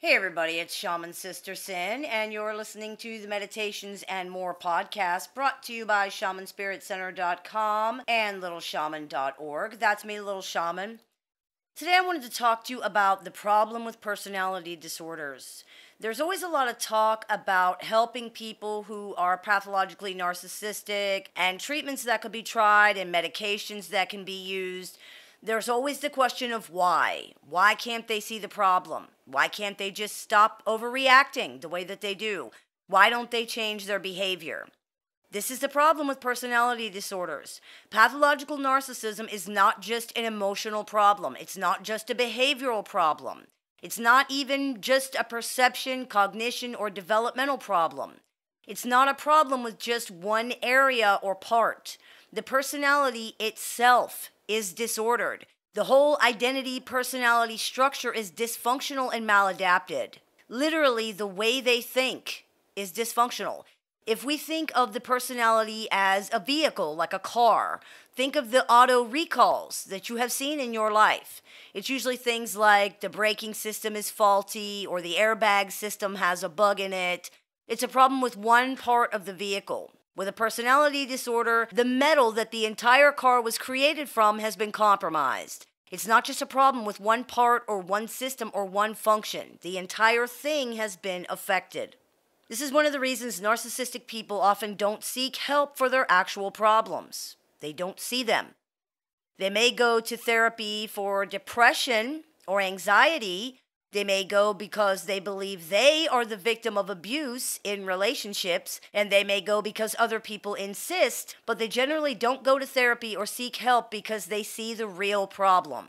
Hey everybody, it's Shaman Sister Sin, and you're listening to the Meditations and More podcast brought to you by shamanspiritcenter.com and littleshaman.org. That's me, Little Shaman. Today I wanted to talk to you about the problem with personality disorders. There's always a lot of talk about helping people who are pathologically narcissistic and treatments that could be tried and medications that can be used. There's always the question of why. Why can't they see the problem? Why can't they just stop overreacting the way that they do? Why don't they change their behavior? This is the problem with personality disorders. Pathological narcissism is not just an emotional problem. It's not just a behavioral problem. It's not even just a perception, cognition, or developmental problem. It's not a problem with just one area or part. The personality itself is disordered. The whole identity personality structure is dysfunctional and maladapted. Literally, the way they think is dysfunctional. If we think of the personality as a vehicle, like a car, think of the auto recalls that you have seen in your life. It's usually things like the braking system is faulty or the airbag system has a bug in it. It's a problem with one part of the vehicle. With a personality disorder, the metal that the entire car was created from has been compromised. It's not just a problem with one part or one system or one function. The entire thing has been affected. This is one of the reasons narcissistic people often don't seek help for their actual problems. They don't see them. They may go to therapy for depression or anxiety. They may go because they believe they are the victim of abuse in relationships, and they may go because other people insist, but they generally don't go to therapy or seek help because they see the real problem.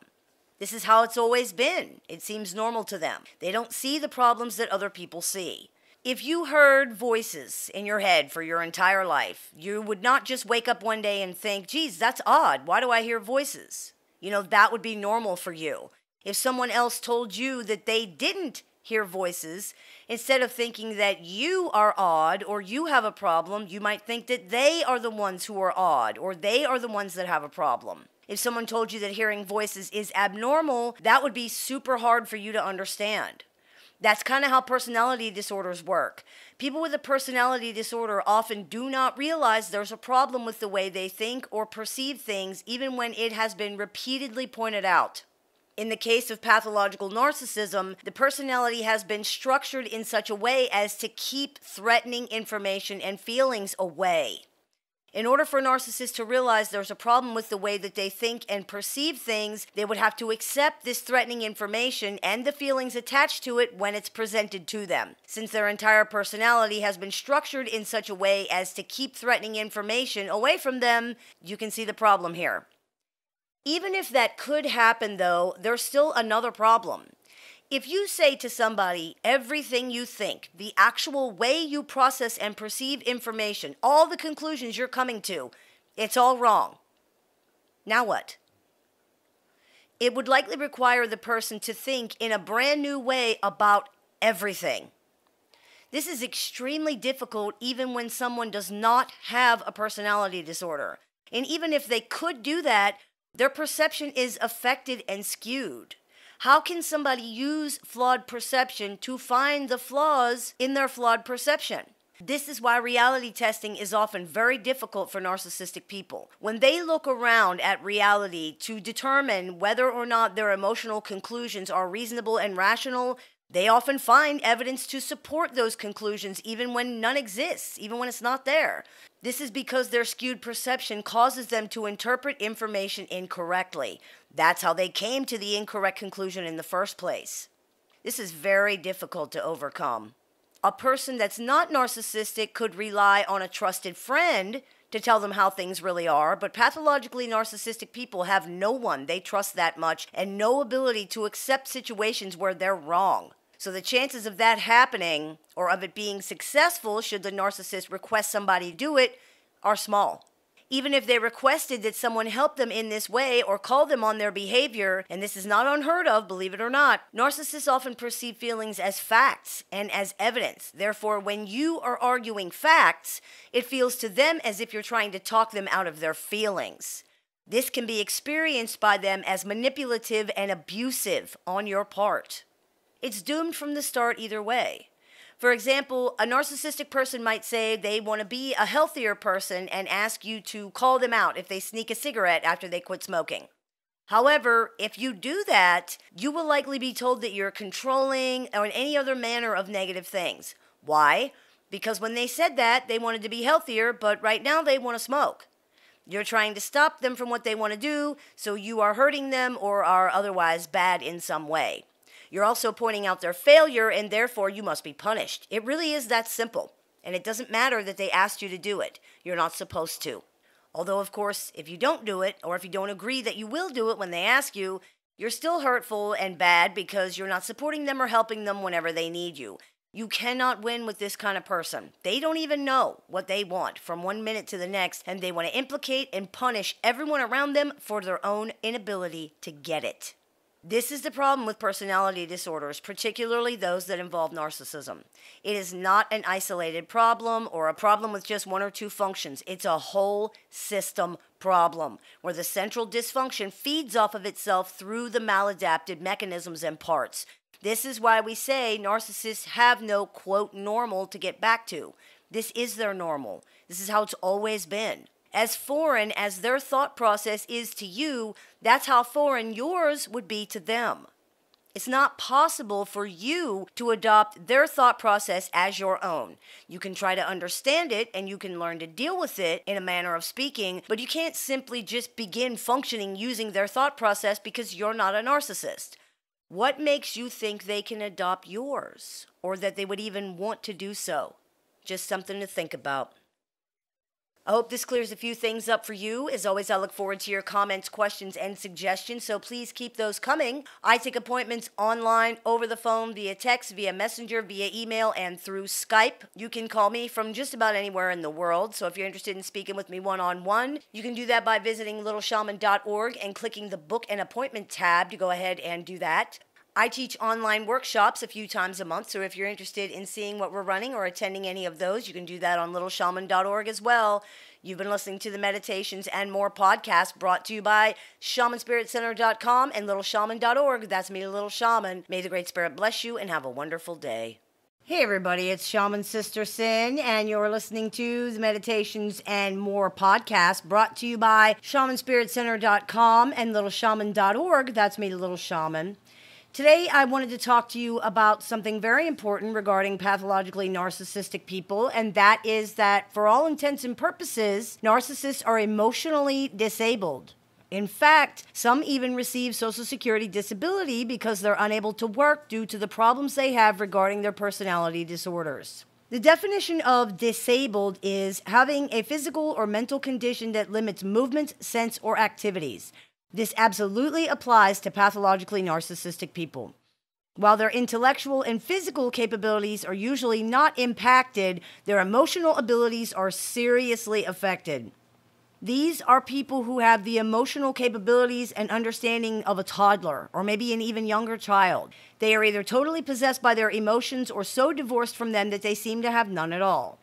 This is how it's always been. It seems normal to them. They don't see the problems that other people see. If you heard voices in your head for your entire life, you would not just wake up one day and think, geez, that's odd. Why do I hear voices? That would be normal for you. If someone else told you that they didn't hear voices, instead of thinking that you are odd or you have a problem, you might think that they are the ones who are odd or they are the ones that have a problem. If someone told you that hearing voices is abnormal, that would be super hard for you to understand. That's kind of how personality disorders work. People with a personality disorder often do not realize there's a problem with the way they think or perceive things, even when it has been repeatedly pointed out. In the case of pathological narcissism, the personality has been structured in such a way as to keep threatening information and feelings away. In order for narcissists to realize there's a problem with the way that they think and perceive things, they would have to accept this threatening information and the feelings attached to it when it's presented to them. Since their entire personality has been structured in such a way as to keep threatening information away from them, you can see the problem here. Even if that could happen, though, there's still another problem. If you say to somebody everything you think, the actual way you process and perceive information, all the conclusions you're coming to, it's all wrong. Now what? It would likely require the person to think in a brand new way about everything. This is extremely difficult even when someone does not have a personality disorder. And even if they could do that, their perception is affected and skewed. How can somebody use flawed perception to find the flaws in their flawed perception? This is why reality testing is often very difficult for narcissistic people. When they look around at reality to determine whether or not their emotional conclusions are reasonable and rational, they often find evidence to support those conclusions even when none exists, even when it's not there. This is because their skewed perception causes them to interpret information incorrectly. That's how they came to the incorrect conclusion in the first place. This is very difficult to overcome. A person that's not narcissistic could rely on a trusted friend to tell them how things really are, but pathologically narcissistic people have no one they trust that much and no ability to accept situations where they're wrong. So the chances of that happening, or of it being successful should the narcissist request somebody do it, are small. Even if they requested that someone help them in this way or call them on their behavior, and this is not unheard of, believe it or not, narcissists often perceive feelings as facts and as evidence. Therefore, when you are arguing facts, it feels to them as if you're trying to talk them out of their feelings. This can be experienced by them as manipulative and abusive on your part. it's doomed from the start either way. For example, a narcissistic person might say they want to be a healthier person and ask you to call them out if they sneak a cigarette after they quit smoking. However, if you do that, you will likely be told that you're controlling or in any other manner of negative things. Why? Because when they said that, they wanted to be healthier, but right now they want to smoke. You're trying to stop them from what they want to do, so you are hurting them or are otherwise bad in some way. You're also pointing out their failure, and therefore you must be punished. It really is that simple, and it doesn't matter that they asked you to do it. You're not supposed to. Although, of course, if you don't do it, or if you don't agree that you will do it when they ask you, you're still hurtful and bad because you're not supporting them or helping them whenever they need you. You cannot win with this kind of person. They don't even know what they want from one minute to the next, and they want to implicate and punish everyone around them for their own inability to get it. This is the problem with personality disorders, particularly those that involve narcissism. It is not an isolated problem or a problem with just one or two functions. It's a whole system problem where the central dysfunction feeds off of itself through the maladapted mechanisms and parts. This is why we say narcissists have no, quote, normal to get back to. This is their normal. This is how it's always been. As foreign as their thought process is to you, that's how foreign yours would be to them. It's not possible for you to adopt their thought process as your own. You can try to understand it and you can learn to deal with it in a manner of speaking, but you can't simply just begin functioning using their thought process because you're not a narcissist. What makes you think they can adopt yours, or that they would even want to do so? Just something to think about. I hope this clears a few things up for you. As always, I look forward to your comments, questions, and suggestions, so please keep those coming. I take appointments online, over the phone, via text, via messenger, via email, and through Skype. You can call me from just about anywhere in the world, so if you're interested in speaking with me one-on-one, you can do that by visiting littleshaman.org and clicking the Book an Appointment tab to go ahead and do that. I teach online workshops a few times a month, so if you're interested in seeing what we're running or attending any of those, you can do that on littleshaman.org as well. You've been listening to the Meditations and More podcast brought to you by shamanspiritcenter.com and littleshaman.org. That's me, Little Shaman. May the Great Spirit bless you and have a wonderful day. Hey everybody, it's Shaman Sister Sin, and you're listening to the Meditations and More podcast brought to you by shamanspiritcenter.com and littleshaman.org. That's me, Little Shaman. Today, I wanted to talk to you about something very important regarding pathologically narcissistic people, and that is that, for all intents and purposes, narcissists are emotionally disabled. In fact, some even receive Social Security disability because they're unable to work due to the problems they have regarding their personality disorders. The definition of disabled is having a physical or mental condition that limits movement, sense, or activities. This absolutely applies to pathologically narcissistic people. While their intellectual and physical capabilities are usually not impacted, their emotional abilities are seriously affected. These are people who have the emotional capabilities and understanding of a toddler, or maybe an even younger child. They are either totally possessed by their emotions or so divorced from them that they seem to have none at all.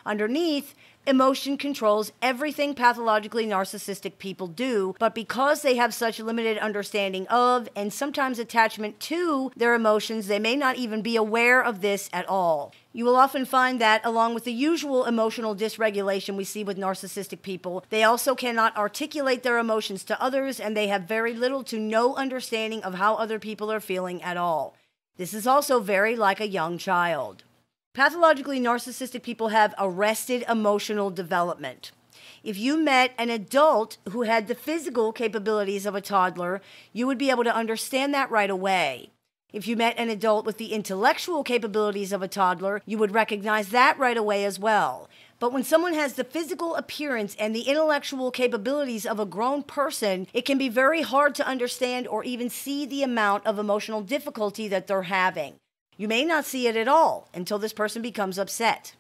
Underneath, emotion controls everything pathologically narcissistic people do, but because they have such limited understanding of and sometimes attachment to their emotions, they may not even be aware of this at all. You will often find that, along with the usual emotional dysregulation we see with narcissistic people, they also cannot articulate their emotions to others, and they have very little to no understanding of how other people are feeling at all. This is also very like a young child. Pathologically narcissistic people have arrested emotional development. If you met an adult who had the physical capabilities of a toddler, you would be able to understand that right away. If you met an adult with the intellectual capabilities of a toddler, you would recognize that right away as well. But when someone has the physical appearance and the intellectual capabilities of a grown person, it can be very hard to understand or even see the amount of emotional difficulty that they're having. You may not see it at all until this person becomes upset.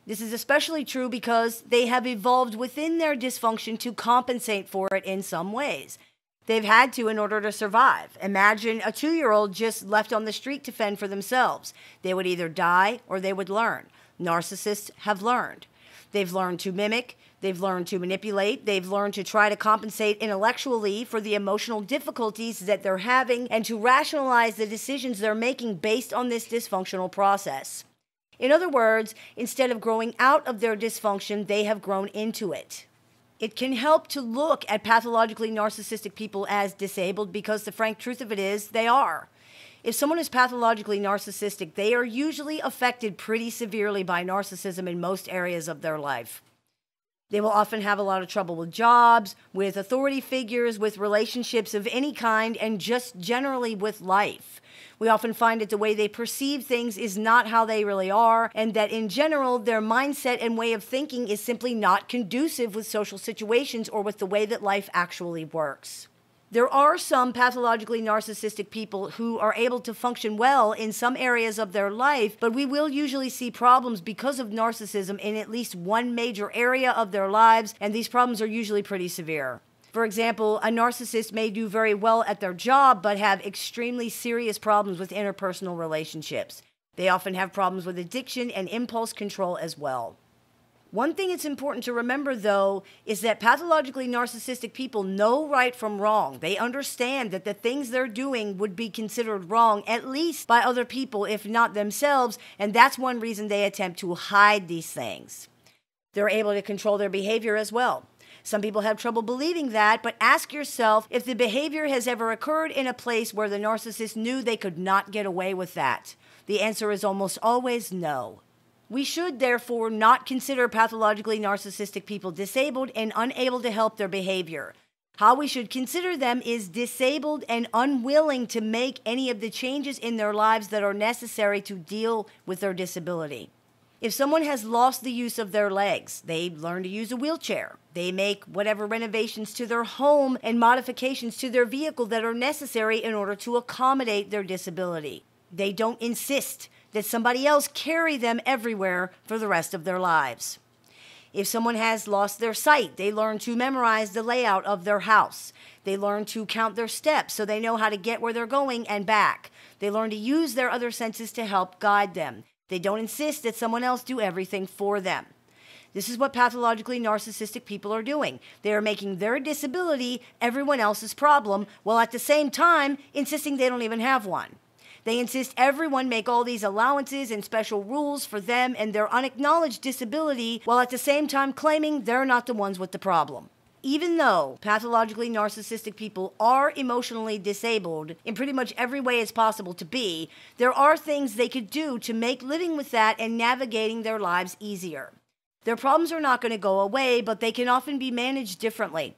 This is especially true because they have evolved within their dysfunction to compensate for it in some ways. They've had to in order to survive. Imagine a 2-year-old just left on the street to fend for themselves. They would either die or they would learn. Narcissists have learned. They've learned to mimic, they've learned to manipulate, they've learned to try to compensate intellectually for the emotional difficulties that they're having and to rationalize the decisions they're making based on this dysfunctional process. In other words, instead of growing out of their dysfunction, they have grown into it. It can help to look at pathologically narcissistic people as disabled because the frank truth of it is they are. If someone is pathologically narcissistic, they are usually affected pretty severely by narcissism in most areas of their life. They will often have a lot of trouble with jobs, with authority figures, with relationships of any kind, and just generally with life. We often find that the way they perceive things is not how they really are, and that in general, their mindset and way of thinking is simply not conducive with social situations or with the way that life actually works. There are some pathologically narcissistic people who are able to function well in some areas of their life, but we will usually see problems because of narcissism in at least one major area of their lives, and these problems are usually pretty severe. For example, a narcissist may do very well at their job, but have extremely serious problems with interpersonal relationships. They often have problems with addiction and impulse control as well. One thing it's important to remember, though, is that pathologically narcissistic people know right from wrong. They understand that the things they're doing would be considered wrong, at least by other people, if not themselves, and that's one reason they attempt to hide these things. They're able to control their behavior as well. Some people have trouble believing that, but ask yourself if the behavior has ever occurred in a place where the narcissist knew they could not get away with that. The answer is almost always no. We should, therefore, not consider pathologically narcissistic people disabled and unable to help their behavior. How we should consider them is disabled and unwilling to make any of the changes in their lives that are necessary to deal with their disability. If someone has lost the use of their legs, they learn to use a wheelchair. They make whatever renovations to their home and modifications to their vehicle that are necessary in order to accommodate their disability. They don't insist that somebody else carry them everywhere for the rest of their lives. If someone has lost their sight, they learn to memorize the layout of their house. They learn to count their steps so they know how to get where they're going and back. They learn to use their other senses to help guide them. They don't insist that someone else do everything for them. This is what pathologically narcissistic people are doing. They are making their disability everyone else's problem, while at the same time insisting they don't even have one. They insist everyone make all these allowances and special rules for them and their unacknowledged disability, while at the same time claiming they're not the ones with the problem. Even though pathologically narcissistic people are emotionally disabled in pretty much every way it's possible to be, there are things they could do to make living with that and navigating their lives easier. Their problems are not going to go away, but they can often be managed differently.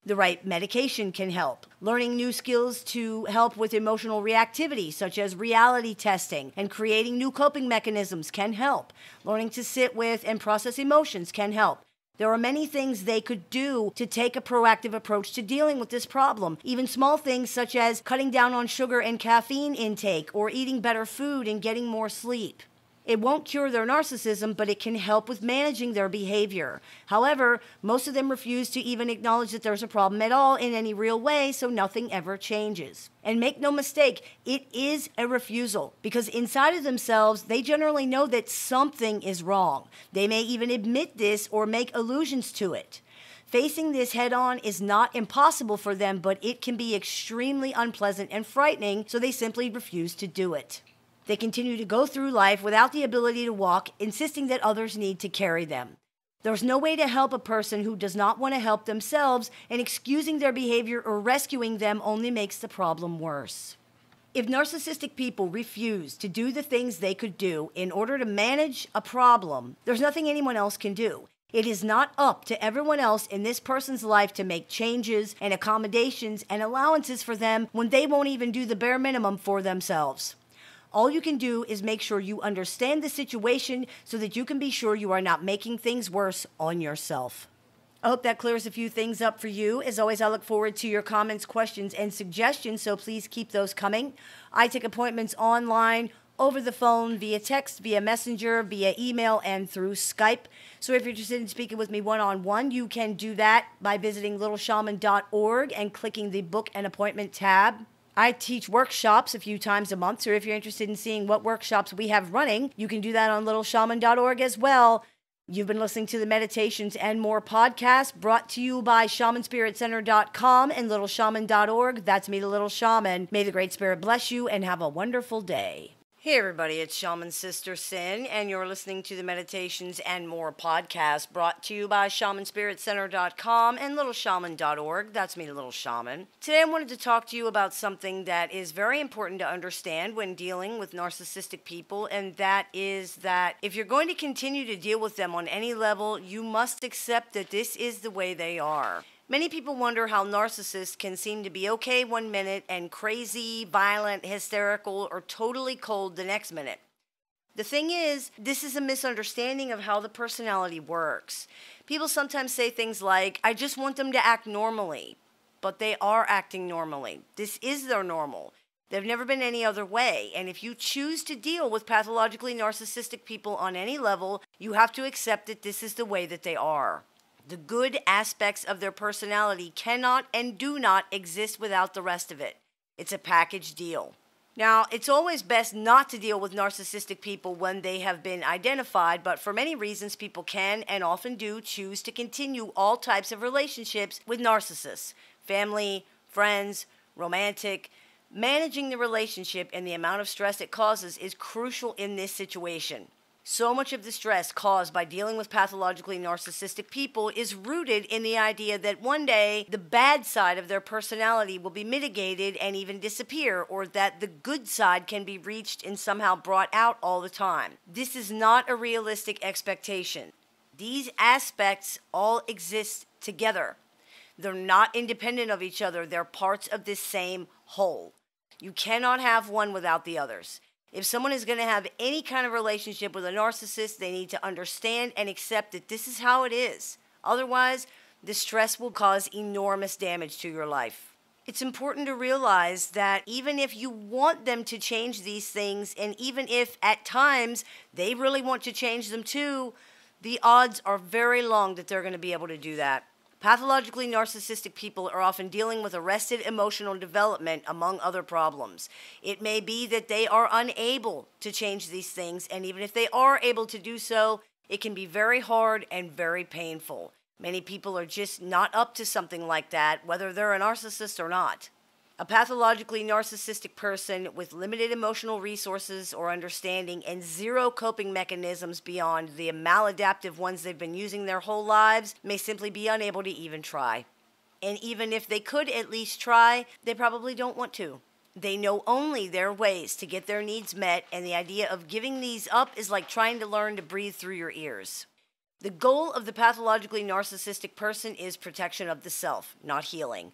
The right medication can help. Learning new skills to help with emotional reactivity, such as reality testing, and creating new coping mechanisms can help. Learning to sit with and process emotions can help. There are many things they could do to take a proactive approach to dealing with this problem. Even small things such as cutting down on sugar and caffeine intake, or eating better food and getting more sleep. It won't cure their narcissism, but it can help with managing their behavior. However, most of them refuse to even acknowledge that there's a problem at all in any real way, so nothing ever changes. And make no mistake, it is a refusal, because inside of themselves, they generally know that something is wrong. They may even admit this or make allusions to it. Facing this head-on is not impossible for them, but it can be extremely unpleasant and frightening, so they simply refuse to do it. They continue to go through life without the ability to walk, insisting that others need to carry them. There's no way to help a person who does not want to help themselves, and excusing their behavior or rescuing them only makes the problem worse. If narcissistic people refuse to do the things they could do in order to manage a problem, there's nothing anyone else can do. It is not up to everyone else in this person's life to make changes and accommodations and allowances for them when they won't even do the bare minimum for themselves. All you can do is make sure you understand the situation so that you can be sure you are not making things worse on yourself. I hope that clears a few things up for you. As always, I look forward to your comments, questions, and suggestions, so please keep those coming. I take appointments online, over the phone, via text, via messenger, via email, and through Skype. So if you're interested in speaking with me one-on-one, you can do that by visiting littleshaman.org and clicking the Book an Appointment tab. I teach workshops a few times a month, so if you're interested in seeing what workshops we have running, you can do that on littleshaman.org as well. You've been listening to the Meditations and More podcast brought to you by shamanspiritcenter.com and littleshaman.org. That's me, the Little Shaman. May the Great Spirit bless you and have a wonderful day. Hey everybody, it's Shaman Sister Sin, and you're listening to the Meditations and More podcast brought to you by shamanspiritcenter.com and littleshaman.org. That's me, the Little Shaman. Today I wanted to talk to you about something that is very important to understand when dealing with narcissistic people, and that is that if you're going to continue to deal with them on any level, you must accept that this is the way they are. Many people wonder how narcissists can seem to be okay one minute and crazy, violent, hysterical, or totally cold the next minute. The thing is, this is a misunderstanding of how the personality works. People sometimes say things like, I just want them to act normally, but they are acting normally. This is their normal. They've never been any other way, and if you choose to deal with pathologically narcissistic people on any level, you have to accept that this is the way that they are. The good aspects of their personality cannot and do not exist without the rest of it. It's a package deal. Now, it's always best not to deal with narcissistic people when they have been identified, but for many reasons, people can and often do choose to continue all types of relationships with narcissists. Family, friends, romantic. Managing the relationship and the amount of stress it causes is crucial in this situation. So much of the stress caused by dealing with pathologically narcissistic people is rooted in the idea that one day the bad side of their personality will be mitigated and even disappear, or that the good side can be reached and somehow brought out all the time. This is not a realistic expectation. These aspects all exist together. They're not independent of each other. They're parts of this same whole. You cannot have one without the others. If someone is going to have any kind of relationship with a narcissist, they need to understand and accept that this is how it is. Otherwise, the stress will cause enormous damage to your life. It's important to realize that even if you want them to change these things, and even if at times they really want to change them too, the odds are very long that they're going to be able to do that. Pathologically narcissistic people are often dealing with arrested emotional development, among other problems. It may be that they are unable to change these things, and even if they are able to do so, it can be very hard and very painful. Many people are just not up to something like that, whether they're a narcissist or not. A pathologically narcissistic person with limited emotional resources or understanding and zero coping mechanisms beyond the maladaptive ones they've been using their whole lives may simply be unable to even try. And even if they could at least try, they probably don't want to. They know only their ways to get their needs met, and the idea of giving these up is like trying to learn to breathe through your ears. The goal of the pathologically narcissistic person is protection of the self, not healing.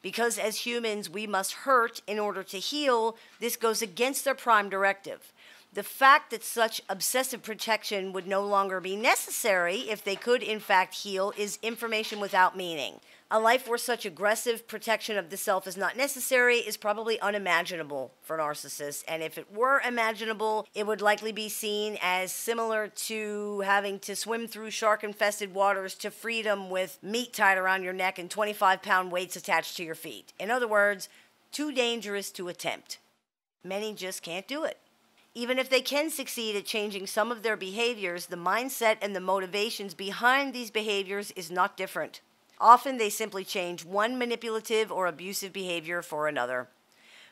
Because as humans, we must hurt in order to heal, this goes against their prime directive. The fact that such obsessive protection would no longer be necessary if they could in fact heal is information without meaning. A life where such aggressive protection of the self is not necessary is probably unimaginable for narcissists, and if it were imaginable, it would likely be seen as similar to having to swim through shark-infested waters to freedom with meat tied around your neck and 25-pound weights attached to your feet. In other words, too dangerous to attempt. Many just can't do it. Even if they can succeed at changing some of their behaviors, the mindset and the motivations behind these behaviors is not different. Often they simply change one manipulative or abusive behavior for another.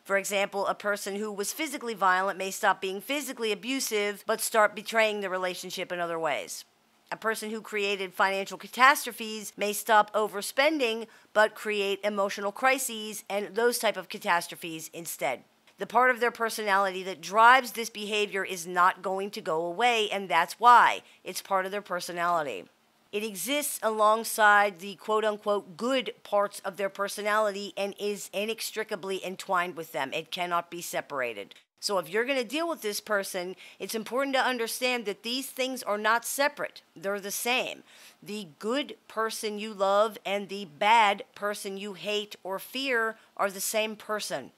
For example, a person who was physically violent may stop being physically abusive, but start betraying the relationship in other ways. A person who created financial catastrophes may stop overspending, but create emotional crises and those type of catastrophes instead. The part of their personality that drives this behavior is not going to go away, and that's why. It's part of their personality. It exists alongside the quote-unquote good parts of their personality and is inextricably entwined with them. It cannot be separated. So if you're going to deal with this person, it's important to understand that these things are not separate. They're the same. The good person you love and the bad person you hate or fear are the same person.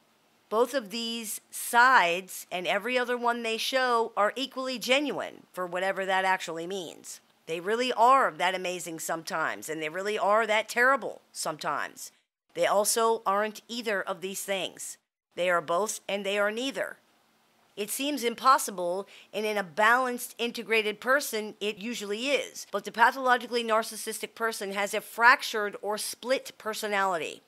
Both of these sides and every other one they show are equally genuine, for whatever that actually means. They really are that amazing sometimes, and they really are that terrible sometimes. They also aren't either of these things. They are both and they are neither. It seems impossible, and in a balanced, integrated person, it usually is. But the pathologically narcissistic person has a fractured or split personality.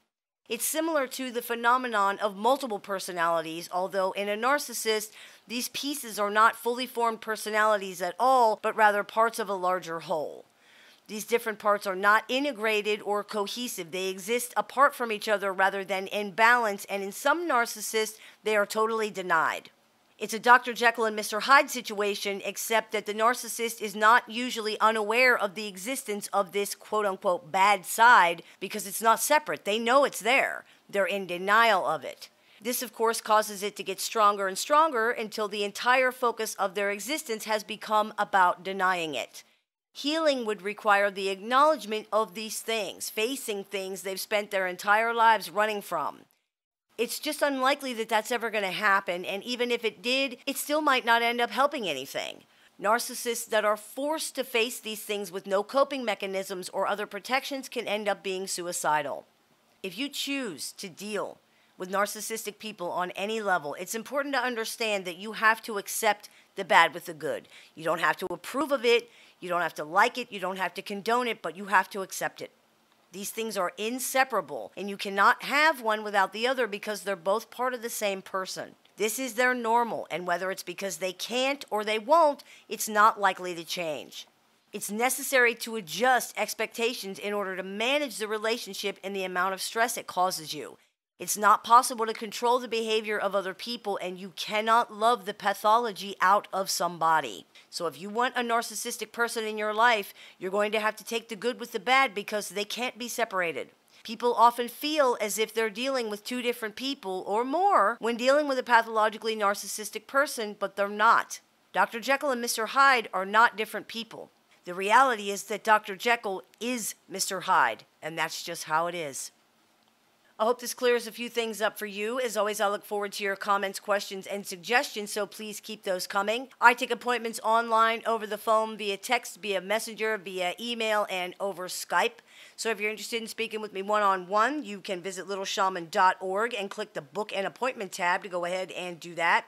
It's similar to the phenomenon of multiple personalities, although in a narcissist, these pieces are not fully formed personalities at all, but rather parts of a larger whole. These different parts are not integrated or cohesive. They exist apart from each other rather than in balance, and in some narcissists, they are totally denied. It's a Dr. Jekyll and Mr. Hyde situation, except that the narcissist is not usually unaware of the existence of this quote-unquote bad side because it's not separate. They know it's there. They're in denial of it. This, of course, causes it to get stronger and stronger until the entire focus of their existence has become about denying it. Healing would require the acknowledgement of these things, facing things they've spent their entire lives running from. It's just unlikely that that's ever going to happen, and even if it did, it still might not end up helping anything. Narcissists that are forced to face these things with no coping mechanisms or other protections can end up being suicidal. If you choose to deal with narcissistic people on any level, it's important to understand that you have to accept the bad with the good. You don't have to approve of it, you don't have to like it, you don't have to condone it, but you have to accept it. These things are inseparable, and you cannot have one without the other because they're both part of the same person. This is their normal, and whether it's because they can't or they won't, it's not likely to change. It's necessary to adjust expectations in order to manage the relationship and the amount of stress it causes you. It's not possible to control the behavior of other people, and you cannot love the pathology out of somebody. So if you want a narcissistic person in your life, you're going to have to take the good with the bad because they can't be separated. People often feel as if they're dealing with two different people or more when dealing with a pathologically narcissistic person, but they're not. Dr. Jekyll and Mr. Hyde are not different people. The reality is that Dr. Jekyll is Mr. Hyde, and that's just how it is. I hope this clears a few things up for you. As always, I look forward to your comments, questions, and suggestions, so please keep those coming. I take appointments online, over the phone, via text, via messenger, via email, and over Skype. So if you're interested in speaking with me one-on-one, you can visit littleshaman.org and click the Book an Appointment tab to go ahead and do that.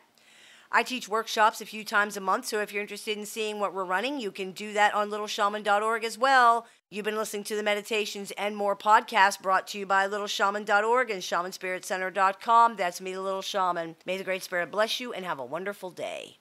I teach workshops a few times a month, so if you're interested in seeing what we're running, you can do that on littleshaman.org as well. You've been listening to the Meditations and More podcast brought to you by littleshaman.org and shamanspiritcenter.com. That's me, the Little Shaman. May the Great Spirit bless you and have a wonderful day.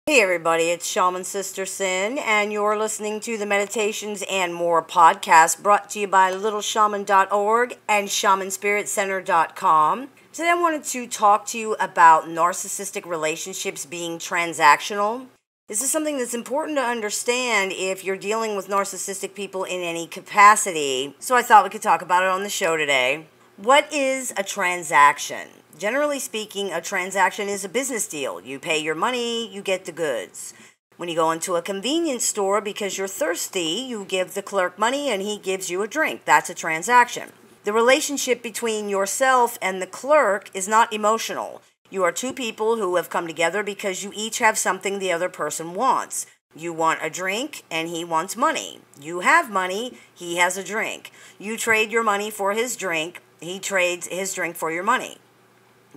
Hey everybody, it's Shaman Sister Sin, and you're listening to the Meditations and More podcast brought to you by littleshaman.org and shamanspiritcenter.com. Today I wanted to talk to you about narcissistic relationships being transactional. This is something that's important to understand if you're dealing with narcissistic people in any capacity, so I thought we could talk about it on the show today. What is a transaction? Generally speaking, a transaction is a business deal. You pay your money, you get the goods. When you go into a convenience store because you're thirsty, you give the clerk money and he gives you a drink. That's a transaction. The relationship between yourself and the clerk is not emotional. You are two people who have come together because you each have something the other person wants. You want a drink and he wants money. You have money, he has a drink. You trade your money for his drink, he trades his drink for your money.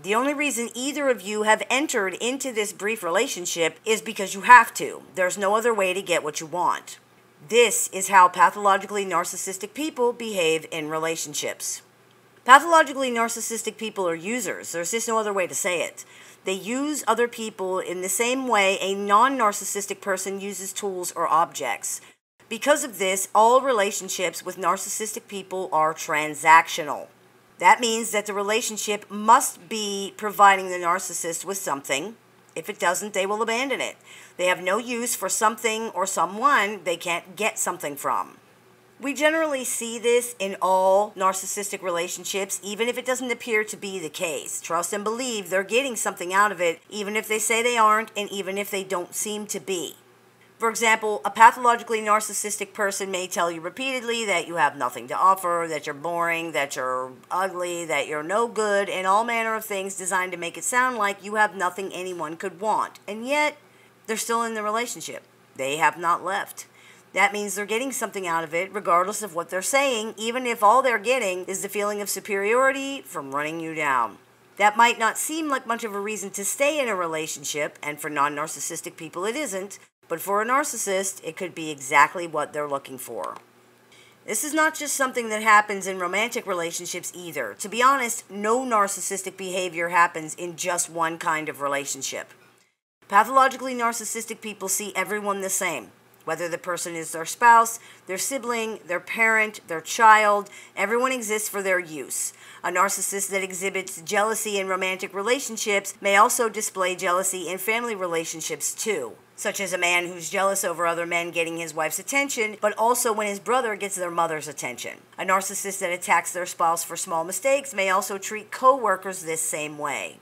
The only reason either of you have entered into this brief relationship is because you have to. There's no other way to get what you want. This is how pathologically narcissistic people behave in relationships. Pathologically narcissistic people are users. There's just no other way to say it. They use other people in the same way a non-narcissistic person uses tools or objects. Because of this, all relationships with narcissistic people are transactional. That means that the relationship must be providing the narcissist with something. If it doesn't, they will abandon it. They have no use for something or someone they can't get something from. We generally see this in all narcissistic relationships, even if it doesn't appear to be the case. Trust and believe they're getting something out of it, even if they say they aren't, and even if they don't seem to be. For example, a pathologically narcissistic person may tell you repeatedly that you have nothing to offer, that you're boring, that you're ugly, that you're no good, and all manner of things designed to make it sound like you have nothing anyone could want. And yet, they're still in the relationship. They have not left. That means they're getting something out of it, regardless of what they're saying, even if all they're getting is the feeling of superiority from running you down. That might not seem like much of a reason to stay in a relationship, and for non-narcissistic people it isn't, but for a narcissist, it could be exactly what they're looking for. This is not just something that happens in romantic relationships either. To be honest, no narcissistic behavior happens in just one kind of relationship. Pathologically narcissistic people see everyone the same. Whether the person is their spouse, their sibling, their parent, their child, everyone exists for their use. A narcissist that exhibits jealousy in romantic relationships may also display jealousy in family relationships too, such as a man who's jealous over other men getting his wife's attention, but also when his brother gets their mother's attention. A narcissist that attacks their spouse for small mistakes may also treat co-workers this same way.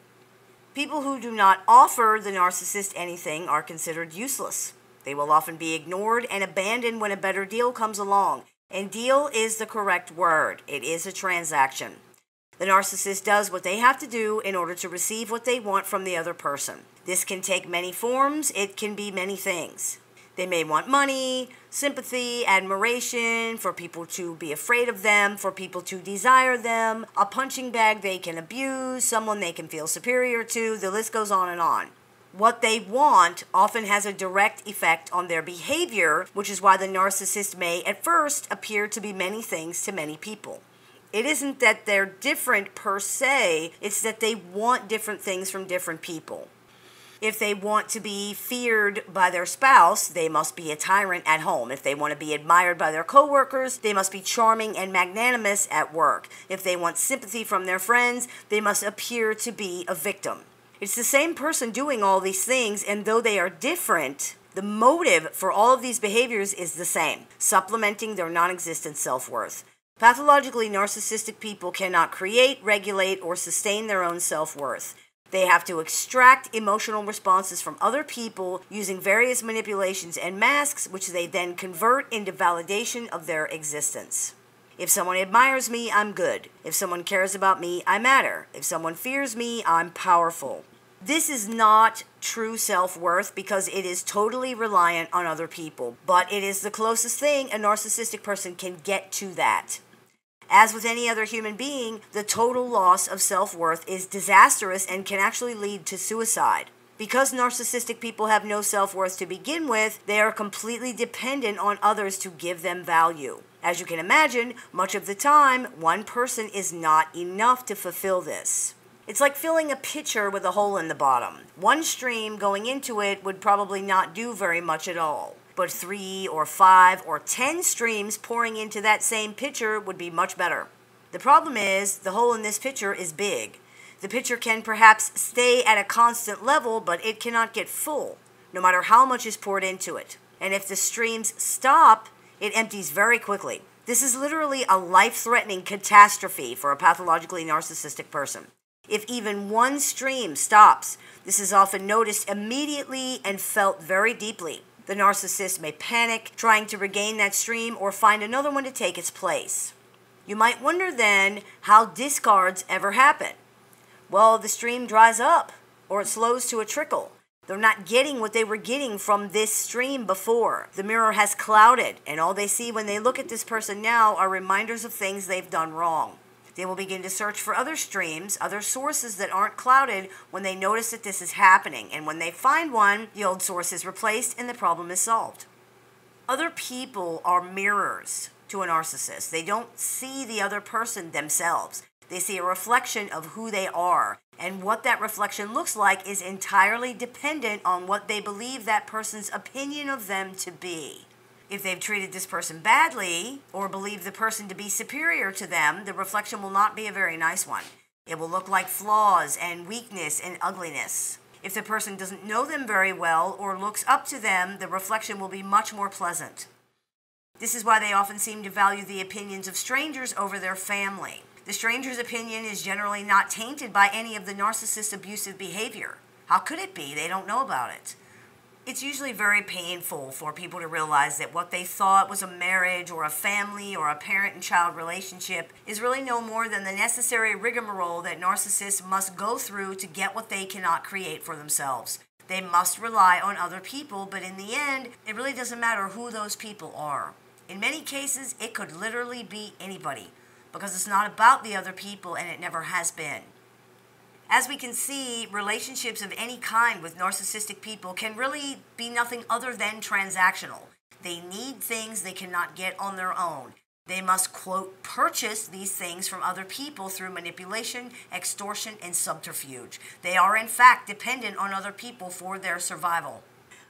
People who do not offer the narcissist anything are considered useless. They will often be ignored and abandoned when a better deal comes along. And deal is the correct word. It is a transaction. The narcissist does what they have to do in order to receive what they want from the other person. This can take many forms. It can be many things. They may want money, sympathy, admiration, for people to be afraid of them, for people to desire them, a punching bag they can abuse, someone they can feel superior to, the list goes on and on. What they want often has a direct effect on their behavior, which is why the narcissist may at first appear to be many things to many people. It isn't that they're different per se, it's that they want different things from different people. If they want to be feared by their spouse, they must be a tyrant at home. If they want to be admired by their coworkers, they must be charming and magnanimous at work. If they want sympathy from their friends, they must appear to be a victim. It's the same person doing all these things, and though they are different, the motive for all of these behaviors is the same, supplementing their non-existent self-worth. Pathologically narcissistic people cannot create, regulate, or sustain their own self-worth. They have to extract emotional responses from other people using various manipulations and masks, which they then convert into validation of their existence. If someone admires me, I'm good. If someone cares about me, I matter. If someone fears me, I'm powerful. This is not true self-worth because it is totally reliant on other people, but it is the closest thing a narcissistic person can get to that. As with any other human being, the total loss of self-worth is disastrous and can actually lead to suicide. Because narcissistic people have no self-worth to begin with, they are completely dependent on others to give them value. As you can imagine, much of the time, one person is not enough to fulfill this. It's like filling a pitcher with a hole in the bottom. One stream going into it would probably not do very much at all. But 3 or 5 or 10 streams pouring into that same pitcher would be much better. The problem is, the hole in this pitcher is big. The pitcher can perhaps stay at a constant level, but it cannot get full, no matter how much is poured into it. And if the streams stop, it empties very quickly. This is literally a life-threatening catastrophe for a pathologically narcissistic person. If even one stream stops, this is often noticed immediately and felt very deeply. The narcissist may panic, trying to regain that stream or find another one to take its place. You might wonder then how discards ever happen. Well, the stream dries up, or it slows to a trickle. They're not getting what they were getting from this stream before. The mirror has clouded, and all they see when they look at this person now are reminders of things they've done wrong. They will begin to search for other streams, other sources that aren't clouded when they notice that this is happening. And when they find one, the old source is replaced and the problem is solved. Other people are mirrors to a narcissist. They don't see the other person themselves. They see a reflection of who they are. And what that reflection looks like is entirely dependent on what they believe that person's opinion of them to be. If they've treated this person badly or believe the person to be superior to them, the reflection will not be a very nice one. It will look like flaws and weakness and ugliness. If the person doesn't know them very well or looks up to them, the reflection will be much more pleasant. This is why they often seem to value the opinions of strangers over their family. The stranger's opinion is generally not tainted by any of the narcissist's abusive behavior. How could it be? They don't know about it. It's usually very painful for people to realize that what they thought was a marriage or a family or a parent and child relationship is really no more than the necessary rigmarole that narcissists must go through to get what they cannot create for themselves. They must rely on other people, but in the end, it really doesn't matter who those people are. In many cases, it could literally be anybody, because it's not about the other people and it never has been. As we can see, relationships of any kind with narcissistic people can really be nothing other than transactional. They need things they cannot get on their own. They must, quote, purchase these things from other people through manipulation, extortion, and subterfuge. They are, in fact, dependent on other people for their survival.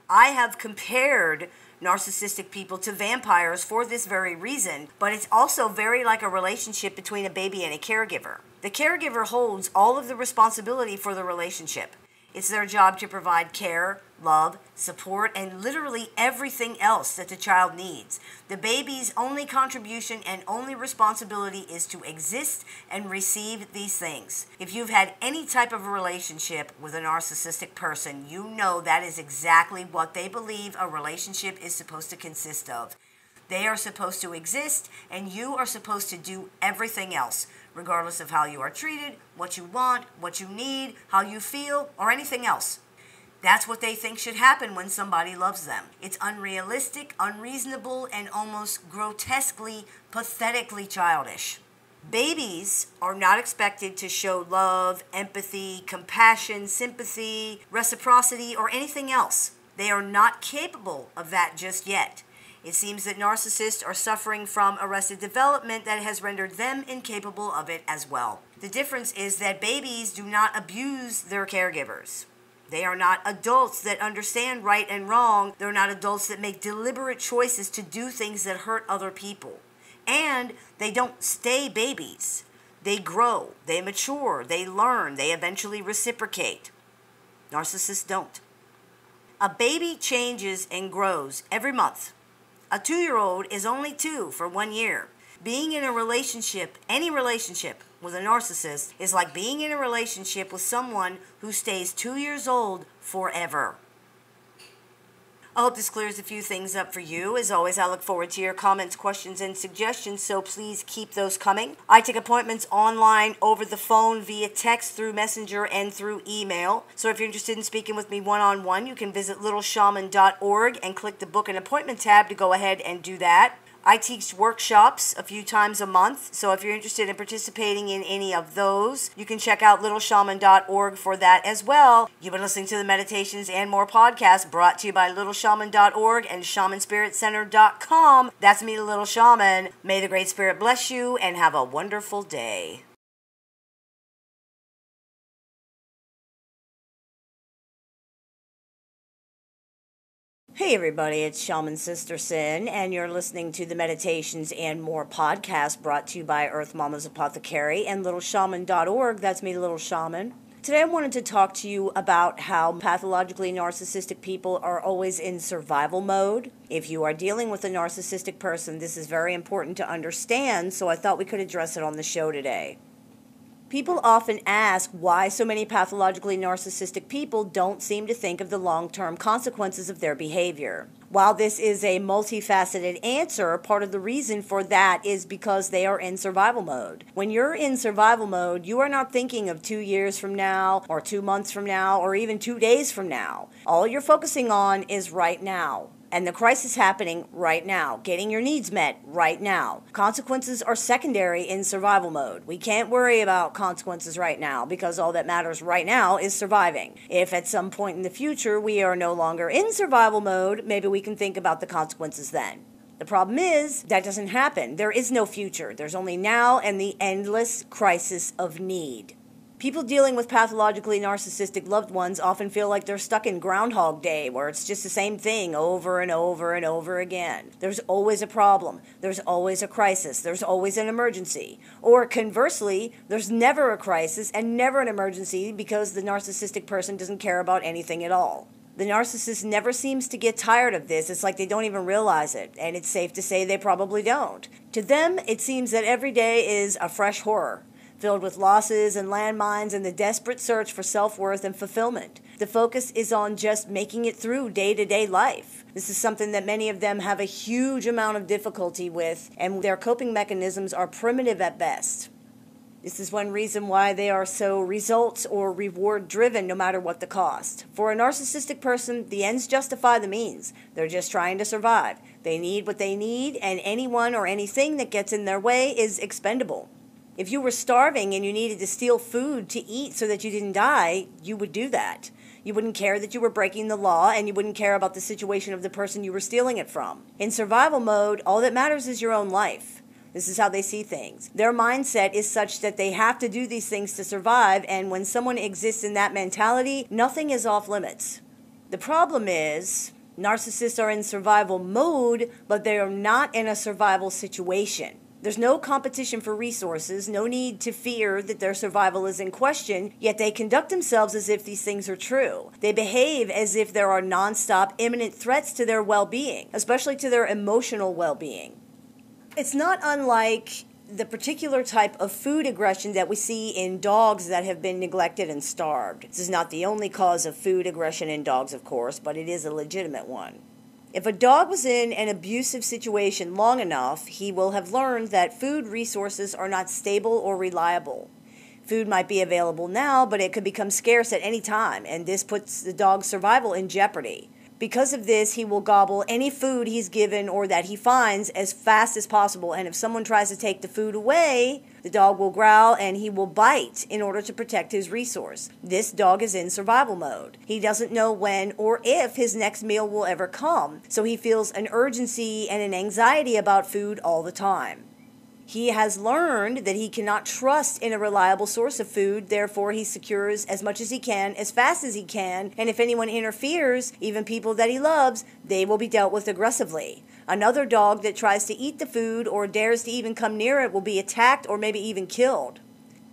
I have compared narcissistic people to vampires for this very reason, but it's also very like a relationship between a baby and a caregiver. The caregiver holds all of the responsibility for the relationship. It's their job to provide care, love, support, and literally everything else that the child needs. The baby's only contribution and only responsibility is to exist and receive these things. If you've had any type of a relationship with a narcissistic person, you know that is exactly what they believe a relationship is supposed to consist of. They are supposed to exist, and you are supposed to do everything else, regardless of how you are treated, what you want, what you need, how you feel, or anything else. That's what they think should happen when somebody loves them. It's unrealistic, unreasonable, and almost grotesquely, pathetically childish. Babies are not expected to show love, empathy, compassion, sympathy, reciprocity, or anything else. They are not capable of that just yet. It seems that narcissists are suffering from arrested development that has rendered them incapable of it as well. The difference is that babies do not abuse their caregivers. They are not adults that understand right and wrong. They're not adults that make deliberate choices to do things that hurt other people. And they don't stay babies. They grow, they mature, they learn, they eventually reciprocate. Narcissists don't. A baby changes and grows every month. A 2-year-old is only 2 for 1 year. Being in a relationship, any relationship with a narcissist, is like being in a relationship with someone who stays 2 years old forever. I hope this clears a few things up for you. As always, I look forward to your comments, questions, and suggestions, so please keep those coming. I take appointments online, over the phone, via text, through Messenger, and through email. So if you're interested in speaking with me one-on-one, you can visit littleshaman.org and click the Book an Appointment tab to go ahead and do that. I teach workshops a few times a month, so if you're interested in participating in any of those, you can check out littleshaman.org for that as well. You've been listening to the Meditations and More podcast brought to you by littleshaman.org and shamanspiritcenter.com. That's me, the Little Shaman. May the Great Spirit bless you and have a wonderful day. Hey everybody, it's Shaman Sister Sin, and you're listening to the Meditations and More podcast brought to you by Earth Mama's Apothecary and littleshaman.org. That's me, Little Shaman. Today I wanted to talk to you about how pathologically narcissistic people are always in survival mode. If you are dealing with a narcissistic person, this is very important to understand, so I thought we could address it on the show today. People often ask why so many pathologically narcissistic people don't seem to think of the long-term consequences of their behavior. While this is a multifaceted answer, part of the reason for that is because they are in survival mode. When you're in survival mode, you are not thinking of 2 years from now, or 2 months from now, or even 2 days from now. All you're focusing on is right now. And the crisis happening right now, getting your needs met right now. Consequences are secondary in survival mode. We can't worry about consequences right now because all that matters right now is surviving. If at some point in the future we are no longer in survival mode, maybe we can think about the consequences then. The problem is that doesn't happen. There is no future. There's only now and the endless crisis of need. People dealing with pathologically narcissistic loved ones often feel like they're stuck in Groundhog Day, where it's just the same thing over and over and over again. There's always a problem. There's always a crisis. There's always an emergency. Or conversely, there's never a crisis and never an emergency because the narcissistic person doesn't care about anything at all. The narcissist never seems to get tired of this. It's like they don't even realize it, and it's safe to say they probably don't. To them, it seems that every day is a fresh horror, filled with losses and landmines and the desperate search for self-worth and fulfillment. The focus is on just making it through day-to-day life. This is something that many of them have a huge amount of difficulty with, and their coping mechanisms are primitive at best. This is one reason why they are so results or reward-driven no matter what the cost. For a narcissistic person, the ends justify the means. They're just trying to survive. They need what they need, and anyone or anything that gets in their way is expendable. If you were starving and you needed to steal food to eat so that you didn't die, you would do that. You wouldn't care that you were breaking the law, and you wouldn't care about the situation of the person you were stealing it from. In survival mode, all that matters is your own life. This is how they see things. Their mindset is such that they have to do these things to survive, and when someone exists in that mentality, nothing is off limits. The problem is, narcissists are in survival mode, but they are not in a survival situation. There's no competition for resources, no need to fear that their survival is in question, yet they conduct themselves as if these things are true. They behave as if there are nonstop, imminent threats to their well-being, especially to their emotional well-being. It's not unlike the particular type of food aggression that we see in dogs that have been neglected and starved. This is not the only cause of food aggression in dogs, of course, but it is a legitimate one. If a dog was in an abusive situation long enough, he will have learned that food resources are not stable or reliable. Food might be available now, but it could become scarce at any time, and this puts the dog's survival in jeopardy. Because of this, he will gobble any food he's given or that he finds as fast as possible, and if someone tries to take the food away, the dog will growl and he will bite in order to protect his resource. This dog is in survival mode. He doesn't know when or if his next meal will ever come, so he feels an urgency and an anxiety about food all the time. He has learned that he cannot trust in a reliable source of food, therefore he secures as much as he can, as fast as he can, and if anyone interferes, even people that he loves, they will be dealt with aggressively. Another dog that tries to eat the food or dares to even come near it will be attacked or maybe even killed.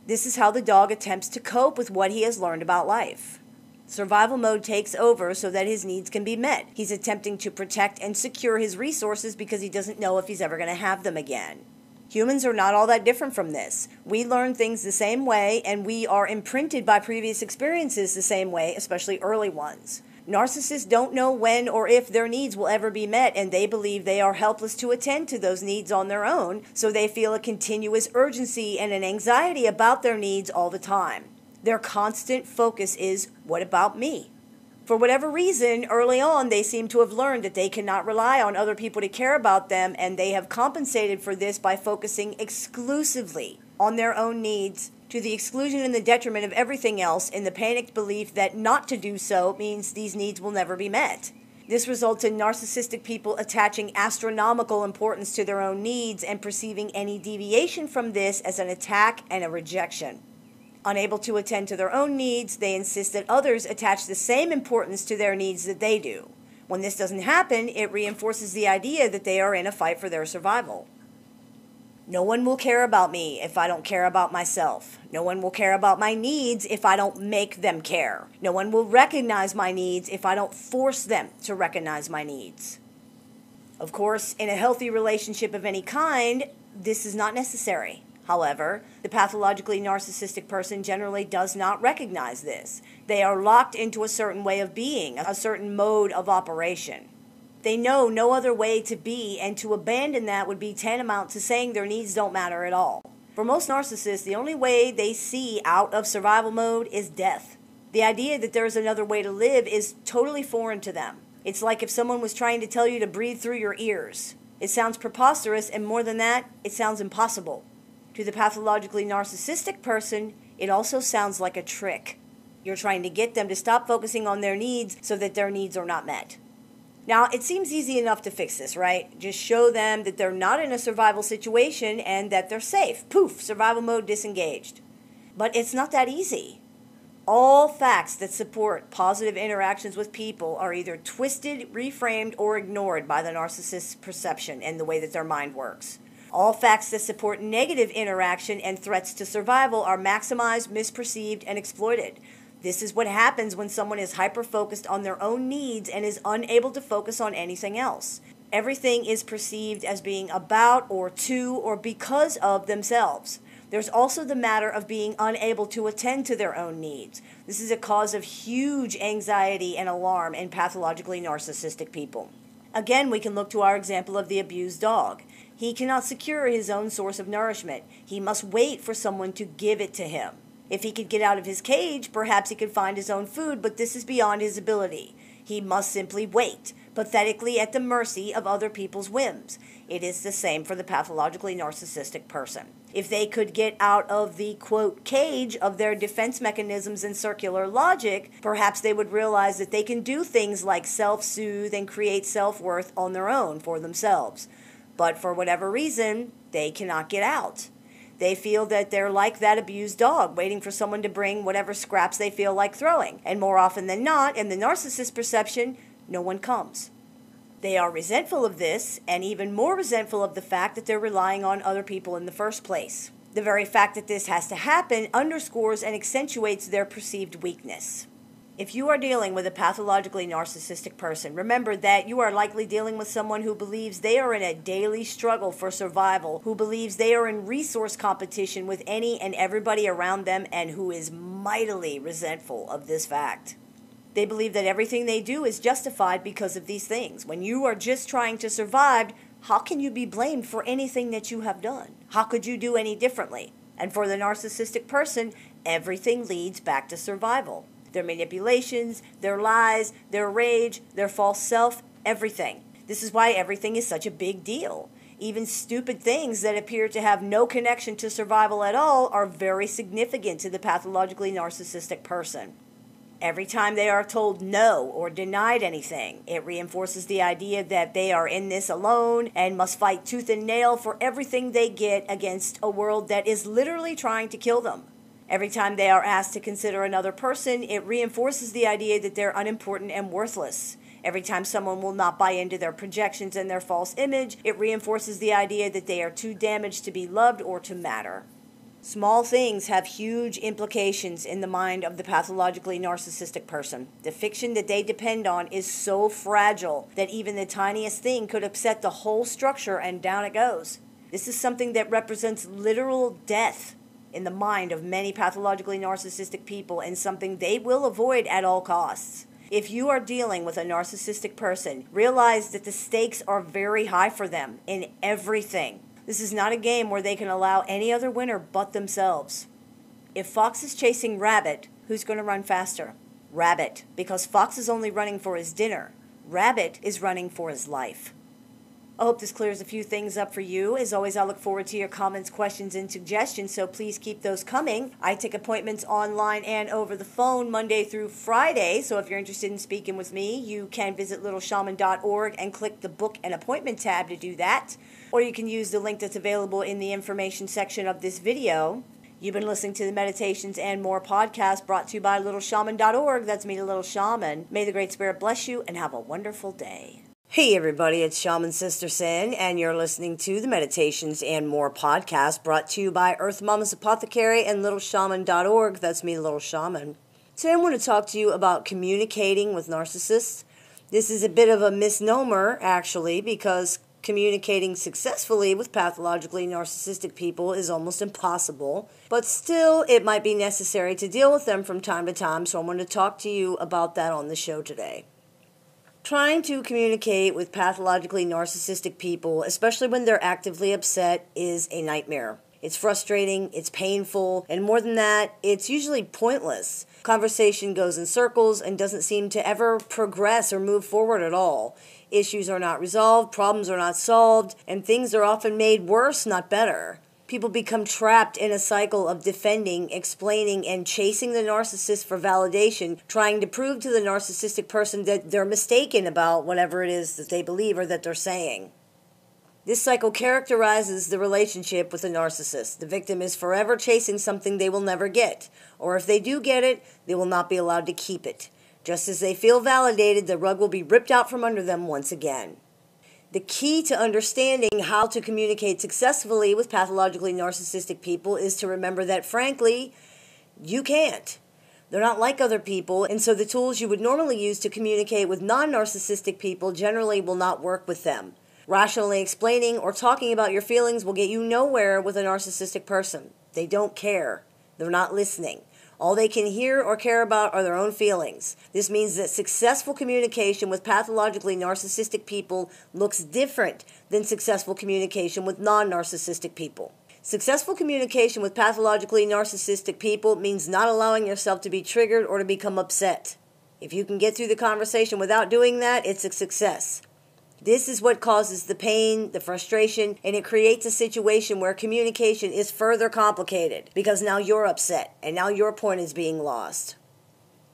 This is how the dog attempts to cope with what he has learned about life. Survival mode takes over so that his needs can be met. He's attempting to protect and secure his resources because he doesn't know if he's ever going to have them again. Humans are not all that different from this. We learn things the same way, and we are imprinted by previous experiences the same way, especially early ones. Narcissists don't know when or if their needs will ever be met, and they believe they are helpless to attend to those needs on their own, so they feel a continuous urgency and an anxiety about their needs all the time. Their constant focus is, what about me? For whatever reason, early on, they seem to have learned that they cannot rely on other people to care about them, and they have compensated for this by focusing exclusively on their own needs, to the exclusion and the detriment of everything else, in the panicked belief that not to do so means these needs will never be met. This results in narcissistic people attaching astronomical importance to their own needs and perceiving any deviation from this as an attack and a rejection. Unable to attend to their own needs, they insist that others attach the same importance to their needs that they do. When this doesn't happen, it reinforces the idea that they are in a fight for their survival. No one will care about me if I don't care about myself. No one will care about my needs if I don't make them care. No one will recognize my needs if I don't force them to recognize my needs. Of course, in a healthy relationship of any kind, this is not necessary. However, the pathologically narcissistic person generally does not recognize this. They are locked into a certain way of being, a certain mode of operation. They know no other way to be, and to abandon that would be tantamount to saying their needs don't matter at all. For most narcissists, the only way they see out of survival mode is death. The idea that there is another way to live is totally foreign to them. It's like if someone was trying to tell you to breathe through your ears. It sounds preposterous, and more than that, it sounds impossible. To the pathologically narcissistic person, it also sounds like a trick. You're trying to get them to stop focusing on their needs so that their needs are not met. Now, it seems easy enough to fix this, right? Just show them that they're not in a survival situation and that they're safe. Poof, survival mode disengaged. But it's not that easy. All facts that support positive interactions with people are either twisted, reframed, or ignored by the narcissist's perception and the way that their mind works. All facts that support negative interaction and threats to survival are maximized, misperceived, and exploited. This is what happens when someone is hyper-focused on their own needs and is unable to focus on anything else. Everything is perceived as being about or to or because of themselves. There's also the matter of being unable to attend to their own needs. This is a cause of huge anxiety and alarm in pathologically narcissistic people. Again, we can look to our example of the abused dog. He cannot secure his own source of nourishment. He must wait for someone to give it to him. If he could get out of his cage, perhaps he could find his own food, but this is beyond his ability. He must simply wait, pathetically at the mercy of other people's whims. It is the same for the pathologically narcissistic person. If they could get out of the, quote, cage of their defense mechanisms and circular logic, perhaps they would realize that they can do things like self-soothe and create self-worth on their own for themselves. But for whatever reason, they cannot get out. They feel that they're like that abused dog, waiting for someone to bring whatever scraps they feel like throwing. And more often than not, in the narcissist perception, no one comes. They are resentful of this, and even more resentful of the fact that they're relying on other people in the first place. The very fact that this has to happen underscores and accentuates their perceived weakness. If you are dealing with a pathologically narcissistic person, remember that you are likely dealing with someone who believes they are in a daily struggle for survival, who believes they are in resource competition with any and everybody around them, and who is mightily resentful of this fact. They believe that everything they do is justified because of these things. When you are just trying to survive, how can you be blamed for anything that you have done? How could you do any differently? And for the narcissistic person, everything leads back to survival. Their manipulations, their lies, their rage, their false self, everything. This is why everything is such a big deal. Even stupid things that appear to have no connection to survival at all are very significant to the pathologically narcissistic person. Every time they are told no or denied anything, it reinforces the idea that they are in this alone and must fight tooth and nail for everything they get against a world that is literally trying to kill them. Every time they are asked to consider another person, it reinforces the idea that they're unimportant and worthless. Every time someone will not buy into their projections and their false image, it reinforces the idea that they are too damaged to be loved or to matter. Small things have huge implications in the mind of the pathologically narcissistic person. The fiction that they depend on is so fragile that even the tiniest thing could upset the whole structure, and down it goes. This is something that represents literal death in the mind of many pathologically narcissistic people, and something they will avoid at all costs. If you are dealing with a narcissistic person, realize that the stakes are very high for them in everything. This is not a game where they can allow any other winner but themselves. If Fox is chasing Rabbit, who's going to run faster? Rabbit, because Fox is only running for his dinner. Rabbit is running for his life. I hope this clears a few things up for you. As always, I look forward to your comments, questions, and suggestions, so please keep those coming. I take appointments online and over the phone Monday through Friday, so if you're interested in speaking with me, you can visit littleshaman.org and click the Book an Appointment tab to do that, or you can use the link that's available in the information section of this video. You've been listening to the Meditations and More podcast brought to you by littleshaman.org. That's me, the Little Shaman. May the Great Spirit bless you, and have a wonderful day. Hey everybody, it's Shaman Sister Sin, and you're listening to the Meditations and More podcast brought to you by Earth Mama's Apothecary and littleshaman.org. That's me, Little Shaman. Today I want to talk to you about communicating with narcissists. This is a bit of a misnomer, actually, because communicating successfully with pathologically narcissistic people is almost impossible, but still it might be necessary to deal with them from time to time, so I'm going to talk to you about that on the show today. Trying to communicate with pathologically narcissistic people, especially when they're actively upset, is a nightmare. It's frustrating, it's painful, and more than that, it's usually pointless. Conversation goes in circles and doesn't seem to ever progress or move forward at all. Issues are not resolved, problems are not solved, and things are often made worse, not better. People become trapped in a cycle of defending, explaining, and chasing the narcissist for validation, trying to prove to the narcissistic person that they're mistaken about whatever it is that they believe or that they're saying. This cycle characterizes the relationship with the narcissist. The victim is forever chasing something they will never get, or if they do get it, they will not be allowed to keep it. Just as they feel validated, the rug will be ripped out from under them once again. The key to understanding how to communicate successfully with pathologically narcissistic people is to remember that, frankly, you can't. They're not like other people, and so the tools you would normally use to communicate with non-narcissistic people generally will not work with them. Rationally explaining or talking about your feelings will get you nowhere with a narcissistic person. They don't care. They're not listening. All they can hear or care about are their own feelings. This means that successful communication with pathologically narcissistic people looks different than successful communication with non-narcissistic people. Successful communication with pathologically narcissistic people means not allowing yourself to be triggered or to become upset. If you can get through the conversation without doing that, it's a success. This is what causes the pain, the frustration, and it creates a situation where communication is further complicated because now you're upset and now your point is being lost.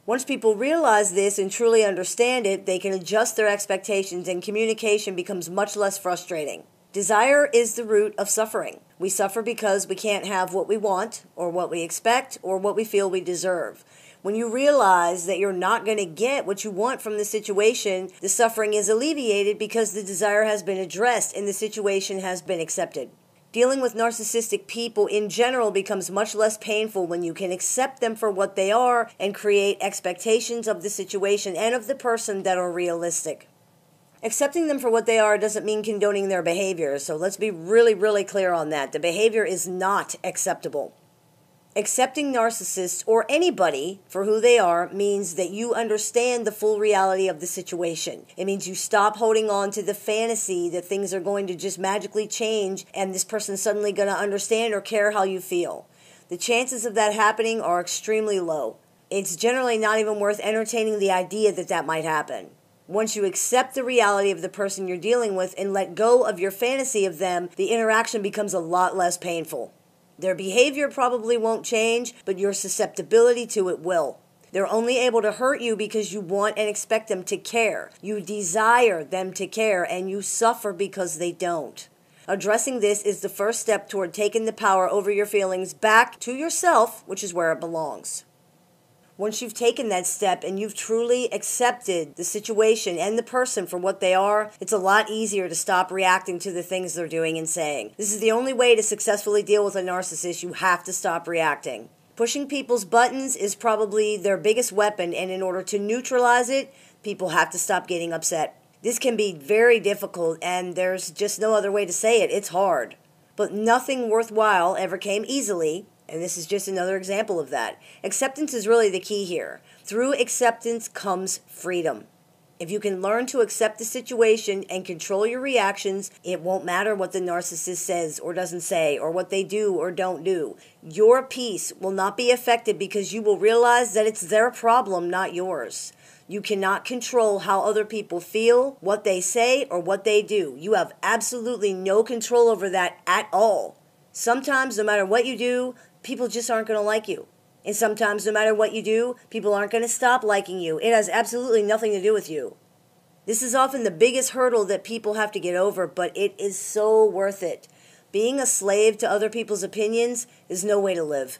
Once people realize this and truly understand it, they can adjust their expectations and communication becomes much less frustrating. Desire is the root of suffering. We suffer because we can't have what we want or what we expect or what we feel we deserve. When you realize that you're not going to get what you want from the situation, the suffering is alleviated because the desire has been addressed and the situation has been accepted. Dealing with narcissistic people in general becomes much less painful when you can accept them for what they are and create expectations of the situation and of the person that are realistic. Accepting them for what they are doesn't mean condoning their behavior, so let's be really clear on that. The behavior is not acceptable. Accepting narcissists or anybody for who they are means that you understand the full reality of the situation. It means you stop holding on to the fantasy that things are going to just magically change and this person's suddenly going to understand or care how you feel. The chances of that happening are extremely low. It's generally not even worth entertaining the idea that that might happen. Once you accept the reality of the person you're dealing with and let go of your fantasy of them, the interaction becomes a lot less painful. Their behavior probably won't change, but your susceptibility to it will. They're only able to hurt you because you want and expect them to care. You desire them to care, and you suffer because they don't. Addressing this is the first step toward taking the power over your feelings back to yourself, which is where it belongs. Once you've taken that step and you've truly accepted the situation and the person for what they are, it's a lot easier to stop reacting to the things they're doing and saying. This is the only way to successfully deal with a narcissist. You have to stop reacting. Pushing people's buttons is probably their biggest weapon, and in order to neutralize it, people have to stop getting upset. This can be very difficult, and there's just no other way to say it. It's hard. But nothing worthwhile ever came easily. And this is just another example of that. Acceptance is really the key here. Through acceptance comes freedom. If you can learn to accept the situation and control your reactions, it won't matter what the narcissist says or doesn't say or what they do or don't do. Your peace will not be affected because you will realize that it's their problem, not yours. You cannot control how other people feel, what they say, or what they do. You have absolutely no control over that at all. Sometimes, no matter what you do, people just aren't going to like you. And sometimes, no matter what you do, people aren't going to stop liking you. It has absolutely nothing to do with you. This is often the biggest hurdle that people have to get over, but it is so worth it. Being a slave to other people's opinions is no way to live.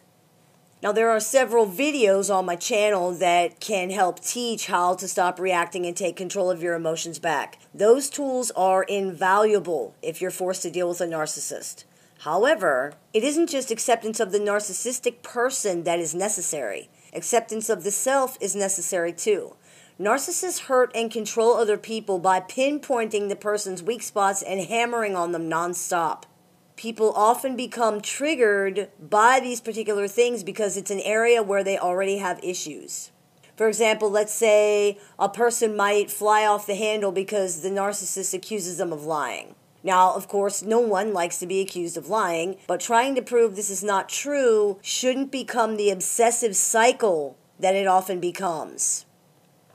Now, there are several videos on my channel that can help teach how to stop reacting and take control of your emotions back. Those tools are invaluable if you're forced to deal with a narcissist. However, it isn't just acceptance of the narcissistic person that is necessary. Acceptance of the self is necessary too. Narcissists hurt and control other people by pinpointing the person's weak spots and hammering on them nonstop. People often become triggered by these particular things because it's an area where they already have issues. For example, let's say a person might fly off the handle because the narcissist accuses them of lying. Now, of course, no one likes to be accused of lying, but trying to prove this is not true shouldn't become the obsessive cycle that it often becomes.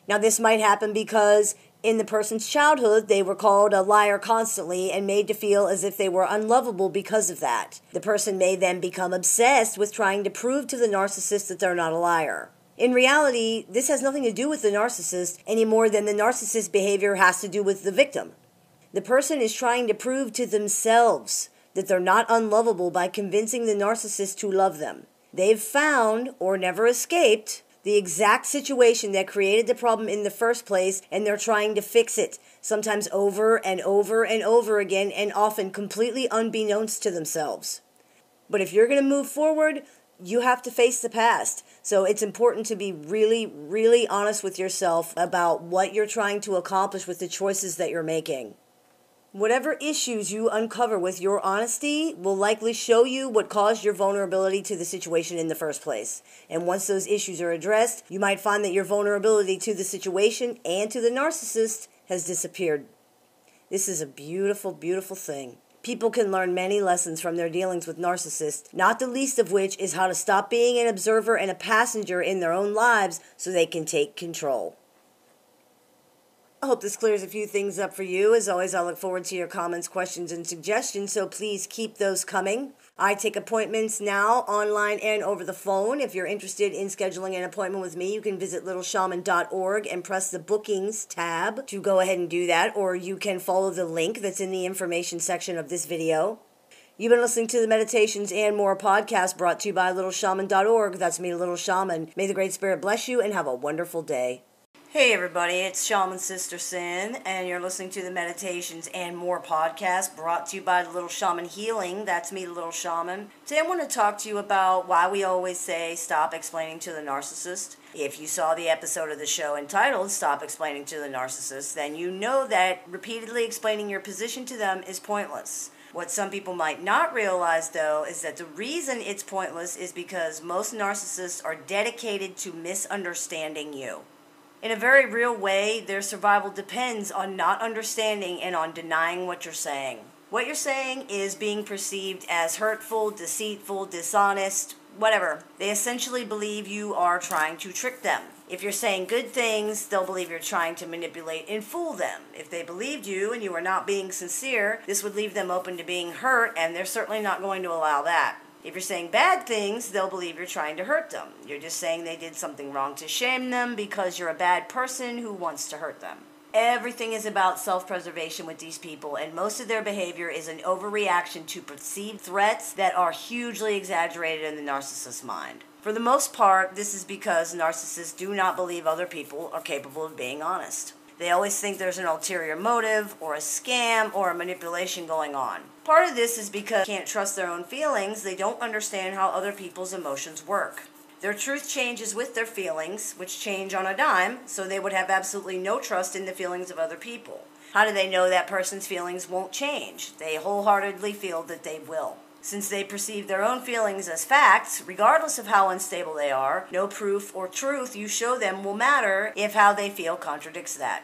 Now, this might happen because in the person's childhood, they were called a liar constantly and made to feel as if they were unlovable because of that. The person may then become obsessed with trying to prove to the narcissist that they're not a liar. In reality, this has nothing to do with the narcissist any more than the narcissist's behavior has to do with the victim. The person is trying to prove to themselves that they're not unlovable by convincing the narcissist to love them. They've found, or never escaped, the exact situation that created the problem in the first place, and they're trying to fix it, sometimes over and over and over again, and often completely unbeknownst to themselves. But if you're going to move forward, you have to face the past. So it's important to be really honest with yourself about what you're trying to accomplish with the choices that you're making. Whatever issues you uncover with your honesty will likely show you what caused your vulnerability to the situation in the first place. And once those issues are addressed, you might find that your vulnerability to the situation and to the narcissist has disappeared. This is a beautiful thing. People can learn many lessons from their dealings with narcissists, not the least of which is how to stop being an observer and a passenger in their own lives so they can take control. I hope this clears a few things up for you. As always, I look forward to your comments, questions, and suggestions, so please keep those coming. I take appointments now, online and over the phone. If you're interested in scheduling an appointment with me, you can visit littleshaman.org and press the bookings tab to go ahead and do that, or you can follow the link that's in the information section of this video. You've been listening to the Meditations and More podcast brought to you by littleshaman.org. That's me, Little Shaman. May the Great Spirit bless you and have a wonderful day. Hey everybody, it's Shaman Sister Sin, and you're listening to the Meditations and More podcast brought to you by Little Shaman Healing. That's me, Little Shaman. Today I want to talk to you about why we always say stop explaining to the narcissist. If you saw the episode of the show entitled Stop Explaining to the Narcissist, then you know that repeatedly explaining your position to them is pointless. What some people might not realize, though, is that the reason it's pointless is because most narcissists are dedicated to misunderstanding you. In a very real way, their survival depends on not understanding and on denying what you're saying. What you're saying is being perceived as hurtful, deceitful, dishonest, whatever. They essentially believe you are trying to trick them. If you're saying good things, they'll believe you're trying to manipulate and fool them. If they believed you and you were not being sincere, this would leave them open to being hurt, and they're certainly not going to allow that. If you're saying bad things, they'll believe you're trying to hurt them. You're just saying they did something wrong to shame them because you're a bad person who wants to hurt them. Everything is about self-preservation with these people, and most of their behavior is an overreaction to perceived threats that are hugely exaggerated in the narcissist's mind. For the most part, this is because narcissists do not believe other people are capable of being honest. They always think there's an ulterior motive, or a scam, or a manipulation going on. Part of this is because they can't trust their own feelings. They don't understand how other people's emotions work. Their truth changes with their feelings, which change on a dime, so they would have absolutely no trust in the feelings of other people. How do they know that person's feelings won't change? They wholeheartedly feel that they will. Since they perceive their own feelings as facts, regardless of how unstable they are, no proof or truth you show them will matter if how they feel contradicts that.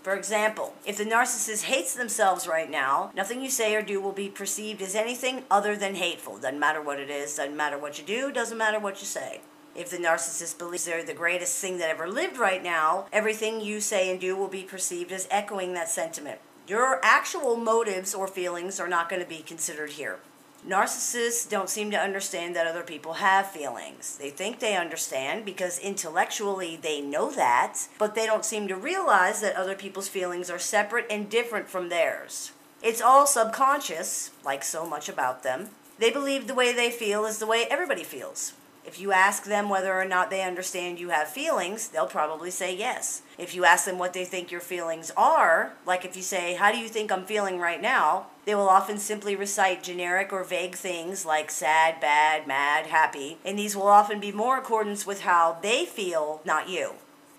For example, if the narcissist hates themselves right now, nothing you say or do will be perceived as anything other than hateful. Doesn't matter what it is, doesn't matter what you do, doesn't matter what you say. If the narcissist believes they're the greatest thing that ever lived right now, everything you say and do will be perceived as echoing that sentiment. Your actual motives or feelings are not going to be considered here. Narcissists don't seem to understand that other people have feelings. They think they understand because intellectually they know that, but they don't seem to realize that other people's feelings are separate and different from theirs. It's all subconscious, like so much about them. They believe the way they feel is the way everybody feels. If you ask them whether or not they understand you have feelings, they'll probably say yes. If you ask them what they think your feelings are, like if you say, "How do you think I'm feeling right now?" they will often simply recite generic or vague things like sad, bad, mad, happy, and these will often be more in accordance with how they feel, not you.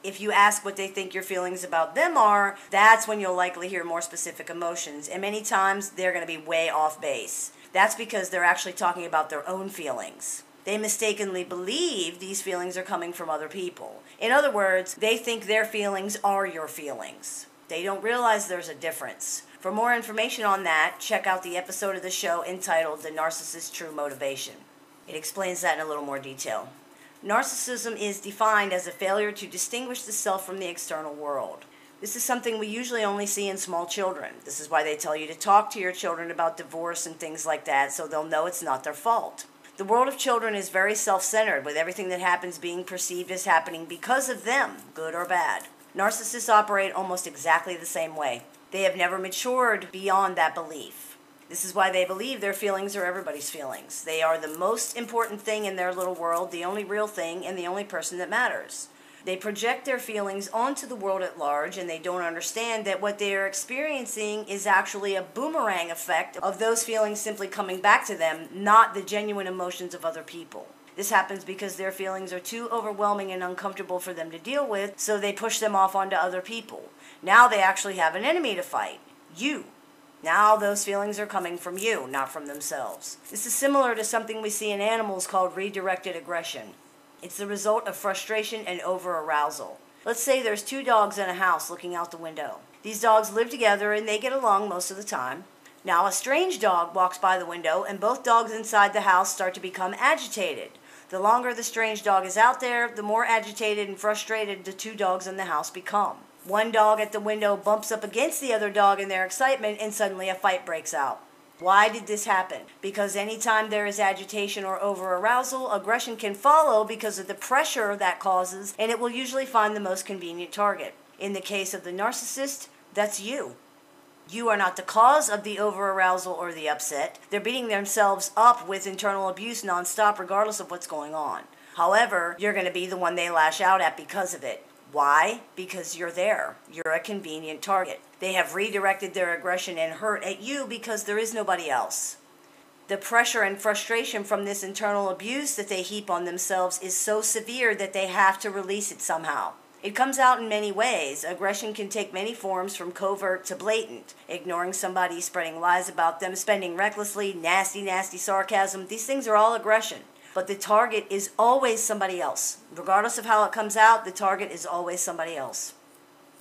If you ask what they think your feelings about them are, that's when you'll likely hear more specific emotions, and many times they're going to be way off base. That's because they're actually talking about their own feelings. They mistakenly believe these feelings are coming from other people. In other words, they think their feelings are your feelings. They don't realize there's a difference. For more information on that, check out the episode of the show entitled The Narcissist's True Motivation. It explains that in a little more detail. Narcissism is defined as a failure to distinguish the self from the external world. This is something we usually only see in small children. This is why they tell you to talk to your children about divorce and things like that, so they'll know it's not their fault. The world of children is very self-centered, with everything that happens being perceived as happening because of them, good or bad. Narcissists operate almost exactly the same way. They have never matured beyond that belief. This is why they believe their feelings are everybody's feelings. They are the most important thing in their little world, the only real thing, and the only person that matters. They project their feelings onto the world at large, and they don't understand that what they are experiencing is actually a boomerang effect of those feelings simply coming back to them, not the genuine emotions of other people. This happens because their feelings are too overwhelming and uncomfortable for them to deal with, so they push them off onto other people. Now they actually have an enemy to fight, you. Now those feelings are coming from you, not from themselves. This is similar to something we see in animals called redirected aggression. It's the result of frustration and over-arousal. Let's say there's two dogs in a house looking out the window. These dogs live together and they get along most of the time. Now a strange dog walks by the window and both dogs inside the house start to become agitated. The longer the strange dog is out there, the more agitated and frustrated the two dogs in the house become. One dog at the window bumps up against the other dog in their excitement and suddenly a fight breaks out. Why did this happen? Because anytime there is agitation or over-arousal, aggression can follow because of the pressure that causes, and it will usually find the most convenient target. In the case of the narcissist, that's you. You are not the cause of the over-arousal or the upset. They're beating themselves up with internal abuse nonstop regardless of what's going on. However, you're going to be the one they lash out at because of it. Why? Because you're there. You're a convenient target. They have redirected their aggression and hurt at you because there is nobody else. The pressure and frustration from this internal abuse that they heap on themselves is so severe that they have to release it somehow. It comes out in many ways. Aggression can take many forms from covert to blatant. Ignoring somebody, spreading lies about them, spending recklessly, nasty sarcasm. These things are all aggression. But the target is always somebody else. Regardless of how it comes out, the target is always somebody else.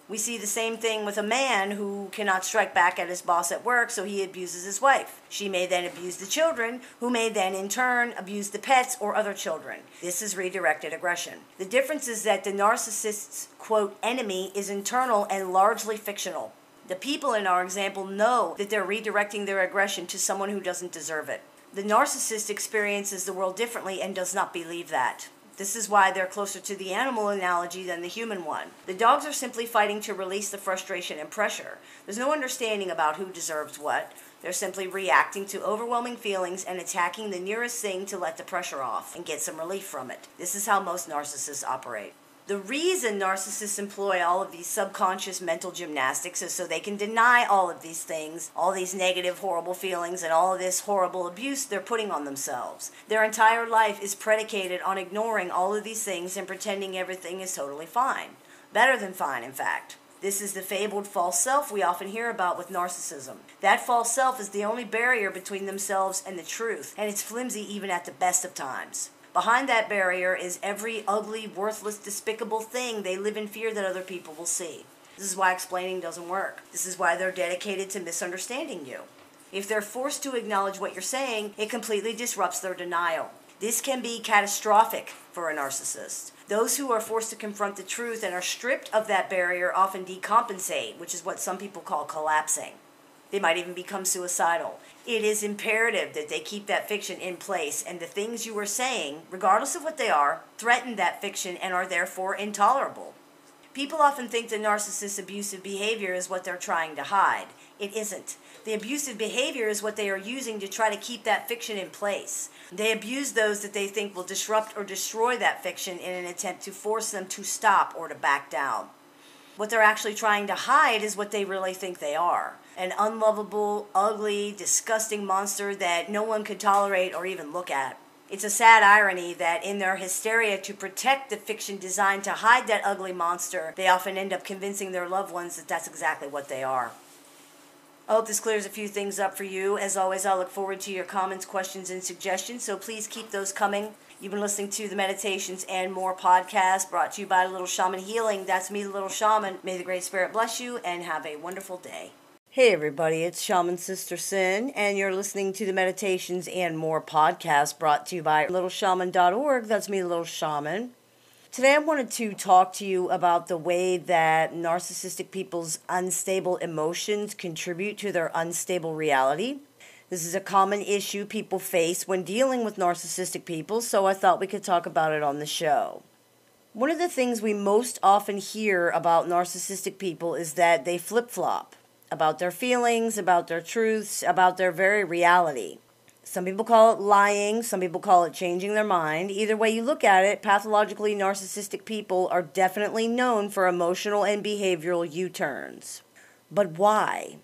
We see the same thing with a man who cannot strike back at his boss at work, so he abuses his wife. She may then abuse the children, who may then in turn abuse the pets or other children. This is redirected aggression. The difference is that the narcissist's, quote, enemy is internal and largely fictional. The people in our example know that they're redirecting their aggression to someone who doesn't deserve it. The narcissist experiences the world differently and does not believe that. This is why they're closer to the animal analogy than the human one. The dogs are simply fighting to release the frustration and pressure. There's no understanding about who deserves what. They're simply reacting to overwhelming feelings and attacking the nearest thing to let the pressure off and get some relief from it. This is how most narcissists operate. The reason narcissists employ all of these subconscious mental gymnastics is so they can deny all of these things, all these negative, horrible feelings, and all of this horrible abuse they're putting on themselves. Their entire life is predicated on ignoring all of these things and pretending everything is totally fine. Better than fine, in fact. This is the fabled false self we often hear about with narcissism. That false self is the only barrier between themselves and the truth, and it's flimsy even at the best of times. Behind that barrier is every ugly, worthless, despicable thing they live in fear that other people will see. This is why explaining doesn't work. This is why they're dedicated to misunderstanding you. If they're forced to acknowledge what you're saying, it completely disrupts their denial. This can be catastrophic for a narcissist. Those who are forced to confront the truth and are stripped of that barrier often decompensate, which is what some people call collapsing. They might even become suicidal. It is imperative that they keep that fiction in place, and the things you are saying, regardless of what they are, threaten that fiction and are therefore intolerable. People often think the narcissist's abusive behavior is what they're trying to hide. It isn't. The abusive behavior is what they are using to try to keep that fiction in place. They abuse those that they think will disrupt or destroy that fiction in an attempt to force them to stop or to back down. What they're actually trying to hide is what they really think they are. An unlovable, ugly, disgusting monster that no one could tolerate or even look at. It's a sad irony that in their hysteria to protect the fiction designed to hide that ugly monster, they often end up convincing their loved ones that that's exactly what they are. I hope this clears a few things up for you. As always, I look forward to your comments, questions, and suggestions, so please keep those coming. You've been listening to the Meditations and More podcast brought to you by Little Shaman Healing. That's me, Little Shaman. May the Great Spirit bless you and have a wonderful day. Hey everybody, it's Shaman Sister Sin, and you're listening to the Meditations and More podcast brought to you by littleshaman.org. That's me, Little Shaman. Today I wanted to talk to you about the way that narcissistic people's unstable emotions contribute to their unstable reality. This is a common issue people face when dealing with narcissistic people, so I thought we could talk about it on the show. One of the things we most often hear about narcissistic people is that they flip-flop about their feelings, about their truths, about their very reality. Some people call it lying, some people call it changing their mind. Either way you look at it, pathologically narcissistic people are definitely known for emotional and behavioral U-turns. But why?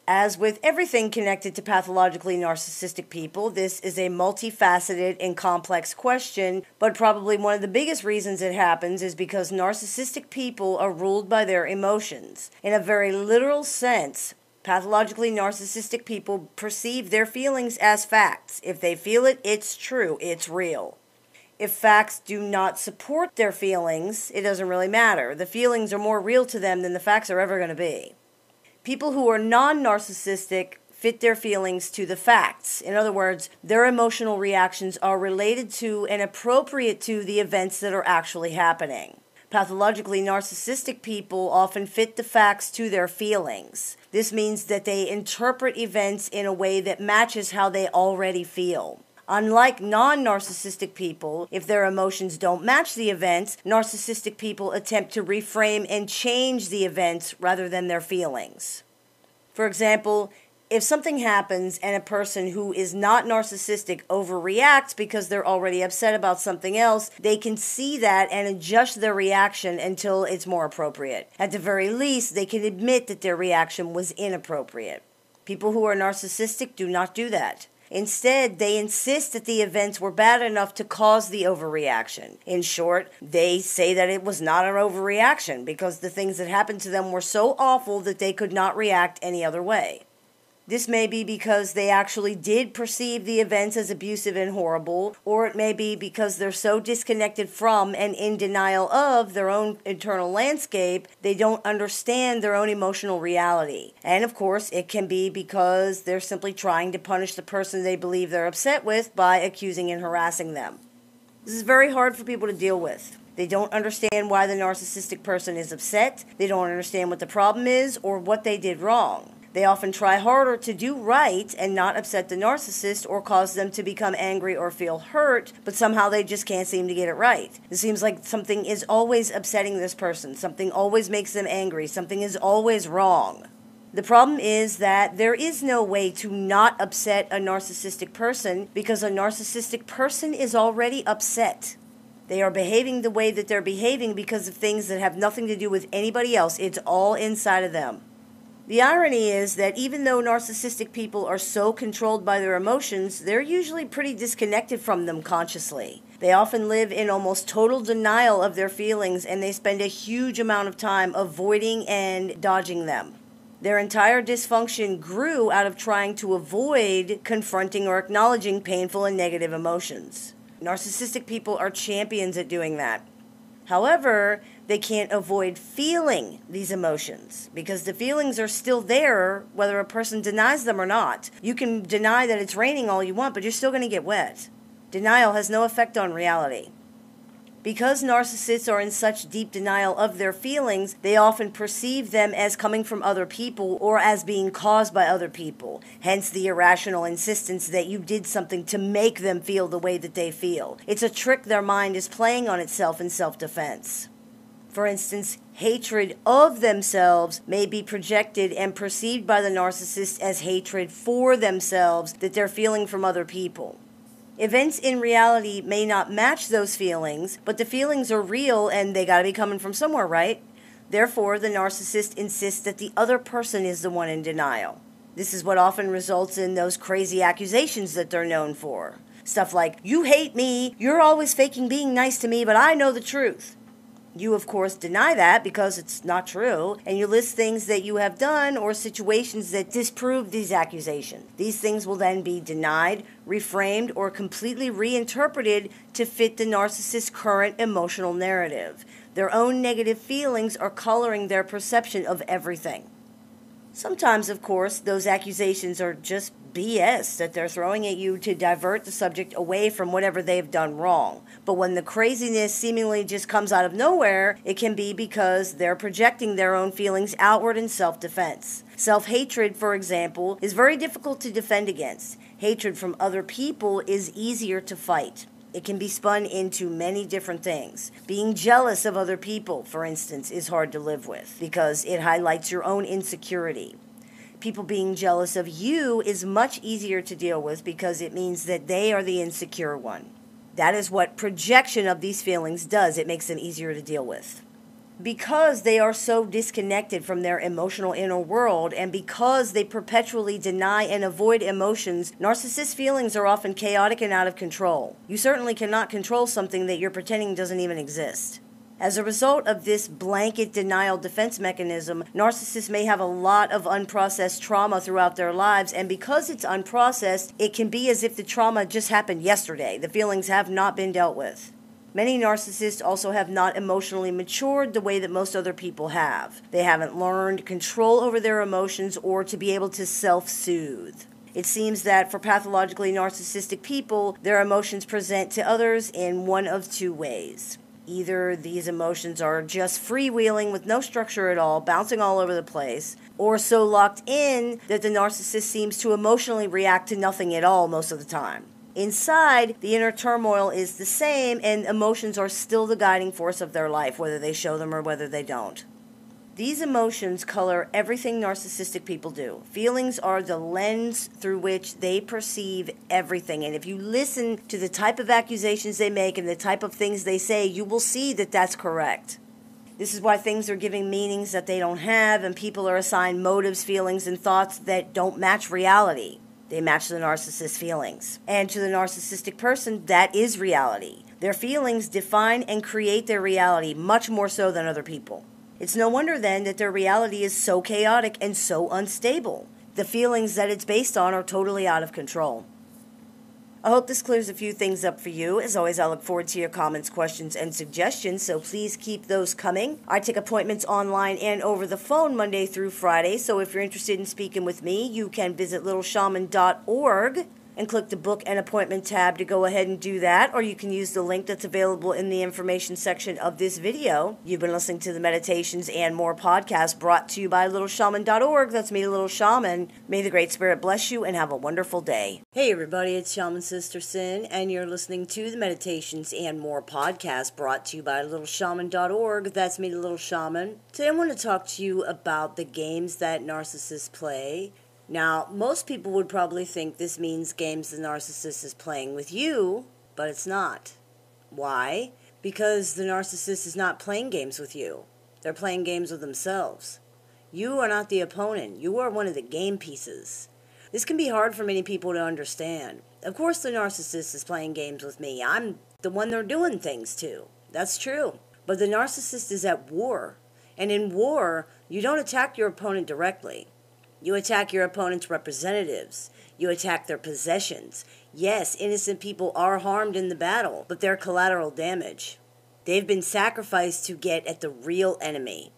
As with everything connected to pathologically narcissistic people, this is a multifaceted and complex question, but probably one of the biggest reasons it happens is because narcissistic people are ruled by their emotions. In a very literal sense, pathologically narcissistic people perceive their feelings as facts. If they feel it, it's true, it's real. If facts do not support their feelings, it doesn't really matter. The feelings are more real to them than the facts are ever going to be. People who are non-narcissistic fit their feelings to the facts. In other words, their emotional reactions are related to and appropriate to the events that are actually happening. Pathologically narcissistic people often fit the facts to their feelings. This means that they interpret events in a way that matches how they already feel. Unlike non-narcissistic people, if their emotions don't match the events, narcissistic people attempt to reframe and change the events rather than their feelings. For example, if something happens and a person who is not narcissistic overreacts because they're already upset about something else, they can see that and adjust their reaction until it's more appropriate. At the very least, they can admit that their reaction was inappropriate. People who are narcissistic do not do that. Instead, they insist that the events were bad enough to cause the overreaction. In short, they say that it was not an overreaction because the things that happened to them were so awful that they could not react any other way. This may be because they actually did perceive the events as abusive and horrible, or it may be because they're so disconnected from and in denial of their own internal landscape, they don't understand their own emotional reality. And of course, it can be because they're simply trying to punish the person they believe they're upset with by accusing and harassing them. This is very hard for people to deal with. They don't understand why the narcissistic person is upset, they don't understand what the problem is or what they did wrong. They often try harder to do right and not upset the narcissist or cause them to become angry or feel hurt, but somehow they just can't seem to get it right. It seems like something is always upsetting this person, something always makes them angry, something is always wrong. The problem is that there is no way to not upset a narcissistic person because a narcissistic person is already upset. They are behaving the way that they're behaving because of things that have nothing to do with anybody else. It's all inside of them. The irony is that even though narcissistic people are so controlled by their emotions, they're usually pretty disconnected from them consciously. They often live in almost total denial of their feelings, and they spend a huge amount of time avoiding and dodging them. Their entire dysfunction grew out of trying to avoid confronting or acknowledging painful and negative emotions. Narcissistic people are champions at doing that. However, they can't avoid feeling these emotions because the feelings are still there whether a person denies them or not. You can deny that it's raining all you want, but you're still going to get wet. Denial has no effect on reality. Because narcissists are in such deep denial of their feelings, they often perceive them as coming from other people or as being caused by other people. Hence the irrational insistence that you did something to make them feel the way that they feel. It's a trick their mind is playing on itself in self-defense. For instance, hatred of themselves may be projected and perceived by the narcissist as hatred for themselves that they're feeling from other people. Events in reality may not match those feelings, but the feelings are real and they gotta be coming from somewhere, right? Therefore, the narcissist insists that the other person is the one in denial. This is what often results in those crazy accusations that they're known for. Stuff like, you hate me, you're always faking being nice to me, but I know the truth. You, of course, deny that because it's not true, and you list things that you have done or situations that disprove these accusations. These things will then be denied, reframed, or completely reinterpreted to fit the narcissist's current emotional narrative. Their own negative feelings are coloring their perception of everything. Sometimes, of course, those accusations are just BS that they're throwing at you to divert the subject away from whatever they've done wrong. But when the craziness seemingly just comes out of nowhere, it can be because they're projecting their own feelings outward in self-defense. Self-hatred, for example, is very difficult to defend against. Hatred from other people is easier to fight. It can be spun into many different things. Being jealous of other people, for instance, is hard to live with because it highlights your own insecurity. People being jealous of you is much easier to deal with because it means that they are the insecure one. That is what projection of these feelings does. It makes them easier to deal with. Because they are so disconnected from their emotional inner world and because they perpetually deny and avoid emotions, narcissist feelings are often chaotic and out of control. You certainly cannot control something that you're pretending doesn't even exist. As a result of this blanket denial defense mechanism, narcissists may have a lot of unprocessed trauma throughout their lives, and because it's unprocessed, it can be as if the trauma just happened yesterday. The feelings have not been dealt with. Many narcissists also have not emotionally matured the way that most other people have. They haven't learned control over their emotions or to be able to self-soothe. It seems that for pathologically narcissistic people, their emotions present to others in one of two ways. Either these emotions are just freewheeling with no structure at all, bouncing all over the place, or so locked in that the narcissist seems to emotionally react to nothing at all most of the time. Inside, the inner turmoil is the same, and emotions are still the guiding force of their life, whether they show them or whether they don't. These emotions color everything narcissistic people do. Feelings are the lens through which they perceive everything. And if you listen to the type of accusations they make and the type of things they say, you will see that that's correct. This is why things are giving meanings that they don't have, and people are assigned motives, feelings, and thoughts that don't match reality. They match the narcissist's feelings. And to the narcissistic person, that is reality. Their feelings define and create their reality much more so than other people. It's no wonder then that their reality is so chaotic and so unstable. The feelings that it's based on are totally out of control. I hope this clears a few things up for you. As always, I look forward to your comments, questions, and suggestions, so please keep those coming. I take appointments online and over the phone Monday through Friday, so if you're interested in speaking with me, you can visit littleshaman.org and click the book and appointment tab to go ahead and do that, or you can use the link that's available in the information section of this video. You've been listening to the Meditations and More podcast brought to you by littleshaman.org. That's me, Little Shaman. May the Great Spirit bless you and have a wonderful day. Hey everybody, it's Shaman Sister Sin, and you're listening to the Meditations and More podcast brought to you by littleshaman.org. That's me, Little Shaman. Today I want to talk to you about the games that narcissists play. Now, most people would probably think this means games the narcissist is playing with you, but it's not. Why? Because the narcissist is not playing games with you. They're playing games with themselves. You are not the opponent. You are one of the game pieces. This can be hard for many people to understand. Of course the narcissist is playing games with me. I'm the one they're doing things to. That's true. But the narcissist is at war. And in war, you don't attack your opponent directly. You attack your opponent's representatives. You attack their possessions. Yes, innocent people are harmed in the battle, but they're collateral damage. They've been sacrificed to get at the real enemy.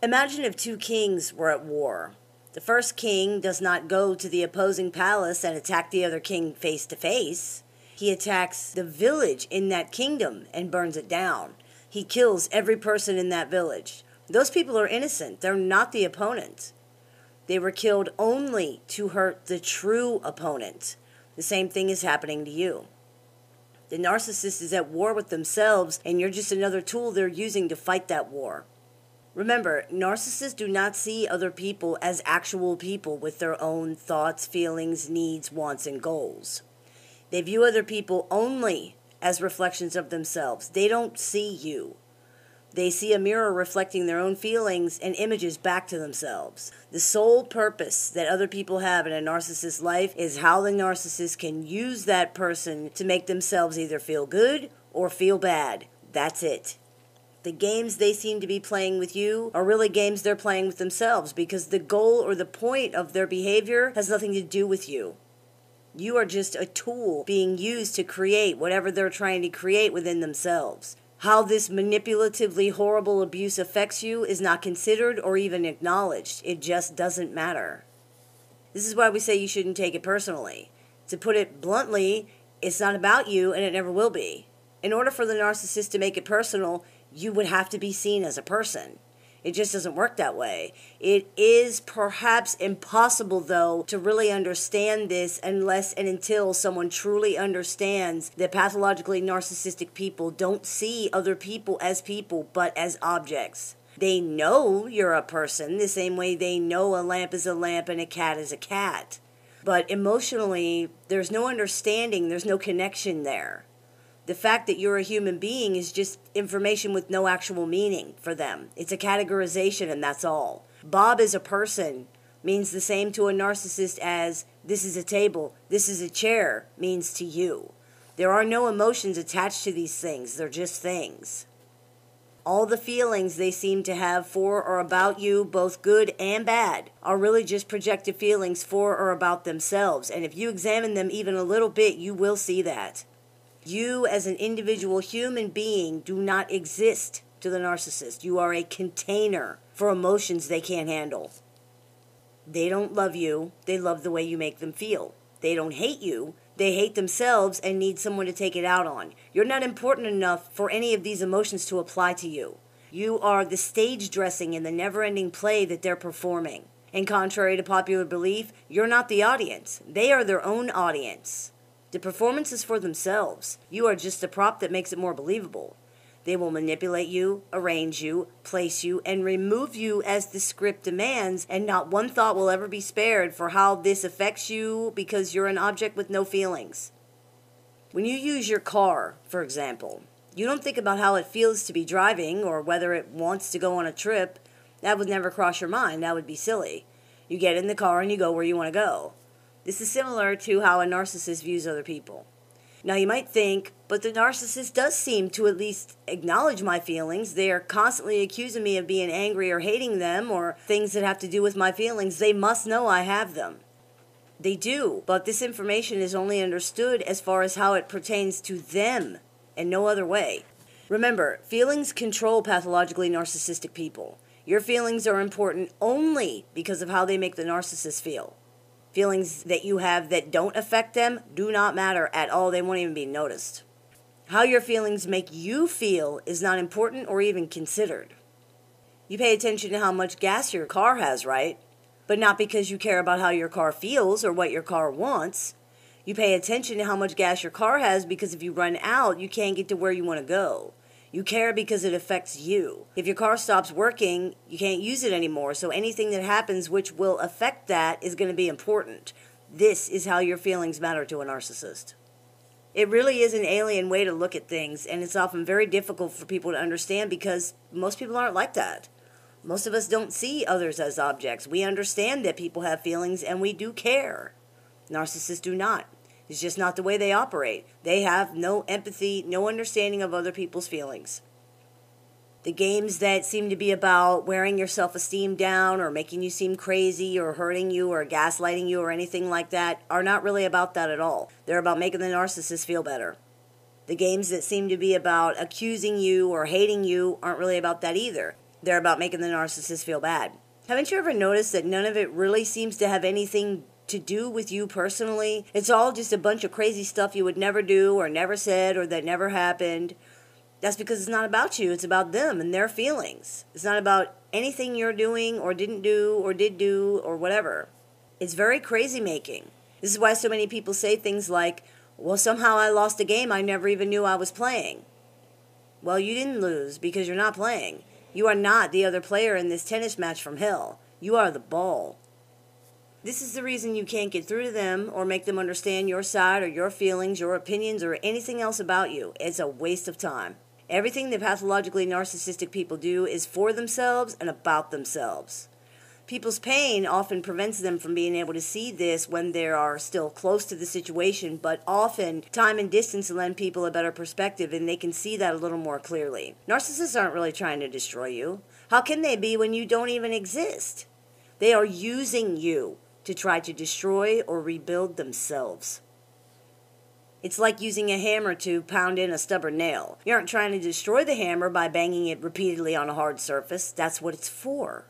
Imagine if two kings were at war. The first king does not go to the opposing palace and attack the other king face to face. He attacks the village in that kingdom and burns it down. He kills every person in that village. Those people are innocent. They're not the opponent. They were killed only to hurt the true opponent. The same thing is happening to you. The narcissist is at war with themselves, and you're just another tool they're using to fight that war. Remember, narcissists do not see other people as actual people with their own thoughts, feelings, needs, wants, and goals. They view other people only as reflections of themselves. They don't see you. They see a mirror reflecting their own feelings and images back to themselves. The sole purpose that other people have in a narcissist's life is how the narcissist can use that person to make themselves either feel good or feel bad. That's it. The games they seem to be playing with you are really games they're playing with themselves, because the goal or the point of their behavior has nothing to do with you. You are just a tool being used to create whatever they're trying to create within themselves. How this manipulatively horrible abuse affects you is not considered or even acknowledged. It just doesn't matter. This is why we say you shouldn't take it personally. To put it bluntly, it's not about you, and it never will be. In order for the narcissist to make it personal, you would have to be seen as a person. It just doesn't work that way. It is perhaps impossible, though, to really understand this unless and until someone truly understands that pathologically narcissistic people don't see other people as people, but as objects. They know you're a person the same way they know a lamp is a lamp and a cat is a cat. But emotionally, there's no understanding, there's no connection there. The fact that you're a human being is just information with no actual meaning for them. It's a categorization, and that's all. Bob is a person means the same to a narcissist as this is a table, this is a chair means to you. There are no emotions attached to these things. They're just things. All the feelings they seem to have for or about you, both good and bad, are really just projected feelings for or about themselves. And if you examine them even a little bit, you will see that. You as an individual human being do not exist to the narcissist. You are a container for emotions they can't handle. They don't love you. They love the way you make them feel. They don't hate you. They hate themselves and need someone to take it out on. You're not important enough for any of these emotions to apply to you. You are the stage dressing in the never-ending play that they're performing. And contrary to popular belief, you're not the audience. They are their own audience. The performance is for themselves. You are just a prop that makes it more believable. They will manipulate you, arrange you, place you, and remove you as the script demands, and not one thought will ever be spared for how this affects you because you're an object with no feelings. When you use your car, for example, you don't think about how it feels to be driving or whether it wants to go on a trip. That would never cross your mind. That would be silly. You get in the car and you go where you want to go. This is similar to how a narcissist views other people. Now you might think, but the narcissist does seem to at least acknowledge my feelings. They are constantly accusing me of being angry or hating them or things that have to do with my feelings. They must know I have them. They do, but this information is only understood as far as how it pertains to them and no other way. Remember, feelings control pathologically narcissistic people. Your feelings are important only because of how they make the narcissist feel. Feelings that you have that don't affect them do not matter at all. They won't even be noticed. How your feelings make you feel is not important or even considered. You pay attention to how much gas your car has, right? But not because you care about how your car feels or what your car wants. You pay attention to how much gas your car has because if you run out, you can't get to where you want to go. You care because it affects you. If your car stops working, you can't use it anymore, so anything that happens which will affect that is going to be important. This is how your feelings matter to a narcissist. It really is an alien way to look at things, and it's often very difficult for people to understand because most people aren't like that. Most of us don't see others as objects. We understand that people have feelings, and we do care. Narcissists do not. It's just not the way they operate. They have no empathy, no understanding of other people's feelings. The games that seem to be about wearing your self-esteem down or making you seem crazy or hurting you or gaslighting you or anything like that are not really about that at all. They're about making the narcissist feel better. The games that seem to be about accusing you or hating you aren't really about that either. They're about making the narcissist feel bad. Haven't you ever noticed that none of it really seems to have anything to do with you personally? It's all just a bunch of crazy stuff you would never do or never said or that never happened. That's because it's not about you. It's about them and their feelings. It's not about anything you're doing or didn't do or did do or whatever. It's very crazy making. This is why so many people say things like, well, somehow I lost a game I never even knew I was playing. Well, you didn't lose because you're not playing. You are not the other player in this tennis match from hell. You are the ball. This is the reason you can't get through to them or make them understand your side or your feelings, your opinions, or anything else about you. It's a waste of time. Everything that pathologically narcissistic people do is for themselves and about themselves. People's pain often prevents them from being able to see this when they are still close to the situation, but often time and distance lend people a better perspective and they can see that a little more clearly. Narcissists aren't really trying to destroy you. How can they be when you don't even exist? They are using you to try to destroy or rebuild themselves. It's like using a hammer to pound in a stubborn nail. You aren't trying to destroy the hammer by banging it repeatedly on a hard surface. That's what it's for.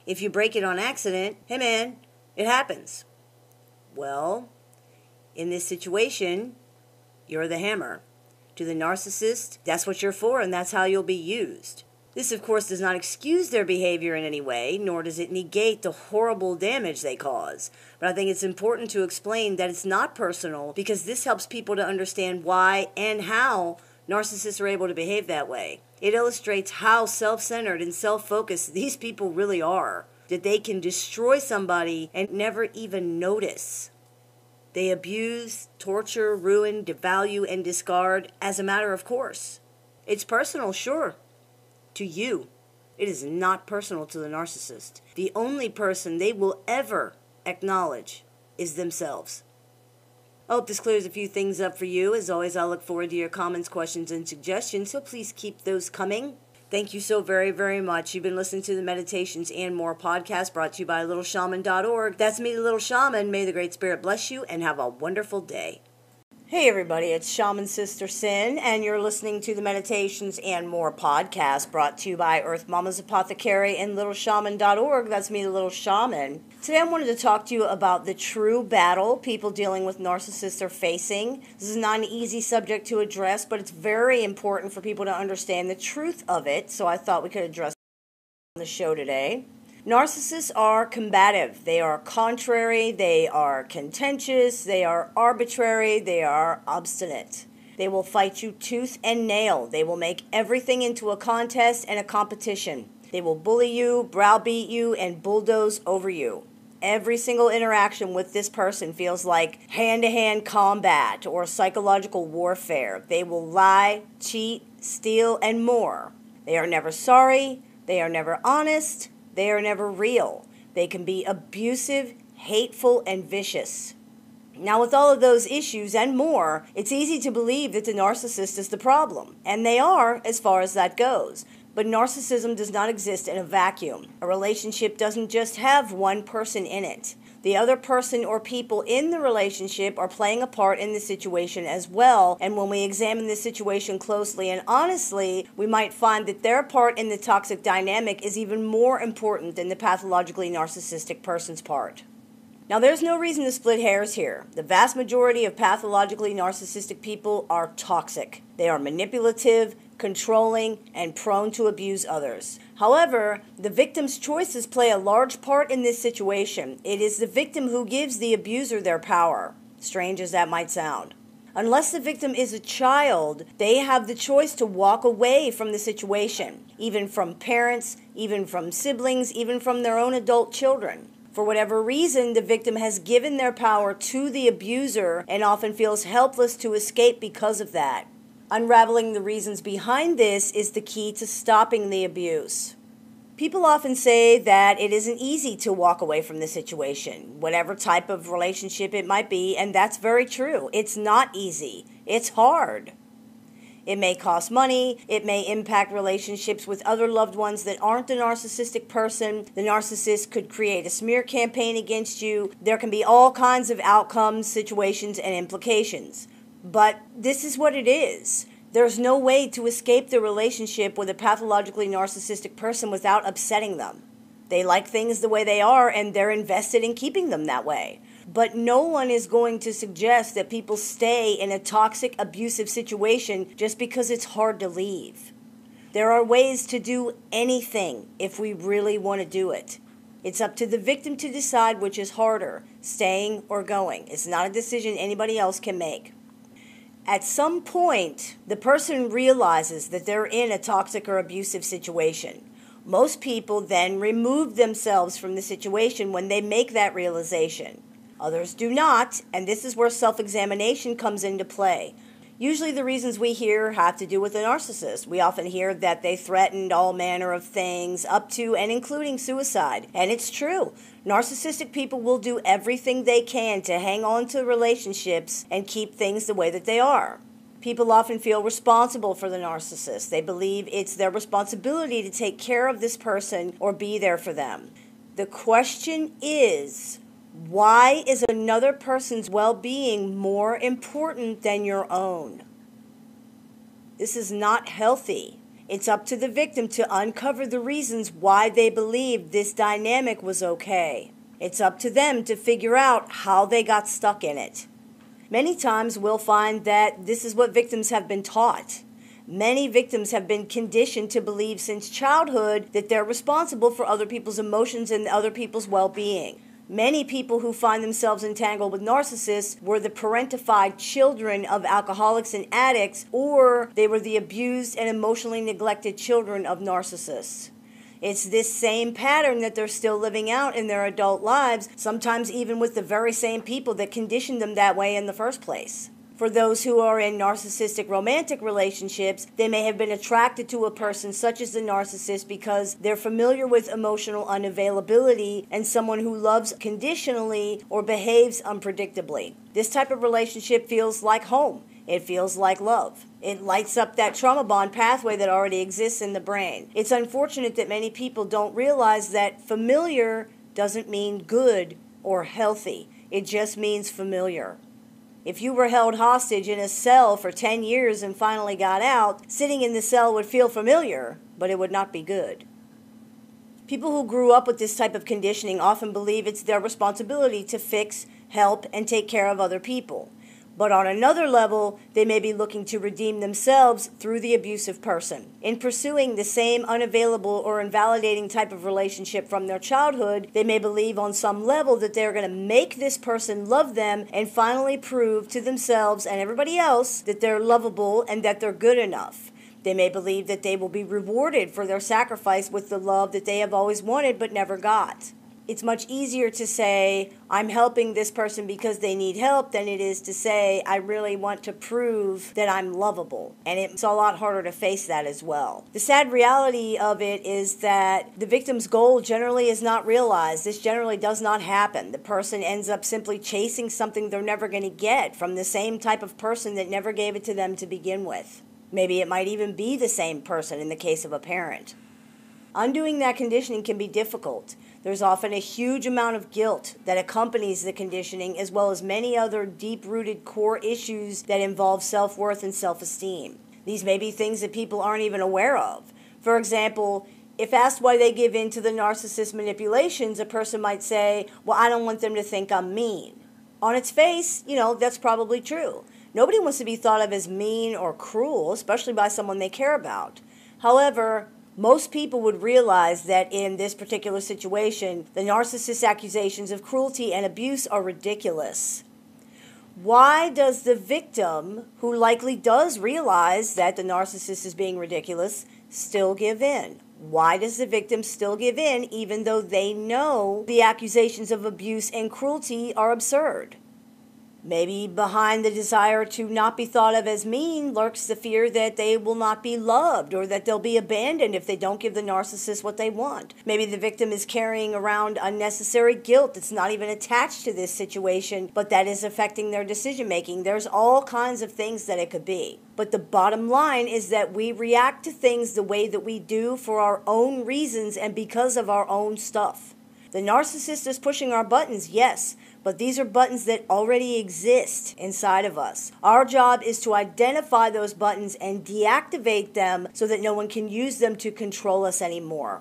If you break it on accident, hey man, it happens. Well, in this situation, you're the hammer. To the narcissist, that's what you're for and that's how you'll be used. This, of course, does not excuse their behavior in any way, nor does it negate the horrible damage they cause. But I think it's important to explain that it's not personal because this helps people to understand why and how narcissists are able to behave that way. It illustrates how self-centered and self-focused these people really are, that they can destroy somebody and never even notice. They abuse, torture, ruin, devalue, and discard as a matter of course. It's personal, sure. To you. It is not personal to the narcissist. The only person they will ever acknowledge is themselves. I hope this clears a few things up for you. As always, I look forward to your comments, questions, and suggestions, so please keep those coming. Thank you so very, very much. You've been listening to the Meditations and More podcast brought to you by littleshaman.org. That's me, the Little Shaman. May the Great Spirit bless you and have a wonderful day. Hey everybody, it's Shaman Sister Sin, and you're listening to the Meditations and More podcast brought to you by Earth Mama's Apothecary and littleshaman.org. That's me, the Little Shaman. Today I wanted to talk to you about the true battle people dealing with narcissists are facing. This is not an easy subject to address, but it's very important for people to understand the truth of it, so I thought we could address it on the show today. Narcissists are combative. They are contrary, they are contentious, they are arbitrary, they are obstinate. They will fight you tooth and nail. They will make everything into a contest and a competition. They will bully you, browbeat you, and bulldoze over you. Every single interaction with this person feels like hand-to-hand combat or psychological warfare. They will lie, cheat, steal, and more. They are never sorry. They are never honest. They are never real. They can be abusive, hateful, and vicious. Now, with all of those issues and more, it's easy to believe that the narcissist is the problem. And they are, as far as that goes. But narcissism does not exist in a vacuum. A relationship doesn't just have one person in it. The other person or people in the relationship are playing a part in the situation as well, and when we examine the situation closely and honestly, we might find that their part in the toxic dynamic is even more important than the pathologically narcissistic person's part. Now, there's no reason to split hairs here. The vast majority of pathologically narcissistic people are toxic. They are manipulative, controlling, and prone to abuse others. However, the victim's choices play a large part in this situation. It is the victim who gives the abuser their power, strange as that might sound. Unless the victim is a child, they have the choice to walk away from the situation, even from parents, even from siblings, even from their own adult children. For whatever reason, the victim has given their power to the abuser and often feels helpless to escape because of that. Unraveling the reasons behind this is the key to stopping the abuse. People often say that it isn't easy to walk away from the situation, whatever type of relationship it might be, and that's very true. It's not easy. It's hard. It may cost money. It may impact relationships with other loved ones that aren't the narcissistic person. The narcissist could create a smear campaign against you. There can be all kinds of outcomes, situations, and implications. But this is what it is. There's no way to escape the relationship with a pathologically narcissistic person without upsetting them. They like things the way they are, and they're invested in keeping them that way. But no one is going to suggest that people stay in a toxic, abusive situation just because it's hard to leave. There are ways to do anything if we really want to do it. It's up to the victim to decide which is harder, staying or going. It's not a decision anybody else can make. At some point, the person realizes that they're in a toxic or abusive situation. Most people then remove themselves from the situation when they make that realization. Others do not, and this is where self-examination comes into play. Usually the reasons we hear have to do with the narcissist. We often hear that they threatened all manner of things, up to and including suicide. And it's true. Narcissistic people will do everything they can to hang on to relationships and keep things the way that they are. People often feel responsible for the narcissist. They believe it's their responsibility to take care of this person or be there for them. The question is, why is another person's well-being more important than your own? This is not healthy. It's up to the victim to uncover the reasons why they believe this dynamic was okay. It's up to them to figure out how they got stuck in it. Many times we'll find that this is what victims have been taught. Many victims have been conditioned to believe since childhood that they're responsible for other people's emotions and other people's well-being. Many people who find themselves entangled with narcissists were the parentified children of alcoholics and addicts, or they were the abused and emotionally neglected children of narcissists. It's this same pattern that they're still living out in their adult lives, sometimes even with the very same people that conditioned them that way in the first place. For those who are in narcissistic romantic relationships, they may have been attracted to a person such as the narcissist because they're familiar with emotional unavailability and someone who loves conditionally or behaves unpredictably. This type of relationship feels like home. It feels like love. It lights up that trauma bond pathway that already exists in the brain. It's unfortunate that many people don't realize that familiar doesn't mean good or healthy. It just means familiar. If you were held hostage in a cell for 10 years and finally got out, sitting in the cell would feel familiar, but it would not be good. People who grew up with this type of conditioning often believe it's their responsibility to fix, help, and take care of other people. But on another level, they may be looking to redeem themselves through the abusive person. In pursuing the same unavailable or invalidating type of relationship from their childhood, they may believe on some level that they're going to make this person love them and finally prove to themselves and everybody else that they're lovable and that they're good enough. They may believe that they will be rewarded for their sacrifice with the love that they have always wanted but never got. It's much easier to say, I'm helping this person because they need help, than it is to say, I really want to prove that I'm lovable. And it's a lot harder to face that as well. The sad reality of it is that the victim's goal generally is not realized. This generally does not happen. The person ends up simply chasing something they're never going to get from the same type of person that never gave it to them to begin with. Maybe it might even be the same person in the case of a parent. Undoing that conditioning can be difficult. There's often a huge amount of guilt that accompanies the conditioning, as well as many other deep-rooted core issues that involve self-worth and self-esteem. These may be things that people aren't even aware of. For example, if asked why they give in to the narcissist manipulations, a person might say, well, I don't want them to think I'm mean. On its face, that's probably true. Nobody wants to be thought of as mean or cruel, especially by someone they care about. However, most people would realize that in this particular situation, the narcissist's accusations of cruelty and abuse are ridiculous. Why does the victim, who likely does realize that the narcissist is being ridiculous, still give in? Why does the victim still give in even though they know the accusations of abuse and cruelty are absurd? Maybe behind the desire to not be thought of as mean lurks the fear that they will not be loved or that they'll be abandoned if they don't give the narcissist what they want. Maybe the victim is carrying around unnecessary guilt that's not even attached to this situation, but that is affecting their decision making. There's all kinds of things that it could be. But the bottom line is that we react to things the way that we do for our own reasons and because of our own stuff. The narcissist is pushing our buttons, yes, but these are buttons that already exist inside of us. Our job is to identify those buttons and deactivate them so that no one can use them to control us anymore.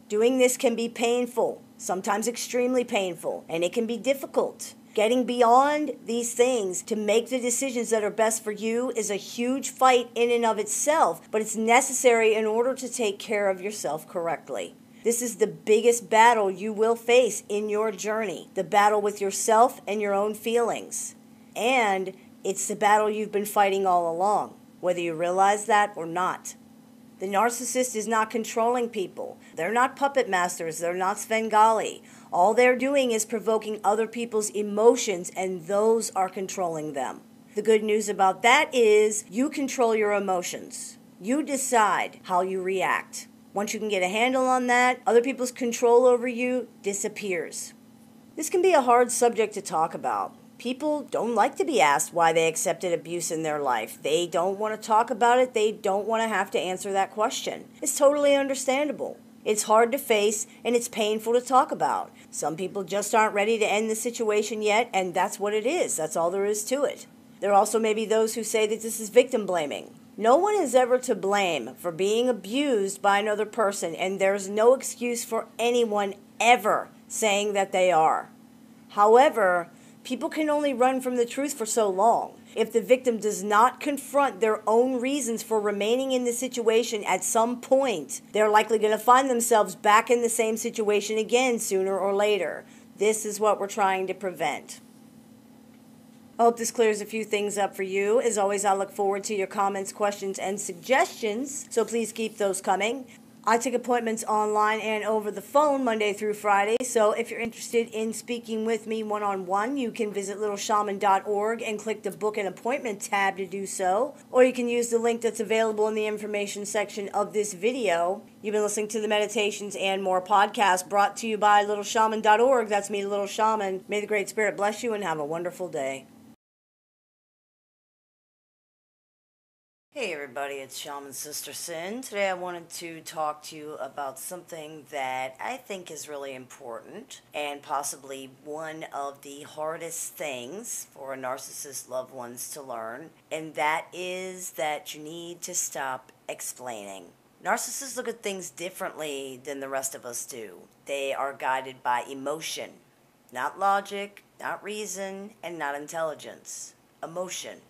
Doing this can be painful, sometimes extremely painful, and it can be difficult. Getting beyond these things to make the decisions that are best for you is a huge fight in and of itself, but it's necessary in order to take care of yourself correctly. This is the biggest battle you will face in your journey, the battle with yourself and your own feelings. And it's the battle you've been fighting all along, whether you realize that or not. The narcissist is not controlling people. They're not puppet masters. They're not Svengali. All they're doing is provoking other people's emotions, and those are controlling them. The good news about that is you control your emotions. You decide how you react. Once you can get a handle on that, other people's control over you disappears. This can be a hard subject to talk about. People don't like to be asked why they accepted abuse in their life. They don't want to talk about it. They don't want to have to answer that question. It's totally understandable. It's hard to face, and it's painful to talk about. Some people just aren't ready to end the situation yet, and that's what it is. That's all there is to it. There also may be those who say that this is victim blaming. No one is ever to blame for being abused by another person, and there's no excuse for anyone ever saying that they are. However, people can only run from the truth for so long. If the victim does not confront their own reasons for remaining in the situation at some point, they're likely going to find themselves back in the same situation again sooner or later. This is what we're trying to prevent. I hope this clears a few things up for you. As always, I look forward to your comments, questions, and suggestions, so please keep those coming. I take appointments online and over the phone Monday through Friday, so if you're interested in speaking with me one-on-one, you can visit littleshaman.org and click the Book an Appointment tab to do so, or you can use the link that's available in the information section of this video. You've been listening to the Meditations and More podcast brought to you by littleshaman.org. That's me, Little Shaman. May the Great Spirit bless you and have a wonderful day. Hey everybody, it's Shaman Sister Sin. Today I wanted to talk to you about something that I think is really important and possibly one of the hardest things for a narcissist loved ones to learn, and that is that you need to stop explaining. Narcissists look at things differently than the rest of us do. They are guided by emotion, not logic, not reason, and not intelligence. Emotion.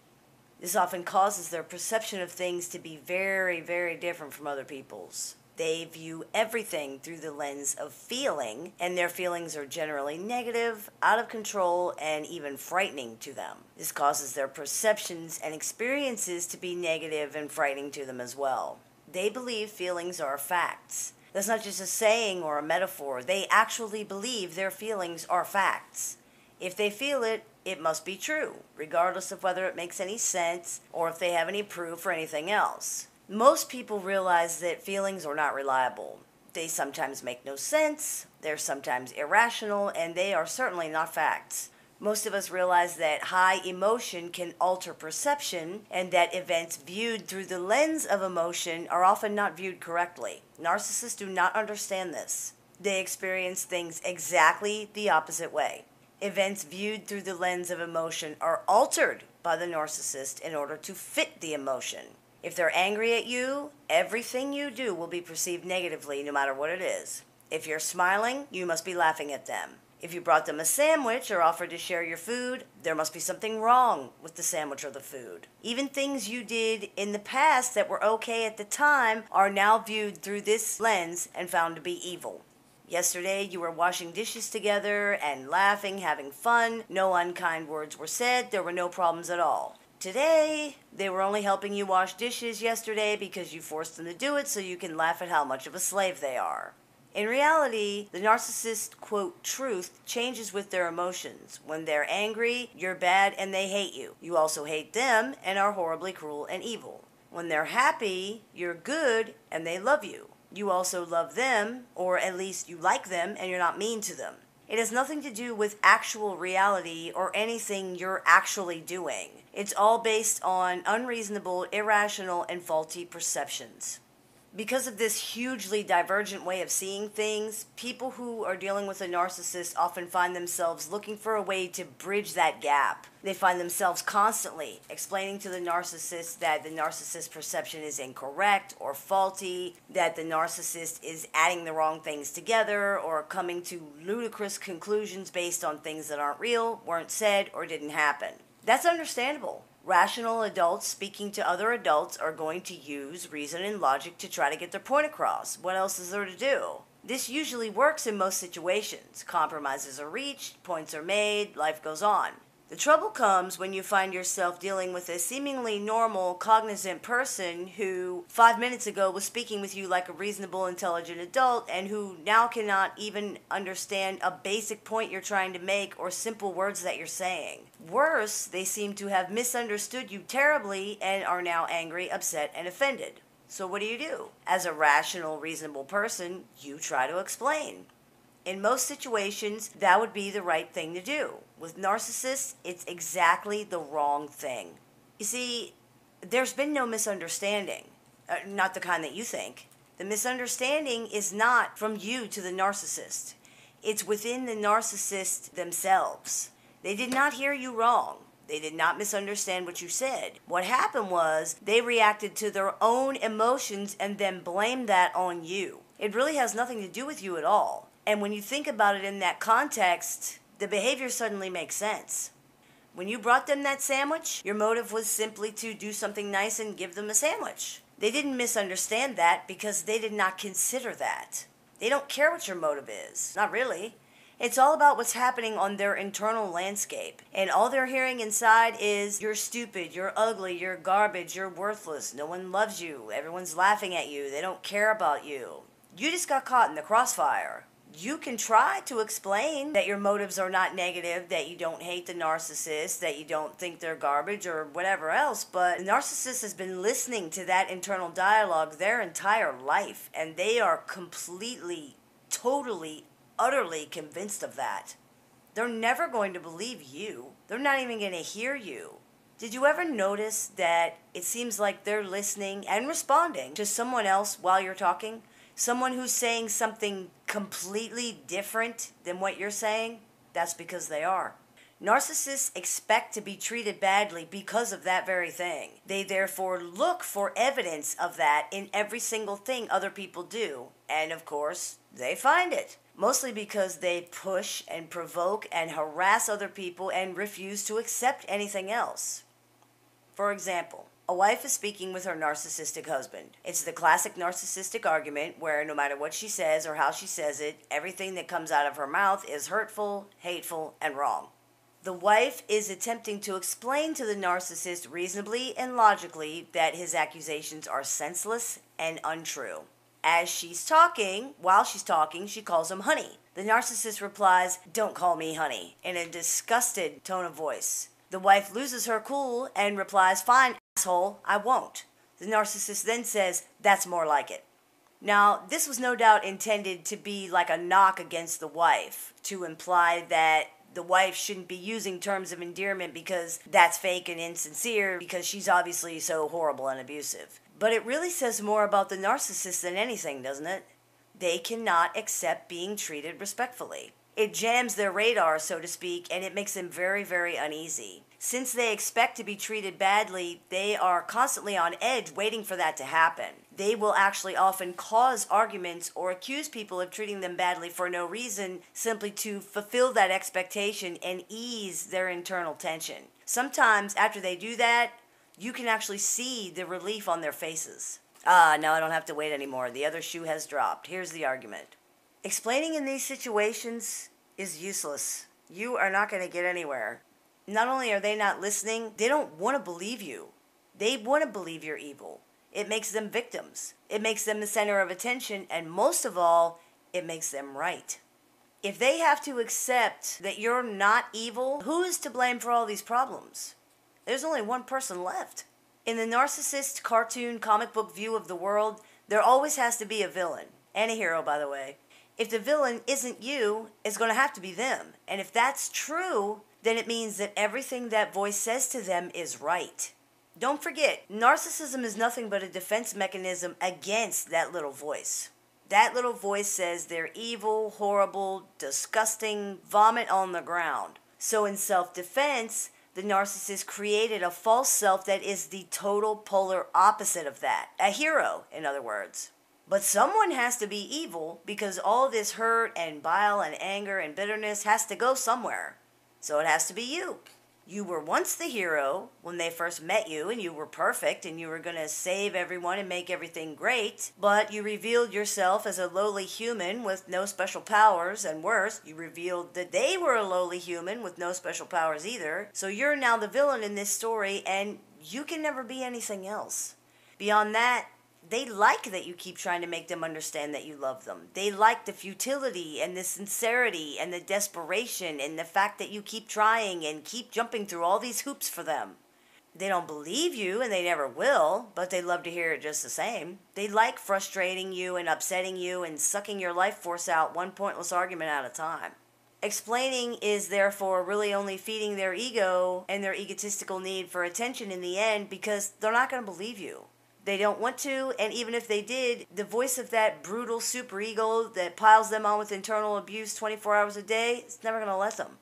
This often causes their perception of things to be very, very different from other people's. They view everything through the lens of feeling, and their feelings are generally negative, out of control, and even frightening to them. This causes their perceptions and experiences to be negative and frightening to them as well. They believe feelings are facts. That's not just a saying or a metaphor. They actually believe their feelings are facts. If they feel it, it must be true, regardless of whether it makes any sense or if they have any proof or anything else. Most people realize that feelings are not reliable. They sometimes make no sense, they're sometimes irrational, and they are certainly not facts. Most of us realize that high emotion can alter perception and that events viewed through the lens of emotion are often not viewed correctly. Narcissists do not understand this. They experience things exactly the opposite way. Events viewed through the lens of emotion are altered by the narcissist in order to fit the emotion. If they're angry at you, everything you do will be perceived negatively no matter what it is. If you're smiling, you must be laughing at them. If you brought them a sandwich or offered to share your food, there must be something wrong with the sandwich or the food. Even things you did in the past that were okay at the time are now viewed through this lens and found to be evil. Yesterday, you were washing dishes together and laughing, having fun. No unkind words were said. There were no problems at all. Today, they were only helping you wash dishes yesterday because you forced them to do it so you can laugh at how much of a slave they are. In reality, the narcissist's, quote, truth changes with their emotions. When they're angry, you're bad and they hate you. You also hate them and are horribly cruel and evil. When they're happy, you're good and they love you. You also love them, or at least you like them, and you're not mean to them. It has nothing to do with actual reality or anything you're actually doing. It's all based on unreasonable, irrational, and faulty perceptions. Because of this hugely divergent way of seeing things, people who are dealing with a narcissist often find themselves looking for a way to bridge that gap. They find themselves constantly explaining to the narcissist that the narcissist's perception is incorrect or faulty, that the narcissist is adding the wrong things together, or coming to ludicrous conclusions based on things that aren't real, weren't said, or didn't happen. That's understandable. Rational adults speaking to other adults are going to use reason and logic to try to get their point across. What else is there to do? This usually works in most situations. Compromises are reached, points are made, life goes on. The trouble comes when you find yourself dealing with a seemingly normal, cognizant person who 5 minutes ago was speaking with you like a reasonable, intelligent adult and who now cannot even understand a basic point you're trying to make or simple words that you're saying. Worse, they seem to have misunderstood you terribly and are now angry, upset, and offended. So what do? As a rational, reasonable person, you try to explain. In most situations, that would be the right thing to do. With narcissists, it's exactly the wrong thing. You see, there's been no misunderstanding. Not the kind that you think. The misunderstanding is not from you to the narcissist. It's within the narcissist themselves. They did not hear you wrong. They did not misunderstand what you said. What happened was they reacted to their own emotions and then blamed that on you. It really has nothing to do with you at all. And when you think about it in that context, the behavior suddenly makes sense. When you brought them that sandwich, your motive was simply to do something nice and give them a sandwich. They didn't misunderstand that because they did not consider that. They don't care what your motive is. Not really. It's all about what's happening on their internal landscape. And all they're hearing inside is, you're stupid, you're ugly, you're garbage, you're worthless, no one loves you, everyone's laughing at you, they don't care about you. You just got caught in the crossfire. You can try to explain that your motives are not negative, that you don't hate the narcissist, that you don't think they're garbage or whatever else, but the narcissist has been listening to that internal dialogue their entire life, and they are completely, totally, utterly convinced of that. They're never going to believe you. They're not even going to hear you. Did you ever notice that it seems like they're listening and responding to someone else while you're talking? Someone who's saying something completely different than what you're saying? That's because they are. Narcissists expect to be treated badly because of that very thing. They therefore look for evidence of that in every single thing other people do. And of course, they find it. Mostly because they push and provoke and harass other people and refuse to accept anything else. For example, a wife is speaking with her narcissistic husband. It's the classic narcissistic argument where no matter what she says or how she says it, everything that comes out of her mouth is hurtful, hateful, and wrong. The wife is attempting to explain to the narcissist reasonably and logically that his accusations are senseless and untrue. As she's talking, while she's talking, she calls him honey. The narcissist replies, "Don't call me honey," in a disgusted tone of voice. The wife loses her cool and replies, "Fine, asshole, I won't." The narcissist then says, "That's more like it." Now, this was no doubt intended to be like a knock against the wife, to imply that the wife shouldn't be using terms of endearment because that's fake and insincere, because she's obviously so horrible and abusive. But it really says more about the narcissist than anything, doesn't it? They cannot accept being treated respectfully. It jams their radar, so to speak, and it makes them very, very uneasy. Since they expect to be treated badly, they are constantly on edge waiting for that to happen. They will actually often cause arguments or accuse people of treating them badly for no reason, simply to fulfill that expectation and ease their internal tension. Sometimes after they do that, you can actually see the relief on their faces. Now I don't have to wait anymore. The other shoe has dropped. Here's the argument. Explaining in these situations is useless. You are not going to get anywhere. Not only are they not listening, they don't want to believe you. They want to believe you're evil. It makes them victims. It makes them the center of attention, and most of all, it makes them right. If they have to accept that you're not evil, who is to blame for all these problems? There's only one person left. In the narcissist cartoon comic book view of the world, there always has to be a villain. And a hero, by the way. If the villain isn't you, it's going to have to be them. And if that's true, then it means that everything that voice says to them is right. Don't forget, narcissism is nothing but a defense mechanism against that little voice. That little voice says they're evil, horrible, disgusting, vomit on the ground. So in self-defense, the narcissist created a false self that is the total polar opposite of that. A hero, in other words. But someone has to be evil because all this hurt and bile and anger and bitterness has to go somewhere. So it has to be you. You were once the hero when they first met you, and you were perfect, and you were going to save everyone and make everything great, but you revealed yourself as a lowly human with no special powers, and worse, you revealed that they were a lowly human with no special powers either, so you're now the villain in this story, and you can never be anything else. Beyond that, they like that you keep trying to make them understand that you love them. They like the futility and the sincerity and the desperation and the fact that you keep trying and keep jumping through all these hoops for them. They don't believe you, and they never will, but they love to hear it just the same. They like frustrating you and upsetting you and sucking your life force out one pointless argument at a time. Explaining is therefore really only feeding their ego and their egotistical need for attention in the end, because they're not going to believe you. They don't want to, and even if they did, the voice of that brutal superego that piles them on with internal abuse 24 hours a day is never going to let them.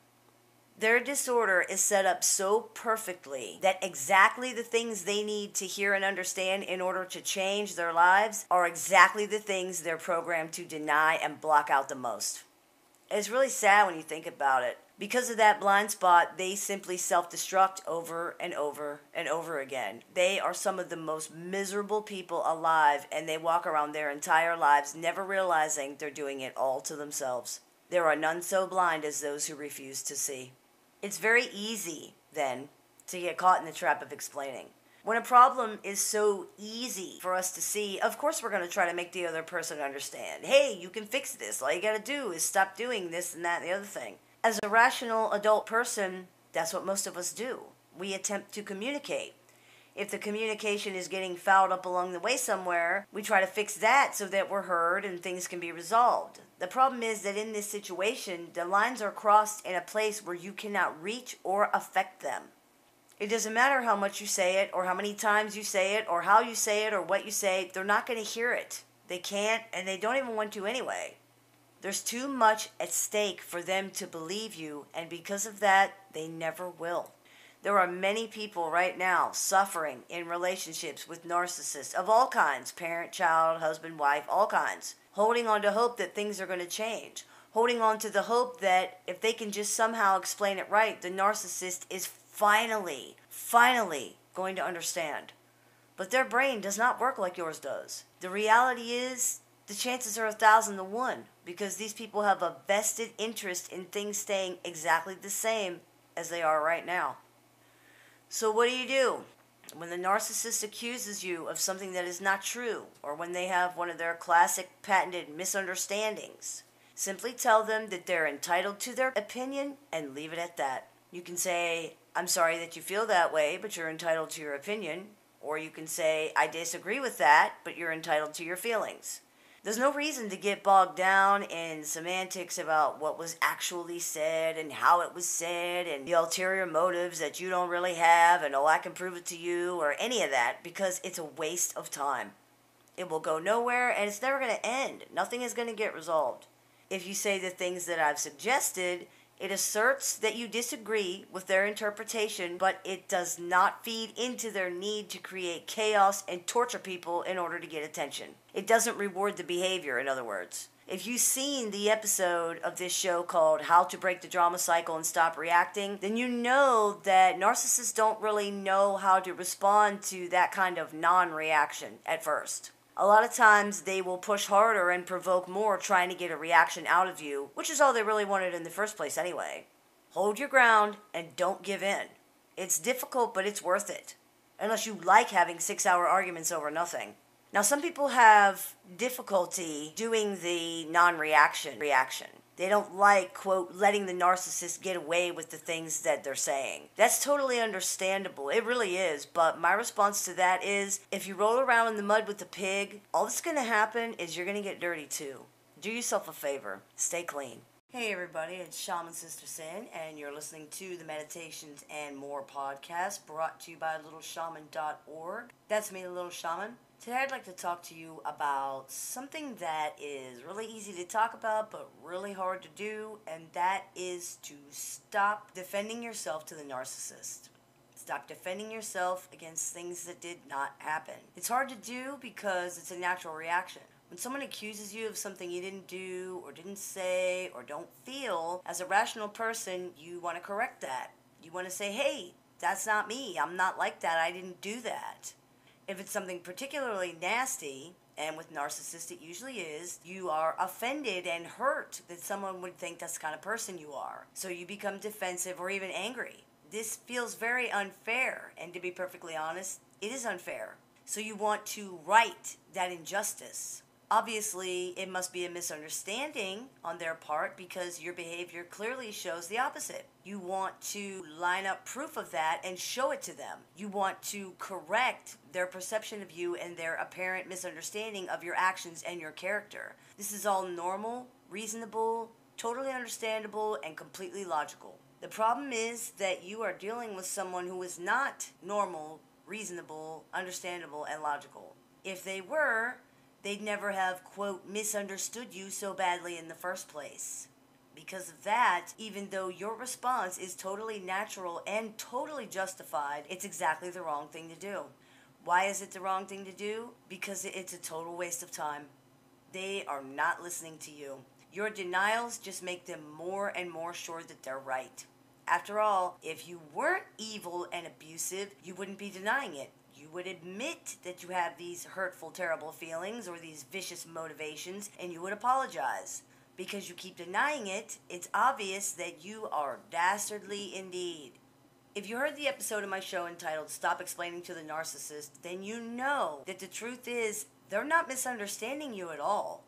Their disorder is set up so perfectly that exactly the things they need to hear and understand in order to change their lives are exactly the things they're programmed to deny and block out the most. It's really sad when you think about it. Because of that blind spot, they simply self-destruct over and over and over again. They are some of the most miserable people alive, and they walk around their entire lives never realizing they're doing it all to themselves. There are none so blind as those who refuse to see. It's very easy, then, to get caught in the trap of explaining. When a problem is so easy for us to see, of course we're going to try to make the other person understand. Hey, you can fix this. All you got to do is stop doing this and that and the other thing. As a rational adult person, that's what most of us do. We attempt to communicate. If the communication is getting fouled up along the way somewhere, we try to fix that so that we're heard and things can be resolved. The problem is that in this situation, the lines are crossed in a place where you cannot reach or affect them. It doesn't matter how much you say it, or how many times you say it, or how you say it, or what you say. They're not going to hear it. They can't, and they don't even want to anyway. There's too much at stake for them to believe you, and because of that, they never will. There are many people right now suffering in relationships with narcissists of all kinds, parent, child, husband, wife, all kinds, holding on to hope that things are going to change, holding on to the hope that if they can just somehow explain it right, the narcissist is finally going to understand. But their brain does not work like yours does. The reality is, the chances are 1,000 to 1, because these people have a vested interest in things staying exactly the same as they are right now. So what do? When the narcissist accuses you of something that is not true, or when they have one of their classic patented misunderstandings, simply tell them that they're entitled to their opinion and leave it at that. You can say, I'm sorry that you feel that way, but you're entitled to your opinion. Or you can say, I disagree with that, but you're entitled to your feelings. There's no reason to get bogged down in semantics about what was actually said and how it was said and the ulterior motives that you don't really have and, oh, I can prove it to you, or any of that, because it's a waste of time. It will go nowhere, and it's never going to end. Nothing is going to get resolved. If you say the things that I've suggested, it asserts that you disagree with their interpretation, but it does not feed into their need to create chaos and torture people in order to get attention. It doesn't reward the behavior, in other words. If you've seen the episode of this show called How to Break the Drama Cycle and Stop Reacting, then you know that narcissists don't really know how to respond to that kind of non-reaction at first. A lot of times they will push harder and provoke more trying to get a reaction out of you, which is all they really wanted in the first place anyway. Hold your ground and don't give in. It's difficult, but it's worth it. Unless you like having 6-hour arguments over nothing. Now, some people have difficulty doing the non-reaction. They don't like, quote, letting the narcissist get away with the things that they're saying. That's totally understandable. It really is. But my response to that is, if you roll around in the mud with the pig, all that's going to happen is you're going to get dirty too. Do yourself a favor. Stay clean. Hey everybody, it's Shaman Sister Sin, and you're listening to the Meditations and More podcast brought to you by littleshaman.org. That's me, Little Shaman. Today I'd like to talk to you about something that is really easy to talk about but really hard to do, and that is to stop defending yourself to the narcissist. Stop defending yourself against things that did not happen. It's hard to do because it's a natural reaction. When someone accuses you of something you didn't do or didn't say or don't feel, as a rational person, you want to correct that. You want to say, hey, that's not me. I'm not like that. I didn't do that. If it's something particularly nasty, and with narcissists it usually is, you are offended and hurt that someone would think that's the kind of person you are. So you become defensive or even angry. This feels very unfair, and to be perfectly honest, it is unfair. So you want to right that injustice. Obviously, it must be a misunderstanding on their part because your behavior clearly shows the opposite. You want to line up proof of that and show it to them. You want to correct their perception of you and their apparent misunderstanding of your actions and your character. This is all normal, reasonable, totally understandable, and completely logical. The problem is that you are dealing with someone who is not normal, reasonable, understandable, and logical. If they were, they'd never have, quote, misunderstood you so badly in the first place. Because of that, even though your response is totally natural and totally justified, it's exactly the wrong thing to do. Why is it the wrong thing to do? Because it's a total waste of time. They are not listening to you. Your denials just make them more and more sure that they're right. After all, if you weren't evil and abusive, you wouldn't be denying it. You would admit that you have these hurtful, terrible feelings or these vicious motivations, and you would apologize. Because you keep denying it, it's obvious that you are dastardly indeed. If you heard the episode of my show entitled Stop Explaining to the Narcissist, then you know that the truth is they're not misunderstanding you at all.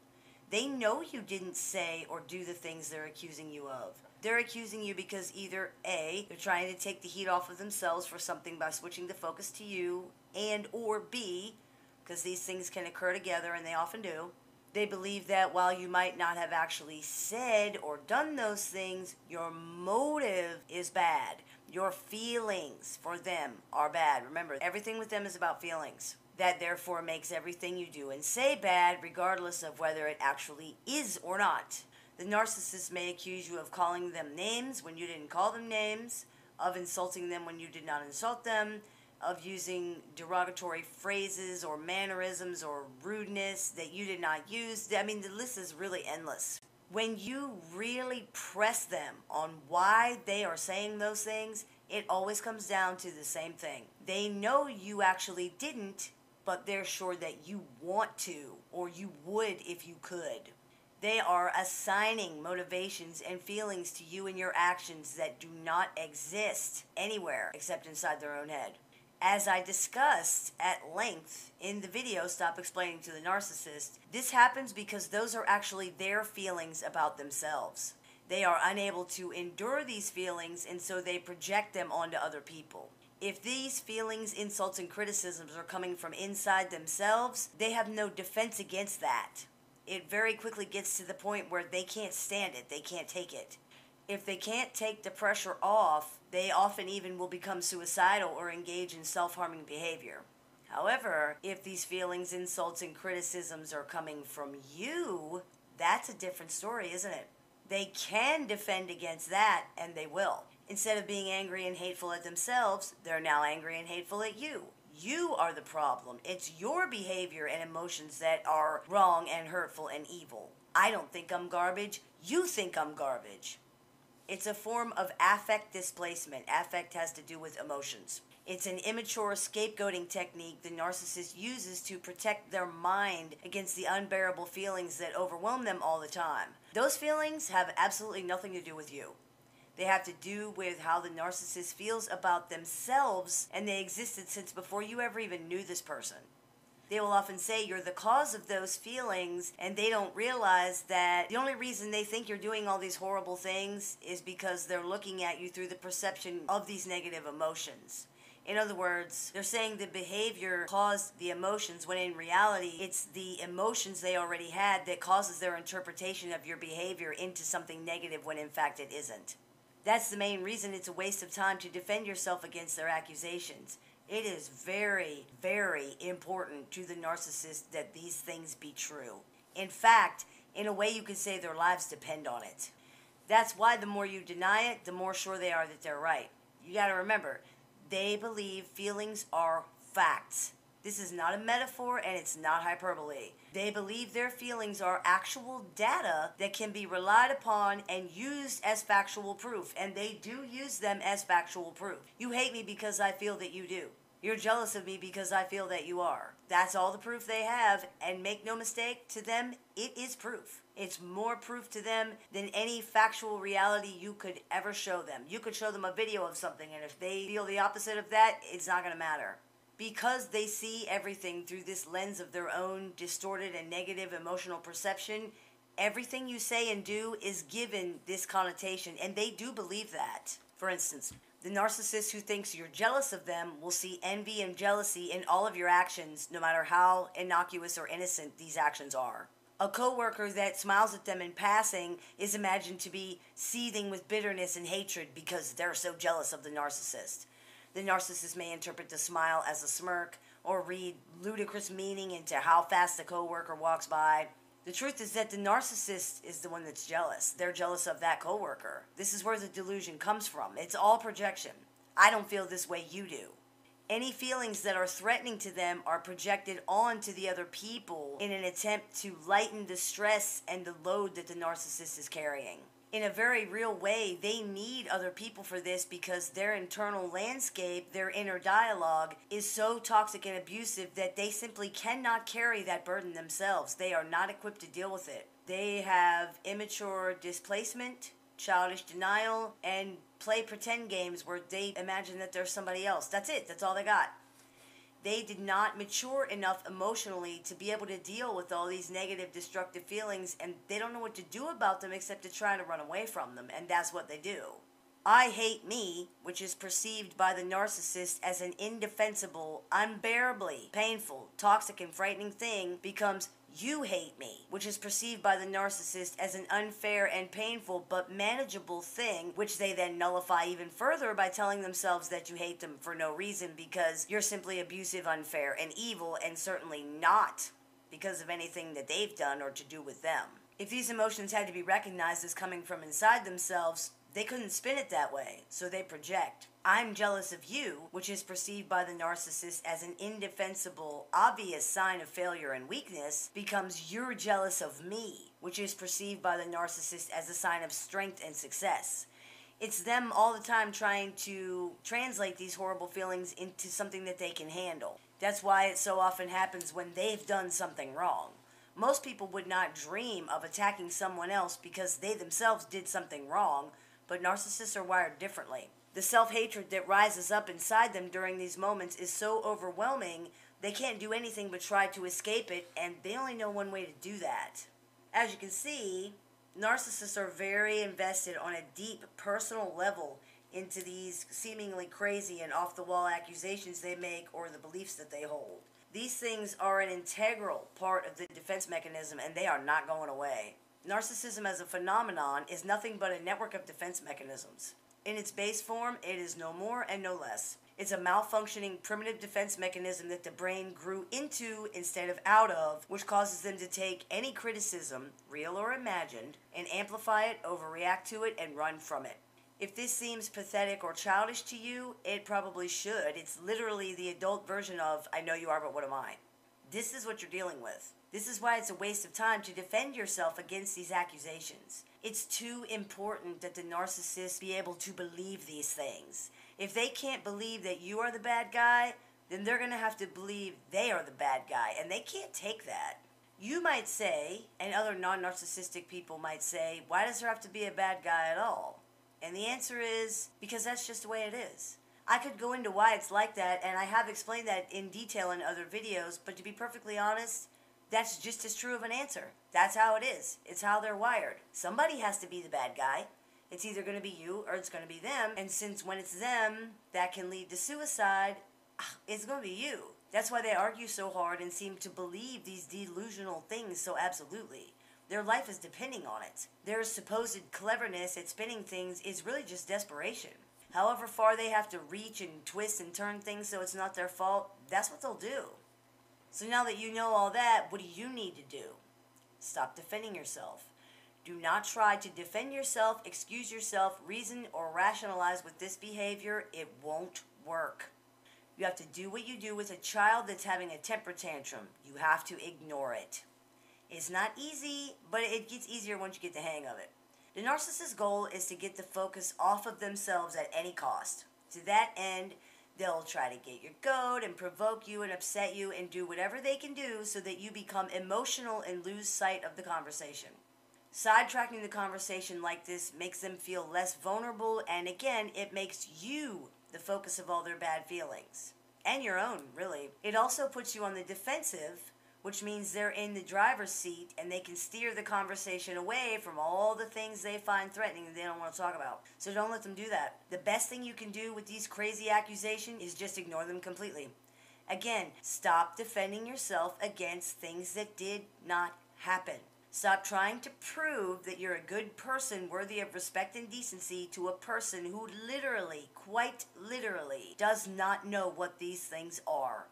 They know you didn't say or do the things they're accusing you of. They're accusing you because either A, they're trying to take the heat off of themselves for something by switching the focus to you, and or B, because these things can occur together and they often do, they believe that while you might not have actually said or done those things, your motive is bad. Your feelings for them are bad. Remember, everything with them is about feelings. That therefore makes everything you do and say bad, regardless of whether it actually is or not. The narcissist may accuse you of calling them names when you didn't call them names, of insulting them when you did not insult them, of using derogatory phrases or mannerisms or rudeness that you did not use. I mean, the list is really endless. When you really press them on why they are saying those things, it always comes down to the same thing. They know you actually didn't, but they're sure that you want to, or you would if you could. They are assigning motivations and feelings to you and your actions that do not exist anywhere except inside their own head. As I discussed at length in the video, Stop Explaining to the Narcissist, this happens because those are actually their feelings about themselves. They are unable to endure these feelings, and so they project them onto other people. If these feelings, insults, and criticisms are coming from inside themselves, they have no defense against that. It very quickly gets to the point where they can't stand it, they can't take it. If they can't take the pressure off, they often even will become suicidal or engage in self-harming behavior. However, if these feelings, insults, and criticisms are coming from you, that's a different story, isn't it? They can defend against that, and they will. Instead of being angry and hateful at themselves, they're now angry and hateful at you. You are the problem. It's your behavior and emotions that are wrong and hurtful and evil. I don't think I'm garbage. You think I'm garbage. It's a form of affect displacement. Affect has to do with emotions. It's an immature scapegoating technique the narcissist uses to protect their mind against the unbearable feelings that overwhelm them all the time. Those feelings have absolutely nothing to do with you. They have to do with how the narcissist feels about themselves, and they existed since before you ever even knew this person. They will often say you're the cause of those feelings, and they don't realize that the only reason they think you're doing all these horrible things is because they're looking at you through the perception of these negative emotions. In other words, they're saying the behavior caused the emotions, when in reality, it's the emotions they already had that causes their interpretation of your behavior into something negative when in fact it isn't. That's the main reason it's a waste of time to defend yourself against their accusations. It is very, very important to the narcissist that these things be true. In fact, in a way you could say their lives depend on it. That's why the more you deny it, the more sure they are that they're right. You got to remember, they believe feelings are facts. This is not a metaphor and it's not hyperbole. They believe their feelings are actual data that can be relied upon and used as factual proof. And they do use them as factual proof. You hate me because I feel that you do. You're jealous of me because I feel that you are. That's all the proof they have, and make no mistake, to them, it is proof. It's more proof to them than any factual reality you could ever show them. You could show them a video of something, and if they feel the opposite of that, it's not going to matter. Because they see everything through this lens of their own distorted and negative emotional perception, everything you say and do is given this connotation, and they do believe that. For instance, the narcissist who thinks you're jealous of them will see envy and jealousy in all of your actions, no matter how innocuous or innocent these actions are. A coworker that smiles at them in passing is imagined to be seething with bitterness and hatred because they're so jealous of the narcissist. The narcissist may interpret the smile as a smirk or read ludicrous meaning into how fast the coworker walks by. The truth is that the narcissist is the one that's jealous. They're jealous of that coworker. This is where the delusion comes from. It's all projection. I don't feel this way, you do. Any feelings that are threatening to them are projected onto the other people in an attempt to lighten the stress and the load that the narcissist is carrying. In a very real way, they need other people for this because their internal landscape, their inner dialogue, is so toxic and abusive that they simply cannot carry that burden themselves. They are not equipped to deal with it. They have immature displacement, childish denial, and play pretend games where they imagine that they're somebody else. That's it. That's all they got. They did not mature enough emotionally to be able to deal with all these negative, destructive feelings, and they don't know what to do about them except to try to run away from them, and that's what they do. I hate me, which is perceived by the narcissist as an indefensible, unbearably painful, toxic, and frightening thing, becomes you hate me, which is perceived by the narcissist as an unfair and painful but manageable thing, which they then nullify even further by telling themselves that you hate them for no reason because you're simply abusive, unfair, and evil, and certainly not because of anything that they've done or to do with them. If these emotions had to be recognized as coming from inside themselves, they couldn't spin it that way, so they project. I'm jealous of you, which is perceived by the narcissist as an indefensible, obvious sign of failure and weakness, becomes you're jealous of me, which is perceived by the narcissist as a sign of strength and success. It's them all the time trying to translate these horrible feelings into something that they can handle. That's why it so often happens when they've done something wrong. Most people would not dream of attacking someone else because they themselves did something wrong, but narcissists are wired differently. The self-hatred that rises up inside them during these moments is so overwhelming, they can't do anything but try to escape it, and they only know one way to do that. As you can see, narcissists are very invested on a deep personal level into these seemingly crazy and off-the-wall accusations they make or the beliefs that they hold. These things are an integral part of the defense mechanism, and they are not going away. Narcissism as a phenomenon is nothing but a network of defense mechanisms. In its base form, it is no more and no less. It's a malfunctioning primitive defense mechanism that the brain grew into instead of out of, which causes them to take any criticism, real or imagined, and amplify it, overreact to it, and run from it. If this seems pathetic or childish to you, it probably should. It's literally the adult version of, I know you are, but what am I? This is what you're dealing with. This is why it's a waste of time to defend yourself against these accusations. It's too important that the narcissist be able to believe these things. If they can't believe that you are the bad guy, then they're going to have to believe they are the bad guy, and they can't take that. You might say, and other non-narcissistic people might say, why does there have to be a bad guy at all? And the answer is, because that's just the way it is. I could go into why it's like that, and I have explained that in detail in other videos, but to be perfectly honest, that's just as true of an answer. That's how it is. It's how they're wired. Somebody has to be the bad guy. It's either going to be you or it's going to be them, and since when it's them, that can lead to suicide, it's going to be you. That's why they argue so hard and seem to believe these delusional things so absolutely. Their life is depending on it. Their supposed cleverness at spinning things is really just desperation. However far they have to reach and twist and turn things so it's not their fault, that's what they'll do. So now that you know all that, what do you need to do? Stop defending yourself. Do not try to defend yourself, excuse yourself, reason, or rationalize with this behavior. It won't work. You have to do what you do with a child that's having a temper tantrum. You have to ignore it. It's not easy, but it gets easier once you get the hang of it. The narcissist's goal is to get the focus off of themselves at any cost. To that end, they'll try to get your goat and provoke you and upset you and do whatever they can do so that you become emotional and lose sight of the conversation. Sidetracking the conversation like this makes them feel less vulnerable, and again, it makes you the focus of all their bad feelings. And your own, really. It also puts you on the defensive, which means they're in the driver's seat and they can steer the conversation away from all the things they find threatening and they don't want to talk about. So don't let them do that. The best thing you can do with these crazy accusations is just ignore them completely. Again, stop defending yourself against things that did not happen. Stop trying to prove that you're a good person worthy of respect and decency to a person who literally, quite literally, does not know what these things are.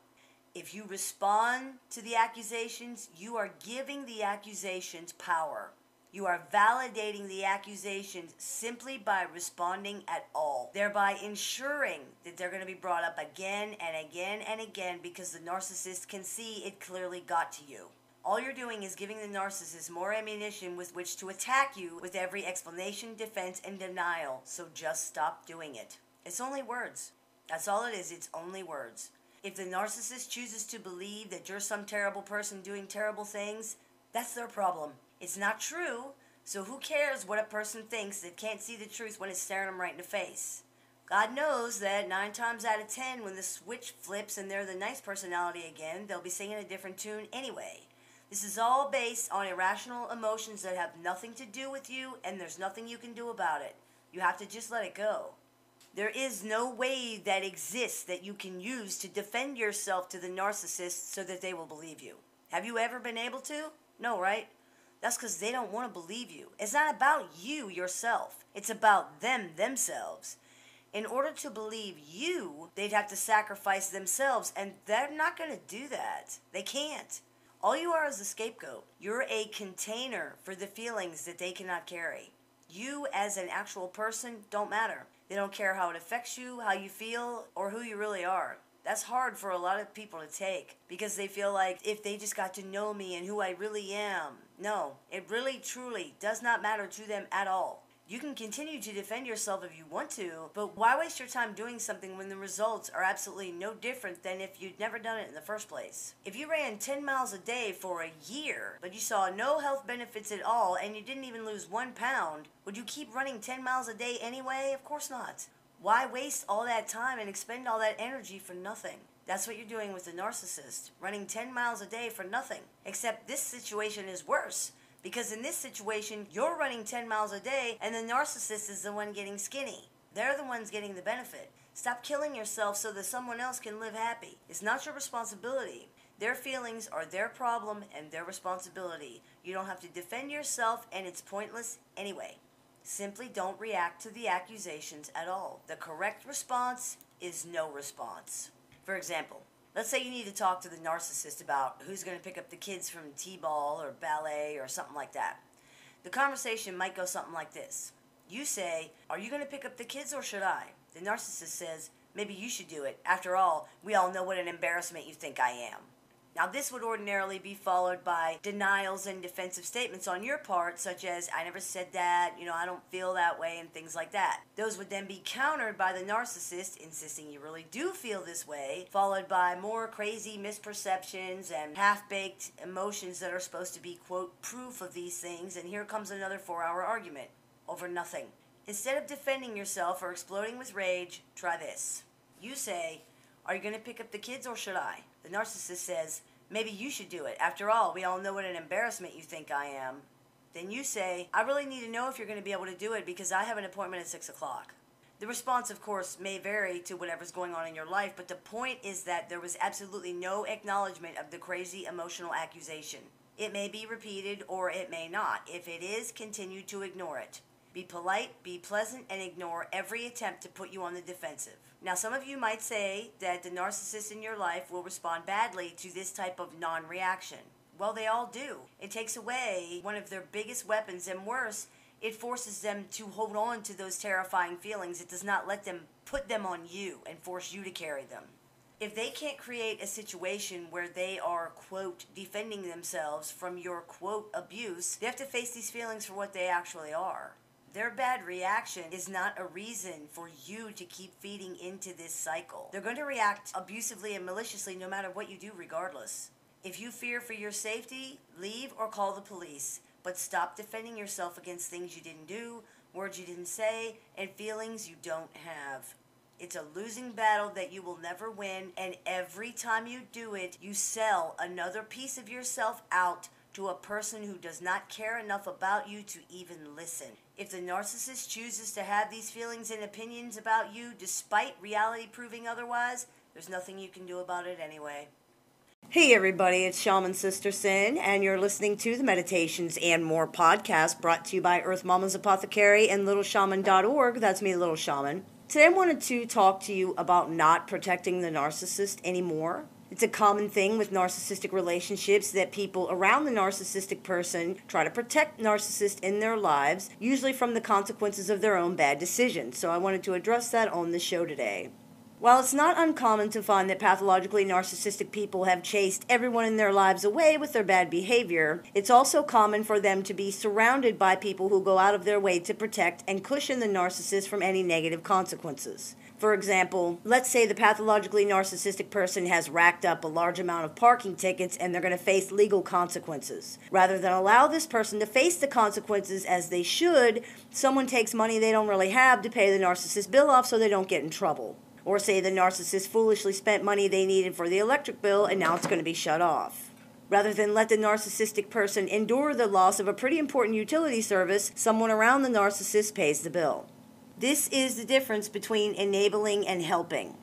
If you respond to the accusations, you are giving the accusations power. You are validating the accusations simply by responding at all, thereby ensuring that they're going to be brought up again and again and again because the narcissist can see it clearly got to you. All you're doing is giving the narcissist more ammunition with which to attack you with every explanation, defense, and denial, so just stop doing it. It's only words. That's all it is, it's only words. If the narcissist chooses to believe that you're some terrible person doing terrible things, that's their problem. It's not true, so who cares what a person thinks that can't see the truth when it's staring them right in the face? God knows that 9 times out of 10, when the switch flips and they're the nice personality again, they'll be singing a different tune anyway. This is all based on irrational emotions that have nothing to do with you, and there's nothing you can do about it. You have to just let it go. There is no way that exists that you can use to defend yourself to the narcissist so that they will believe you. Have you ever been able to? No, right? That's because they don't want to believe you. It's not about you yourself. It's about them themselves. In order to believe you, they'd have to sacrifice themselves, and they're not going to do that. They can't. All you are is a scapegoat. You're a container for the feelings that they cannot carry. You, as an actual person, don't matter. They don't care how it affects you, how you feel, or who you really are. That's hard for a lot of people to take because they feel like if they just got to know me and who I really am. No, it really, truly does not matter to them at all. You can continue to defend yourself if you want to, but why waste your time doing something when the results are absolutely no different than if you'd never done it in the first place? If you ran 10 miles a day for a year, but you saw no health benefits at all and you didn't even lose 1 pound, would you keep running 10 miles a day anyway? Of course not. Why waste all that time and expend all that energy for nothing? That's what you're doing with the narcissist, running 10 miles a day for nothing. Except this situation is worse. Because in this situation, you're running 10 miles a day and the narcissist is the one getting skinny. They're the ones getting the benefit. Stop killing yourself so that someone else can live happy. It's not your responsibility. Their feelings are their problem and their responsibility. You don't have to defend yourself, and it's pointless anyway. Simply don't react to the accusations at all. The correct response is no response. For example, let's say you need to talk to the narcissist about who's going to pick up the kids from t-ball or ballet or something like that. The conversation might go something like this. You say, "Are you going to pick up the kids or should I?" The narcissist says, "Maybe you should do it. After all, we all know what an embarrassment you think I am." Now, this would ordinarily be followed by denials and defensive statements on your part, such as, "I never said that, I don't feel that way," and things like that. Those would then be countered by the narcissist, insisting you really do feel this way, followed by more crazy misperceptions and half-baked emotions that are supposed to be, quote, proof of these things, and here comes another 4-hour argument over nothing. Instead of defending yourself or exploding with rage, try this. You say, "Are you going to pick up the kids or should I?" The narcissist says, "Maybe you should do it. After all, we all know what an embarrassment you think I am." Then you say, "I really need to know if you're going to be able to do it because I have an appointment at 6 o'clock. The response, of course, may vary to whatever's going on in your life, but the point is that there was absolutely no acknowledgement of the crazy emotional accusation. It may be repeated or it may not. If it is, continue to ignore it. Be polite, be pleasant, and ignore every attempt to put you on the defensive. Now, some of you might say that the narcissist in your life will respond badly to this type of non-reaction. Well, they all do. It takes away one of their biggest weapons, and worse, it forces them to hold on to those terrifying feelings. It does not let them put them on you and force you to carry them. If they can't create a situation where they are, quote, defending themselves from your, quote, abuse, they have to face these feelings for what they actually are. Their bad reaction is not a reason for you to keep feeding into this cycle. They're going to react abusively and maliciously no matter what you do regardless. If you fear for your safety, leave or call the police. But stop defending yourself against things you didn't do, words you didn't say, and feelings you don't have. It's a losing battle that you will never win, and every time you do it, you sell another piece of yourself out to a person who does not care enough about you to even listen. If the narcissist chooses to have these feelings and opinions about you despite reality proving otherwise, there's nothing you can do about it anyway. Hey everybody, it's Shaman Sister Sin, and you're listening to the Meditations and More podcast brought to you by Earth Mama's Apothecary and littleshaman.org. That's me, Little Shaman. Today I wanted to talk to you about not protecting the narcissist anymore. It's a common thing with narcissistic relationships that people around the narcissistic person try to protect narcissists in their lives, usually from the consequences of their own bad decisions. So I wanted to address that on the show today. While it's not uncommon to find that pathologically narcissistic people have chased everyone in their lives away with their bad behavior, it's also common for them to be surrounded by people who go out of their way to protect and cushion the narcissist from any negative consequences. For example, let's say the pathologically narcissistic person has racked up a large amount of parking tickets and they're going to face legal consequences. Rather than allow this person to face the consequences as they should, someone takes money they don't really have to pay the narcissist bill off so they don't get in trouble. Or say the narcissist foolishly spent money they needed for the electric bill and now it's going to be shut off. Rather than let the narcissistic person endure the loss of a pretty important utility service, someone around the narcissist pays the bill. This is the difference between enabling and helping.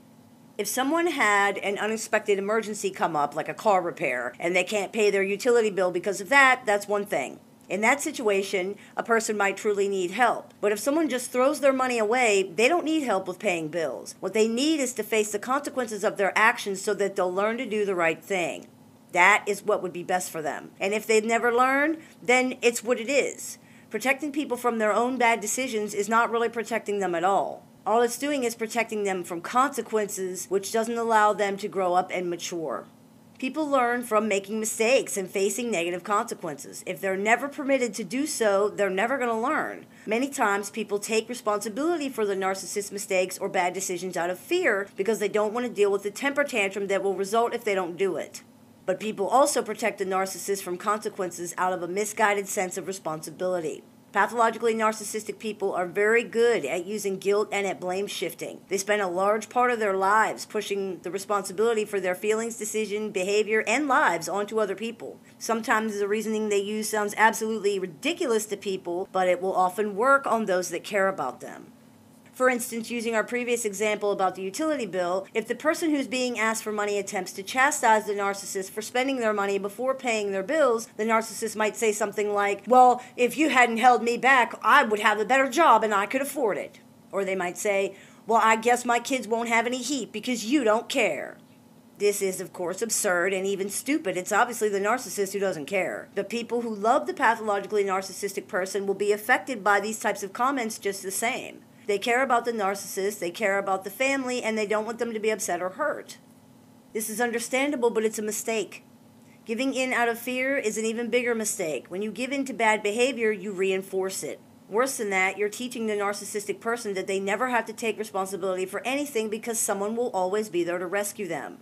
If someone had an unexpected emergency come up, like a car repair, and they can't pay their utility bill because of that, that's one thing. In that situation, a person might truly need help. But if someone just throws their money away, they don't need help with paying bills. What they need is to face the consequences of their actions so that they'll learn to do the right thing. That is what would be best for them. And if they've never learned, then it's what it is. Protecting people from their own bad decisions is not really protecting them at all. All it's doing is protecting them from consequences, which doesn't allow them to grow up and mature. People learn from making mistakes and facing negative consequences. If they're never permitted to do so, they're never going to learn. Many times people take responsibility for the narcissist's mistakes or bad decisions out of fear because they don't want to deal with the temper tantrum that will result if they don't do it. But people also protect the narcissist from consequences out of a misguided sense of responsibility. Pathologically narcissistic people are very good at using guilt and at blame shifting. They spend a large part of their lives pushing the responsibility for their feelings, decision, behavior, and lives onto other people. Sometimes the reasoning they use sounds absolutely ridiculous to people, but it will often work on those that care about them. For instance, using our previous example about the utility bill, if the person who's being asked for money attempts to chastise the narcissist for spending their money before paying their bills, the narcissist might say something like, "Well, if you hadn't held me back, I would have a better job and I could afford it." Or they might say, "Well, I guess my kids won't have any heat because you don't care." This is, of course, absurd and even stupid. It's obviously the narcissist who doesn't care. The people who love the pathologically narcissistic person will be affected by these types of comments just the same. They care about the narcissist, they care about the family, and they don't want them to be upset or hurt. This is understandable, but it's a mistake. Giving in out of fear is an even bigger mistake. When you give in to bad behavior, you reinforce it. Worse than that, you're teaching the narcissistic person that they never have to take responsibility for anything because someone will always be there to rescue them.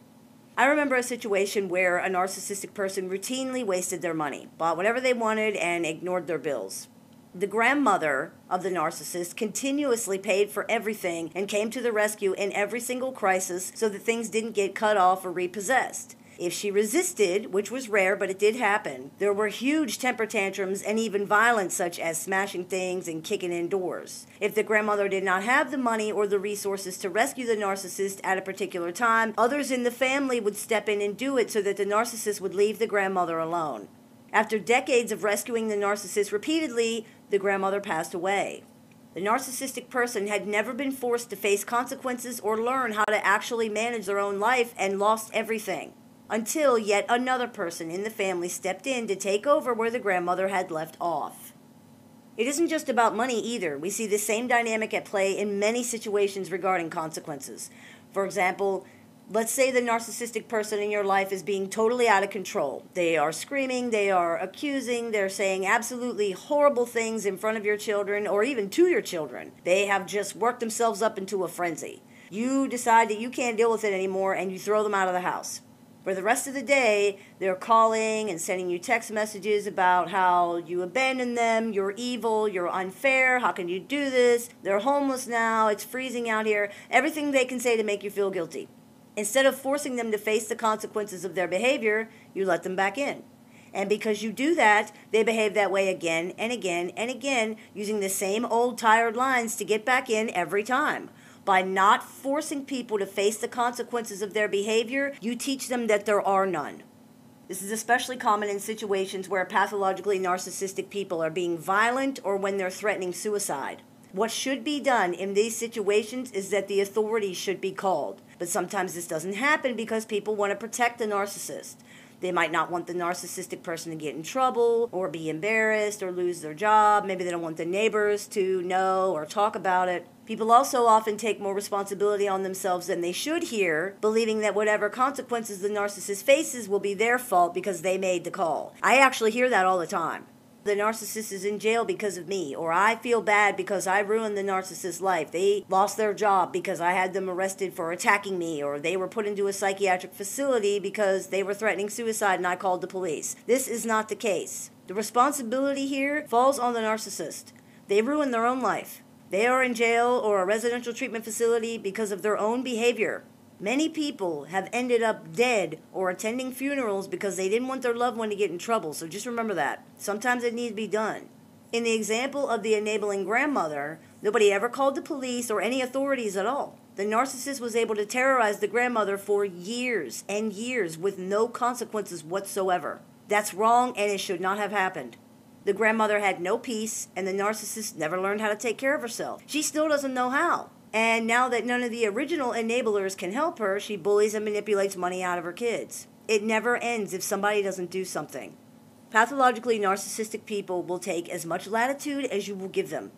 I remember a situation where a narcissistic person routinely wasted their money, bought whatever they wanted, and ignored their bills. The grandmother of the narcissist continuously paid for everything and came to the rescue in every single crisis so that things didn't get cut off or repossessed. If she resisted, which was rare but it did happen, there were huge temper tantrums and even violence such as smashing things and kicking in doors. If the grandmother did not have the money or the resources to rescue the narcissist at a particular time, others in the family would step in and do it so that the narcissist would leave the grandmother alone. After decades of rescuing the narcissist repeatedly, the grandmother passed away. The narcissistic person had never been forced to face consequences or learn how to actually manage their own life and lost everything, until yet another person in the family stepped in to take over where the grandmother had left off. It isn't just about money either. We see the same dynamic at play in many situations regarding consequences. For example, let's say the narcissistic person in your life is being totally out of control. They are screaming, they are accusing, they're saying absolutely horrible things in front of your children or even to your children. They have just worked themselves up into a frenzy. You decide that you can't deal with it anymore and you throw them out of the house. For the rest of the day, they're calling and sending you text messages about how you abandoned them, you're evil, you're unfair, how can you do this? They're homeless now, it's freezing out here. Everything they can say to make you feel guilty. Instead of forcing them to face the consequences of their behavior, you let them back in. And because you do that, they behave that way again and again and again, using the same old tired lines to get back in every time. By not forcing people to face the consequences of their behavior, you teach them that there are none. This is especially common in situations where pathologically narcissistic people are being violent or when they're threatening suicide. What should be done in these situations is that the authorities should be called. But sometimes this doesn't happen because people want to protect the narcissist. They might not want the narcissistic person to get in trouble or be embarrassed or lose their job. Maybe they don't want the neighbors to know or talk about it. People also often take more responsibility on themselves than they should here, believing that whatever consequences the narcissist faces will be their fault because they made the call. I actually hear that all the time. The narcissist is in jail because of me, or I feel bad because I ruined the narcissist's life. They lost their job because I had them arrested for attacking me, or they were put into a psychiatric facility because they were threatening suicide and I called the police. This is not the case. The responsibility here falls on the narcissist. They ruined their own life. They are in jail or a residential treatment facility because of their own behavior. Many people have ended up dead or attending funerals because they didn't want their loved one to get in trouble, so just remember that. Sometimes it needs to be done. In the example of the enabling grandmother, nobody ever called the police or any authorities at all. The narcissist was able to terrorize the grandmother for years and years with no consequences whatsoever. That's wrong, and it should not have happened. The grandmother had no peace, and the narcissist never learned how to take care of herself. She still doesn't know how. And now that none of the original enablers can help her, she bullies and manipulates money out of her kids. It never ends if somebody doesn't do something. Pathologically narcissistic people will take as much latitude as you will give them.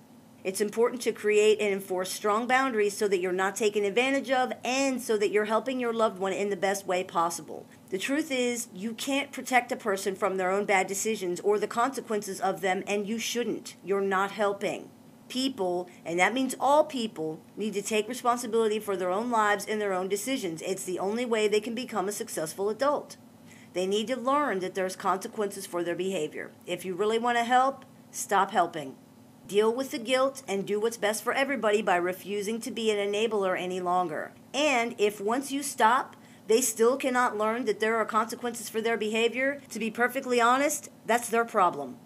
It's important to create and enforce strong boundaries so that you're not taken advantage of and so that you're helping your loved one in the best way possible. The truth is, you can't protect a person from their own bad decisions or the consequences of them, and you shouldn't. You're not helping. People, and that means all people, need to take responsibility for their own lives and their own decisions. It's the only way they can become a successful adult. They need to learn that there's consequences for their behavior. If you really want to help, stop helping. Deal with the guilt and do what's best for everybody by refusing to be an enabler any longer. And if once you stop, they still cannot learn that there are consequences for their behavior, to be perfectly honest, that's their problem.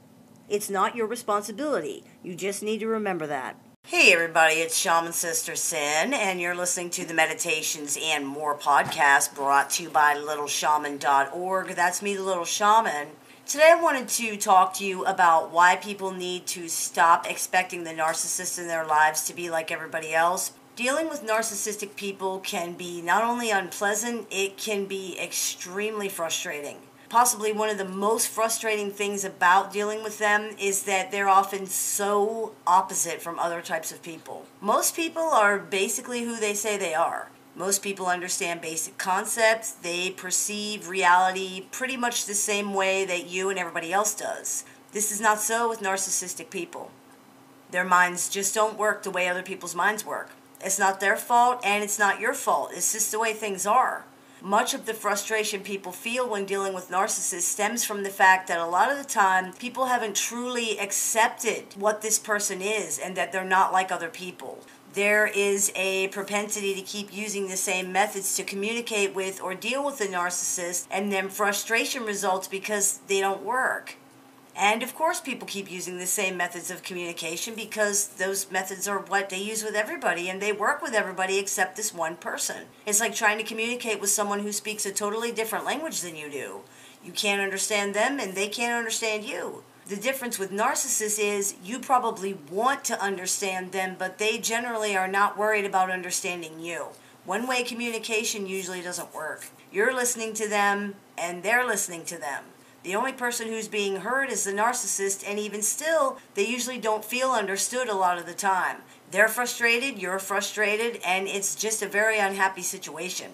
It's not your responsibility. You just need to remember that. Hey everybody, it's Shaman Sister Sin, and you're listening to the Meditations and More podcast brought to you by littleshaman.org. That's me, the Little Shaman. Today I wanted to talk to you about why people need to stop expecting the narcissist in their lives to be like everybody else. Dealing with narcissistic people can be not only unpleasant, it can be extremely frustrating. Possibly one of the most frustrating things about dealing with them is that they're often so opposite from other types of people. Most people are basically who they say they are. Most people understand basic concepts. They perceive reality pretty much the same way that you and everybody else does. This is not so with narcissistic people. Their minds just don't work the way other people's minds work. It's not their fault, and it's not your fault. It's just the way things are. Much of the frustration people feel when dealing with narcissists stems from the fact that a lot of the time people haven't truly accepted what this person is and that they're not like other people. There is a propensity to keep using the same methods to communicate with or deal with the narcissist, and then frustration results because they don't work. And of course people keep using the same methods of communication because those methods are what they use with everybody, and they work with everybody except this one person. It's like trying to communicate with someone who speaks a totally different language than you do. You can't understand them and they can't understand you. The difference with narcissists is you probably want to understand them, but they generally are not worried about understanding you. One-way communication usually doesn't work. You're listening to them and they're listening to them. The only person who's being heard is the narcissist, and even still, they usually don't feel understood a lot of the time. They're frustrated, you're frustrated, and it's just a very unhappy situation.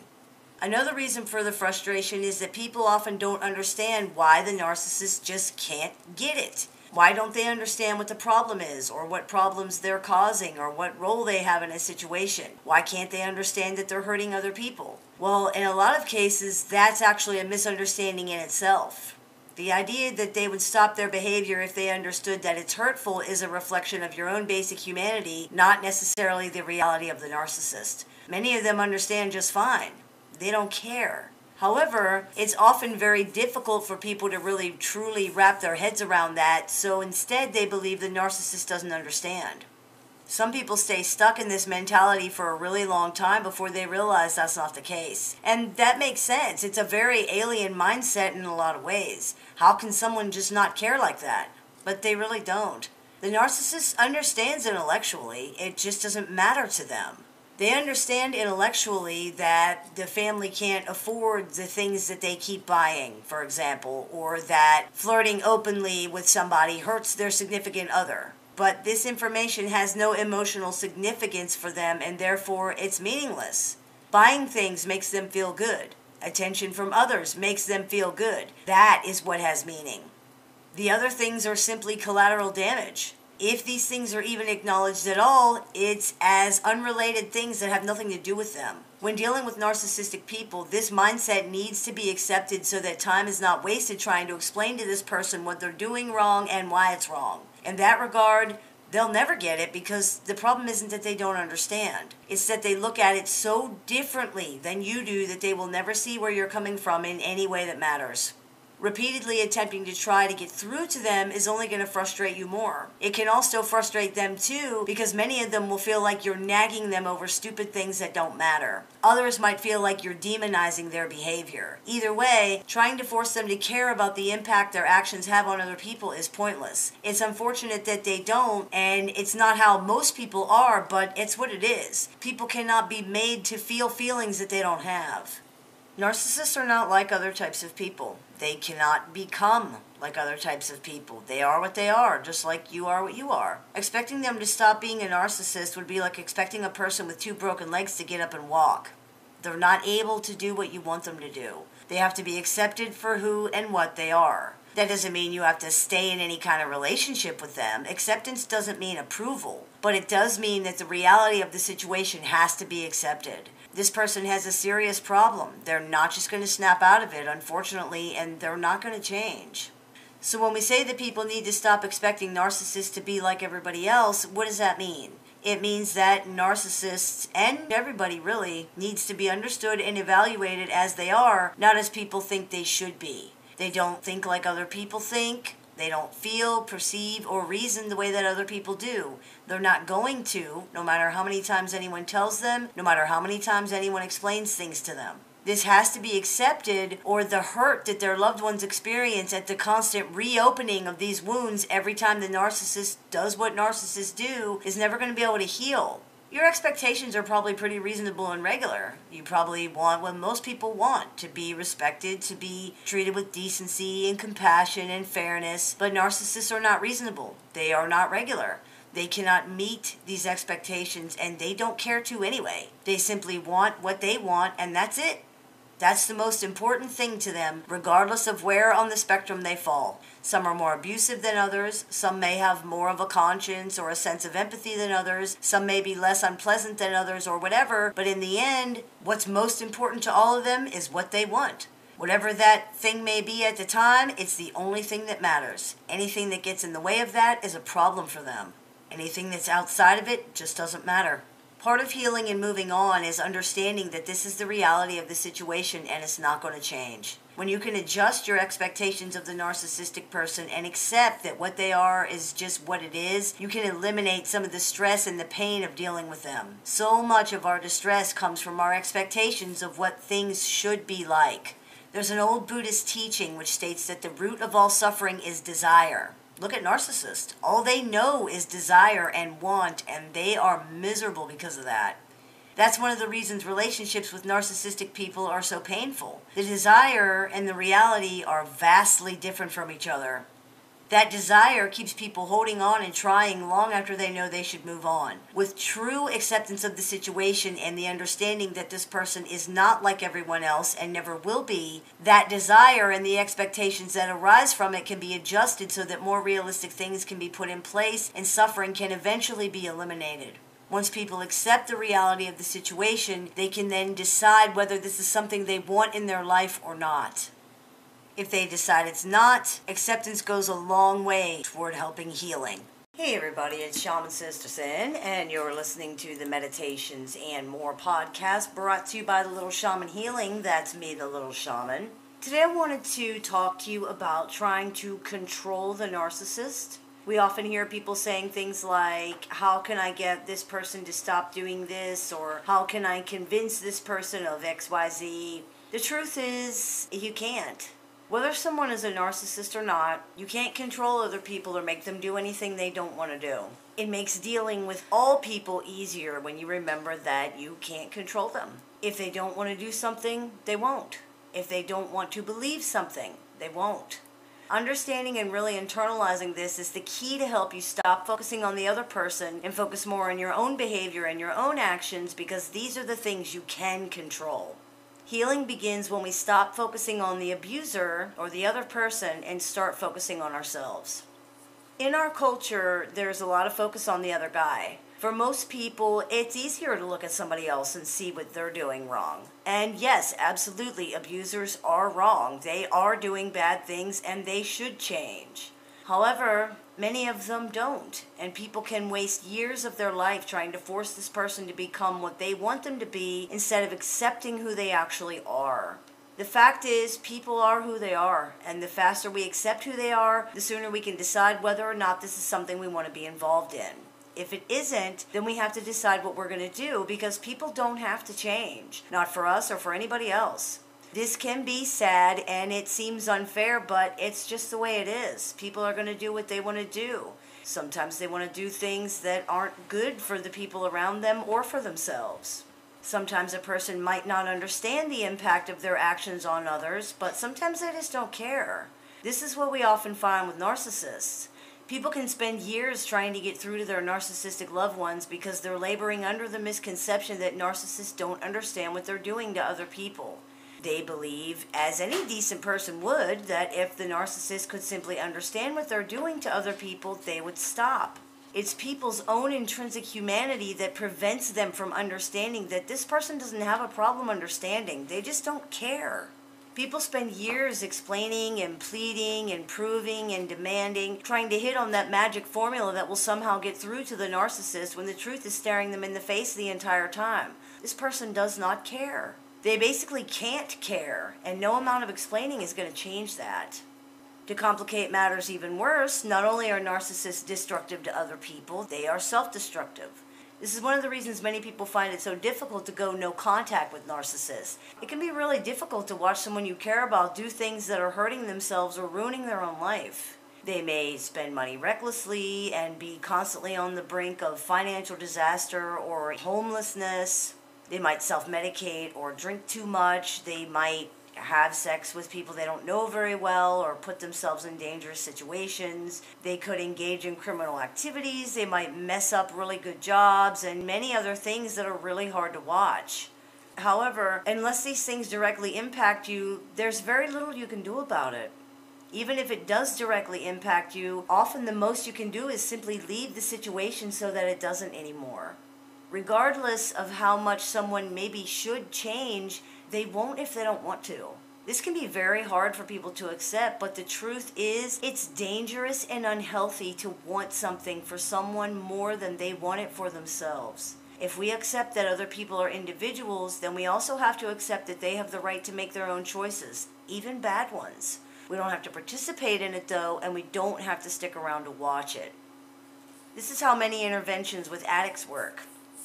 Another reason for the frustration is that people often don't understand why the narcissist just can't get it. Why don't they understand what the problem is, or what problems they're causing, or what role they have in a situation? Why can't they understand that they're hurting other people? Well, in a lot of cases, that's actually a misunderstanding in itself. The idea that they would stop their behavior if they understood that it's hurtful is a reflection of your own basic humanity, not necessarily the reality of the narcissist. Many of them understand just fine. They don't care. However, it's often very difficult for people to really truly wrap their heads around that, so instead they believe the narcissist doesn't understand. Some people stay stuck in this mentality for a really long time before they realize that's not the case. And that makes sense. It's a very alien mindset in a lot of ways. How can someone just not care like that? But they really don't. The narcissist understands intellectually, it just doesn't matter to them. They understand intellectually that the family can't afford the things that they keep buying, for example, or that flirting openly with somebody hurts their significant other. But this information has no emotional significance for them, and therefore it's meaningless. Buying things makes them feel good. Attention from others makes them feel good. That is what has meaning. The other things are simply collateral damage. If these things are even acknowledged at all, it's as unrelated things that have nothing to do with them. When dealing with narcissistic people, this mindset needs to be accepted so that time is not wasted trying to explain to this person what they're doing wrong and why it's wrong. In that regard, they'll never get it because the problem isn't that they don't understand. It's that they look at it so differently than you do that they will never see where you're coming from in any way that matters. Repeatedly attempting to try to get through to them is only going to frustrate you more. It can also frustrate them too, because many of them will feel like you're nagging them over stupid things that don't matter. Others might feel like you're demonizing their behavior. Either way, trying to force them to care about the impact their actions have on other people is pointless. It's unfortunate that they don't, and it's not how most people are, but it's what it is. People cannot be made to feel feelings that they don't have. Narcissists are not like other types of people. They cannot become like other types of people. They are what they are, just like you are what you are. Expecting them to stop being a narcissist would be like expecting a person with 2 broken legs to get up and walk. They're not able to do what you want them to do. They have to be accepted for who and what they are. That doesn't mean you have to stay in any kind of relationship with them. Acceptance doesn't mean approval, but it does mean that the reality of the situation has to be accepted. This person has a serious problem. They're not just going to snap out of it, unfortunately, and they're not going to change. So when we say that people need to stop expecting narcissists to be like everybody else, what does that mean? It means that narcissists, and everybody really, needs to be understood and evaluated as they are, not as people think they should be. They don't think like other people think. They don't feel, perceive, or reason the way that other people do. They're not going to, no matter how many times anyone tells them, no matter how many times anyone explains things to them. This has to be accepted, or the hurt that their loved ones experience at the constant reopening of these wounds every time the narcissist does what narcissists do is never going to be able to heal. Your expectations are probably pretty reasonable and regular. You probably want what most people want, to be respected, to be treated with decency and compassion and fairness, but narcissists are not reasonable. They are not regular. They cannot meet these expectations, and they don't care to anyway. They simply want what they want, and that's it. That's the most important thing to them, regardless of where on the spectrum they fall. Some are more abusive than others. Some may have more of a conscience or a sense of empathy than others. Some may be less unpleasant than others or whatever. But in the end, what's most important to all of them is what they want. Whatever that thing may be at the time, it's the only thing that matters. Anything that gets in the way of that is a problem for them. Anything that's outside of it just doesn't matter. Part of healing and moving on is understanding that this is the reality of the situation and it's not going to change. When you can adjust your expectations of the narcissistic person and accept that what they are is just what it is, you can eliminate some of the stress and the pain of dealing with them. So much of our distress comes from our expectations of what things should be like. There's an old Buddhist teaching which states that the root of all suffering is desire. Look at narcissists. All they know is desire and want, and they are miserable because of that. That's one of the reasons relationships with narcissistic people are so painful. The desire and the reality are vastly different from each other. That desire keeps people holding on and trying long after they know they should move on. With true acceptance of the situation and the understanding that this person is not like everyone else and never will be, that desire and the expectations that arise from it can be adjusted so that more realistic things can be put in place and suffering can eventually be eliminated. Once people accept the reality of the situation, they can then decide whether this is something they want in their life or not. If they decide it's not, acceptance goes a long way toward helping healing. Hey everybody, it's Shaman Sister Sin, and you're listening to the Meditations and More podcast brought to you by the Little Shaman Healing. That's me, the Little Shaman. Today I wanted to talk to you about trying to control the narcissist. We often hear people saying things like, how can I get this person to stop doing this? Or how can I convince this person of XYZ? The truth is, you can't. Whether someone is a narcissist or not, you can't control other people or make them do anything they don't want to do. It makes dealing with all people easier when you remember that you can't control them. If they don't want to do something, they won't. If they don't want to believe something, they won't. Understanding and really internalizing this is the key to help you stop focusing on the other person and focus more on your own behavior and your own actions, because these are the things you can control. Healing begins when we stop focusing on the abuser or the other person and start focusing on ourselves. In our culture, there's a lot of focus on the other guy. For most people, it's easier to look at somebody else and see what they're doing wrong. And yes, absolutely, abusers are wrong. They are doing bad things and they should change. However, many of them don't, and people can waste years of their life trying to force this person to become what they want them to be instead of accepting who they actually are. The fact is, people are who they are, and the faster we accept who they are, the sooner we can decide whether or not this is something we want to be involved in. If it isn't, then we have to decide what we're going to do, because people don't have to change, not for us or for anybody else. This can be sad and it seems unfair, but it's just the way it is. People are going to do what they want to do. Sometimes they want to do things that aren't good for the people around them or for themselves. Sometimes a person might not understand the impact of their actions on others, but sometimes they just don't care. This is what we often find with narcissists. People can spend years trying to get through to their narcissistic loved ones because they're laboring under the misconception that narcissists don't understand what they're doing to other people. They believe, as any decent person would, that if the narcissist could simply understand what they're doing to other people, they would stop. It's people's own intrinsic humanity that prevents them from understanding that this person doesn't have a problem understanding. They just don't care. People spend years explaining and pleading and proving and demanding, trying to hit on that magic formula that will somehow get through to the narcissist when the truth is staring them in the face the entire time. This person does not care. They basically can't care, and no amount of explaining is going to change that. To complicate matters even worse, not only are narcissists destructive to other people, they are self-destructive. This is one of the reasons many people find it so difficult to go no contact with narcissists. It can be really difficult to watch someone you care about do things that are hurting themselves or ruining their own life. They may spend money recklessly and be constantly on the brink of financial disaster or homelessness. They might self-medicate or drink too much. They might have sex with people they don't know very well or put themselves in dangerous situations. They could engage in criminal activities. They might mess up really good jobs and many other things that are really hard to watch. However, unless these things directly impact you, there's very little you can do about it. Even if it does directly impact you, often the most you can do is simply leave the situation so that it doesn't anymore. Regardless of how much someone maybe should change, they won't if they don't want to. This can be very hard for people to accept, but the truth is, it's dangerous and unhealthy to want something for someone more than they want it for themselves. If we accept that other people are individuals, then we also have to accept that they have the right to make their own choices, even bad ones. We don't have to participate in it though, and we don't have to stick around to watch it. This is how many interventions with addicts work.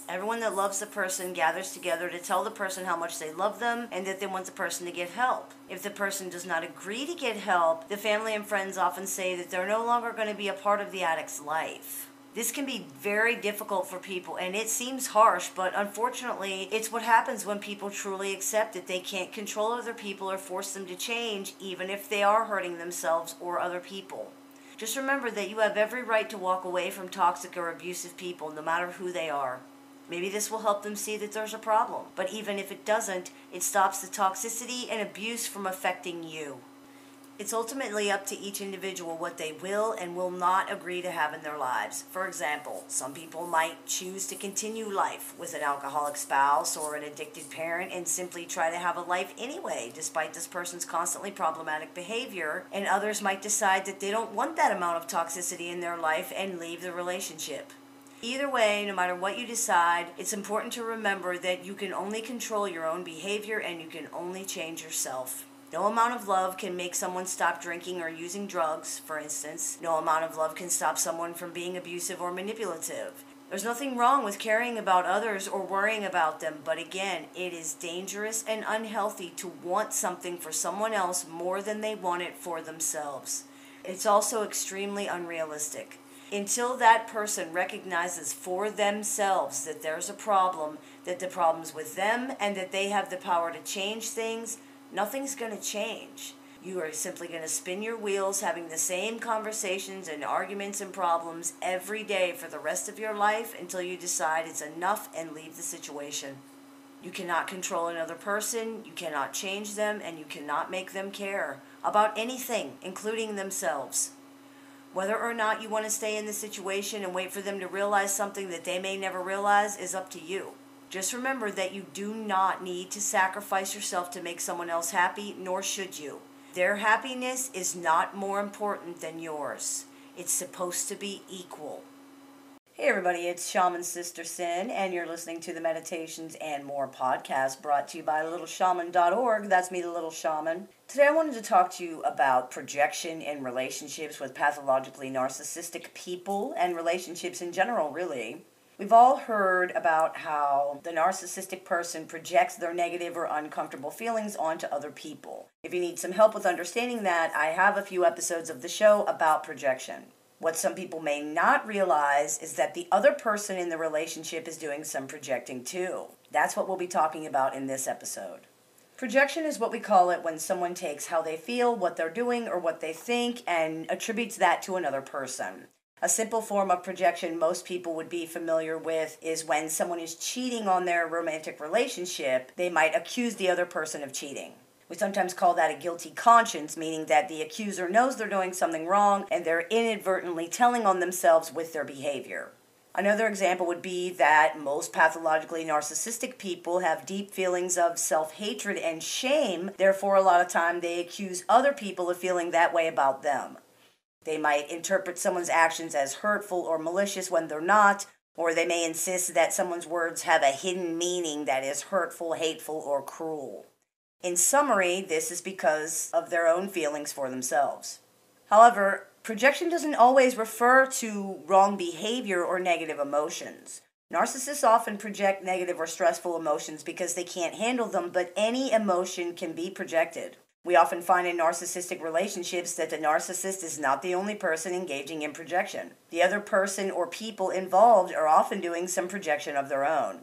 Everyone that loves the person gathers together to tell the person how much they love them and that they want the person to get help. If the person does not agree to get help, the family and friends often say that they're no longer going to be a part of the addict's life. This can be very difficult for people, and it seems harsh, but unfortunately, it's what happens when people truly accept that they can't control other people or force them to change, even if they are hurting themselves or other people. Just remember that you have every right to walk away from toxic or abusive people, no matter who they are. Maybe this will help them see that there's a problem, but even if it doesn't, it stops the toxicity and abuse from affecting you. It's ultimately up to each individual what they will and will not agree to have in their lives. For example, some people might choose to continue life with an alcoholic spouse or an addicted parent and simply try to have a life anyway, despite this person's constantly problematic behavior, and others might decide that they don't want that amount of toxicity in their life and leave the relationship. Either way, no matter what you decide, it's important to remember that you can only control your own behavior and you can only change yourself. No amount of love can make someone stop drinking or using drugs, for instance. No amount of love can stop someone from being abusive or manipulative. There's nothing wrong with caring about others or worrying about them, but again, it is dangerous and unhealthy to want something for someone else more than they want it for themselves. It's also extremely unrealistic. Until that person recognizes for themselves that there's a problem, that the problem's with them, and that they have the power to change things, nothing's going to change. You are simply going to spin your wheels having the same conversations and arguments and problems every day for the rest of your life until you decide it's enough and leave the situation. You cannot control another person, you cannot change them, and you cannot make them care about anything, including themselves. Whether or not you want to stay in the situation and wait for them to realize something that they may never realize is up to you. Just remember that you do not need to sacrifice yourself to make someone else happy, nor should you. Their happiness is not more important than yours. It's supposed to be equal. Hey everybody, it's Shaman Sister Sin, and you're listening to the Meditations and More podcast brought to you by littleshaman.org. That's me, the Little Shaman. Today I wanted to talk to you about projection in relationships with pathologically narcissistic people and relationships in general, really. We've all heard about how the narcissistic person projects their negative or uncomfortable feelings onto other people. If you need some help with understanding that, I have a few episodes of the show about projection. What some people may not realize is that the other person in the relationship is doing some projecting too. That's what we'll be talking about in this episode. Projection is what we call it when someone takes how they feel, what they're doing, or what they think and attributes that to another person. A simple form of projection most people would be familiar with is when someone is cheating on their romantic relationship, they might accuse the other person of cheating. We sometimes call that a guilty conscience, meaning that the accuser knows they're doing something wrong and they're inadvertently telling on themselves with their behavior. Another example would be that most pathologically narcissistic people have deep feelings of self-hatred and shame, therefore a lot of time they accuse other people of feeling that way about them. They might interpret someone's actions as hurtful or malicious when they're not, or they may insist that someone's words have a hidden meaning that is hurtful, hateful, or cruel. In summary, this is because of their own feelings for themselves. However, projection doesn't always refer to wrong behavior or negative emotions. Narcissists often project negative or stressful emotions because they can't handle them, but any emotion can be projected. We often find in narcissistic relationships that the narcissist is not the only person engaging in projection. The other person or people involved are often doing some projection of their own.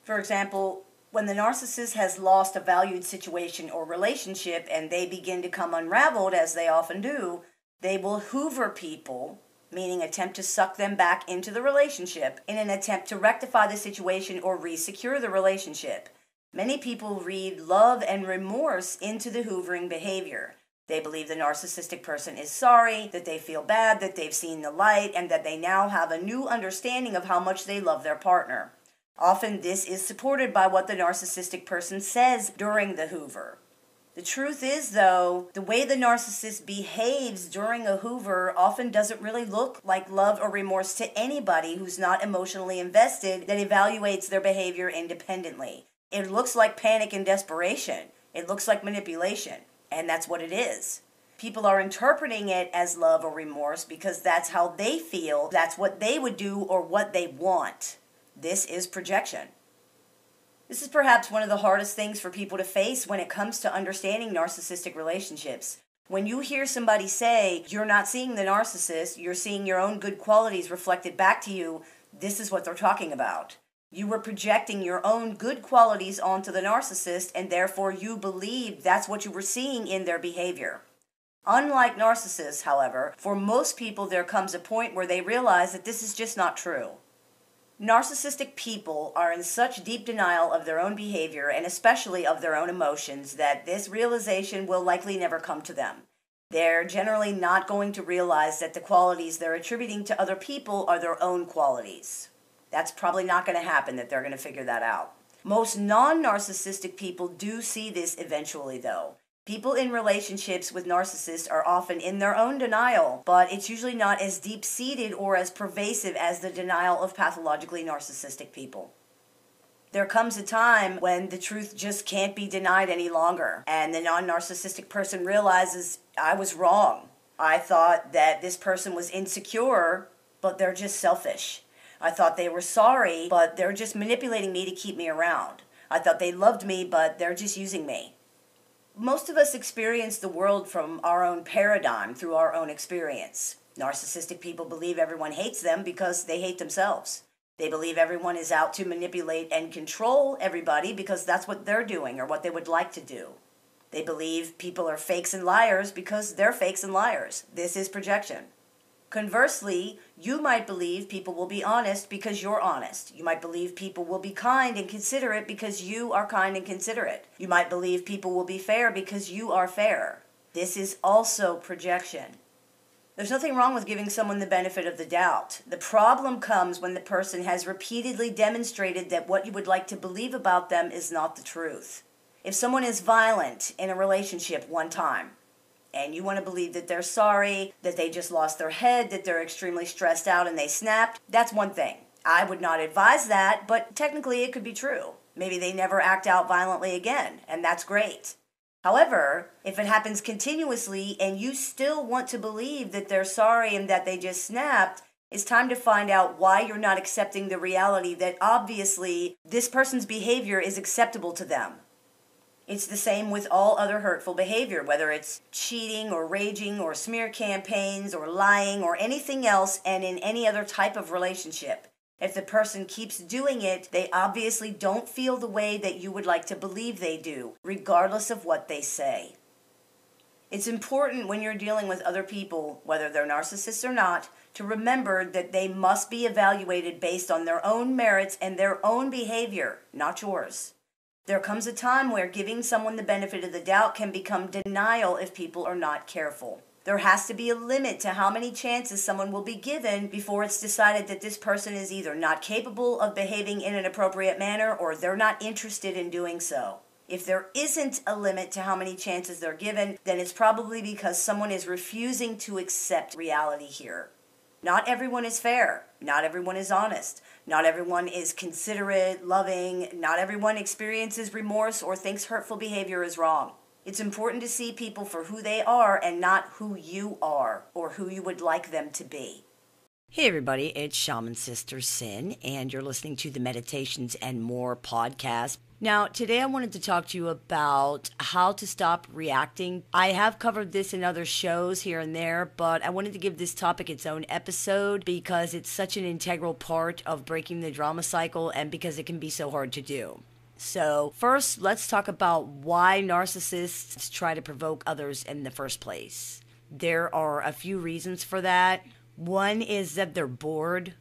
For example, when the narcissist has lost a valued situation or relationship and they begin to come unraveled, as they often do, they will hoover people, meaning attempt to suck them back into the relationship in an attempt to rectify the situation or re-secure the relationship. Many people read love and remorse into the hoovering behavior. They believe the narcissistic person is sorry, that they feel bad, that they've seen the light, and that they now have a new understanding of how much they love their partner. Often this is supported by what the narcissistic person says during the hoover. The truth is, though, the way the narcissist behaves during a hoover often doesn't really look like love or remorse to anybody who's not emotionally invested that evaluates their behavior independently. It looks like panic and desperation. It looks like manipulation, and that's what it is. People are interpreting it as love or remorse because that's how they feel, that's what they would do or what they want. This is projection. This is perhaps one of the hardest things for people to face when it comes to understanding narcissistic relationships. When you hear somebody say, you're not seeing the narcissist, you're seeing your own good qualities reflected back to you, this is what they're talking about. You were projecting your own good qualities onto the narcissist, and therefore you believed that's what you were seeing in their behavior. Unlike narcissists, however, for most people there comes a point where they realize that this is just not true. Narcissistic people are in such deep denial of their own behavior and especially of their own emotions that this realization will likely never come to them. They're generally not going to realize that the qualities they're attributing to other people are their own qualities. That's probably not going to happen, that they're going to figure that out. Most non-narcissistic people do see this eventually, though. People in relationships with narcissists are often in their own denial, but it's usually not as deep-seated or as pervasive as the denial of pathologically narcissistic people. There comes a time when the truth just can't be denied any longer, and the non-narcissistic person realizes, I was wrong. I thought that this person was insecure, but they're just selfish. I thought they were sorry, but they're just manipulating me to keep me around. I thought they loved me, but they're just using me. Most of us experience the world from our own paradigm, through our own experience. Narcissistic people believe everyone hates them because they hate themselves. They believe everyone is out to manipulate and control everybody because that's what they're doing or what they would like to do. They believe people are fakes and liars because they're fakes and liars. This is projection. Conversely, you might believe people will be honest because you're honest. You might believe people will be kind and considerate because you are kind and considerate. You might believe people will be fair because you are fair. This is also projection. There's nothing wrong with giving someone the benefit of the doubt. The problem comes when the person has repeatedly demonstrated that what you would like to believe about them is not the truth. If someone is violent in a relationship one time, and you want to believe that they're sorry, that they just lost their head, that they're extremely stressed out and they snapped, that's one thing. I would not advise that, but technically it could be true. Maybe they never act out violently again, and that's great. However, if it happens continuously and you still want to believe that they're sorry and that they just snapped, it's time to find out why you're not accepting the reality that obviously this person's behavior is acceptable to them. It's the same with all other hurtful behavior, whether it's cheating or raging or smear campaigns or lying or anything else, and in any other type of relationship. If the person keeps doing it, they obviously don't feel the way that you would like to believe they do, regardless of what they say. It's important when you're dealing with other people, whether they're narcissists or not, to remember that they must be evaluated based on their own merits and their own behavior, not yours. There comes a time where giving someone the benefit of the doubt can become denial if people are not careful. There has to be a limit to how many chances someone will be given before it's decided that this person is either not capable of behaving in an appropriate manner or they're not interested in doing so. If there isn't a limit to how many chances they're given, then it's probably because someone is refusing to accept reality here. Not everyone is fair. Not everyone is honest. Not everyone is considerate, loving. Not everyone experiences remorse or thinks hurtful behavior is wrong. It's important to see people for who they are and not who you are or who you would like them to be. Hey everybody, it's Shaman Sister Sin, and you're listening to the Meditations and More podcast. Now, today I wanted to talk to you about how to stop reacting. I have covered this in other shows here and there, but I wanted to give this topic its own episode because it's such an integral part of breaking the drama cycle and because it can be so hard to do. So first, let's talk about why narcissists try to provoke others in the first place. There are a few reasons for that. One is that they're bored.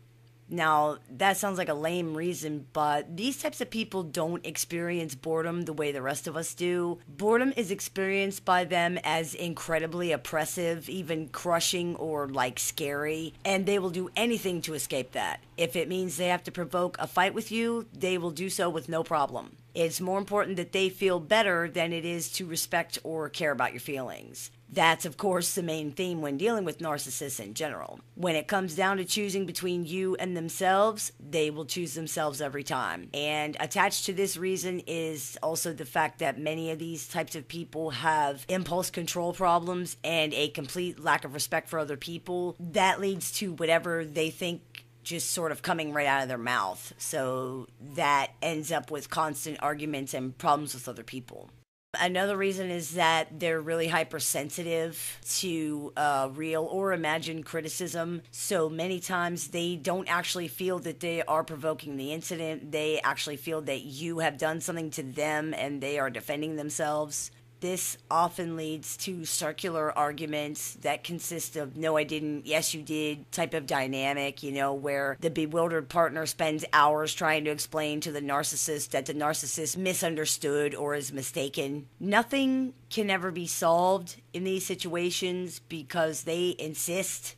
Now, that sounds like a lame reason, but these types of people don't experience boredom the way the rest of us do. Boredom is experienced by them as incredibly oppressive, even crushing or like scary, and they will do anything to escape that. If it means they have to provoke a fight with you, they will do so with no problem. It's more important that they feel better than it is to respect or care about your feelings. That's, of course, the main theme when dealing with narcissists in general. When it comes down to choosing between you and themselves, they will choose themselves every time. And attached to this reason is also the fact that many of these types of people have impulse control problems and a complete lack of respect for other people. That leads to whatever they think just sort of coming right out of their mouth. So that ends up with constant arguments and problems with other people. Another reason is that they're really hypersensitive to real or imagined criticism. So many times they don't actually feel that they are provoking the incident. They actually feel that you have done something to them and they are defending themselves. This often leads to circular arguments that consist of no, I didn't, yes, you did type of dynamic, where the bewildered partner spends hours trying to explain to the narcissist that the narcissist misunderstood or is mistaken. Nothing can ever be solved in these situations because they insist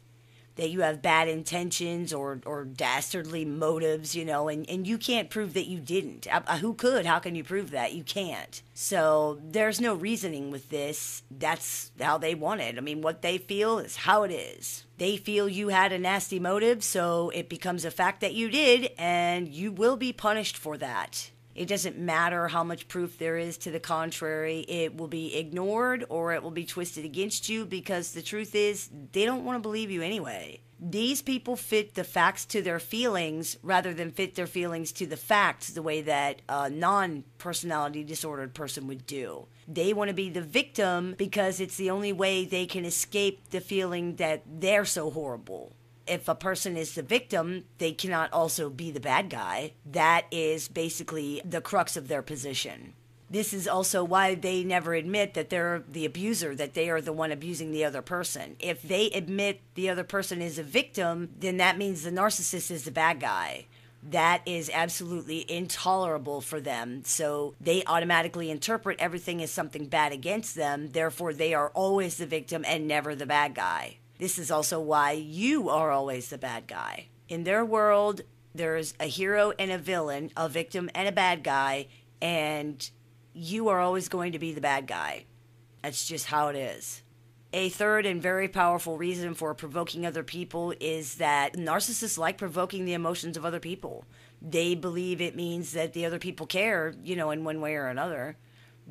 that you have bad intentions or dastardly motives, and you can't prove that you didn't. Who could? How can you prove that? You can't. So there's no reasoning with this. That's how they want it. I mean, what they feel is how it is. They feel you had a nasty motive, so it becomes a fact that you did, and you will be punished for that. It doesn't matter how much proof there is to the contrary. It will be ignored or it will be twisted against you because the truth is they don't want to believe you anyway. These people fit the facts to their feelings rather than fit their feelings to the facts the way that a non-personality disordered person would do. They want to be the victim because it's the only way they can escape the feeling that they're so horrible. If a person is the victim, they cannot also be the bad guy. That is basically the crux of their position. This is also why they never admit that they're the abuser, that they are the one abusing the other person. If they admit the other person is a victim, then that means the narcissist is the bad guy. That is absolutely intolerable for them. So they automatically interpret everything as something bad against them. Therefore, they are always the victim and never the bad guy. This is also why you are always the bad guy. In their world, there's a hero and a villain, a victim and a bad guy, and you are always going to be the bad guy. That's just how it is. A third and very powerful reason for provoking other people is that narcissists like provoking the emotions of other people. They believe it means that the other people care, in one way or another.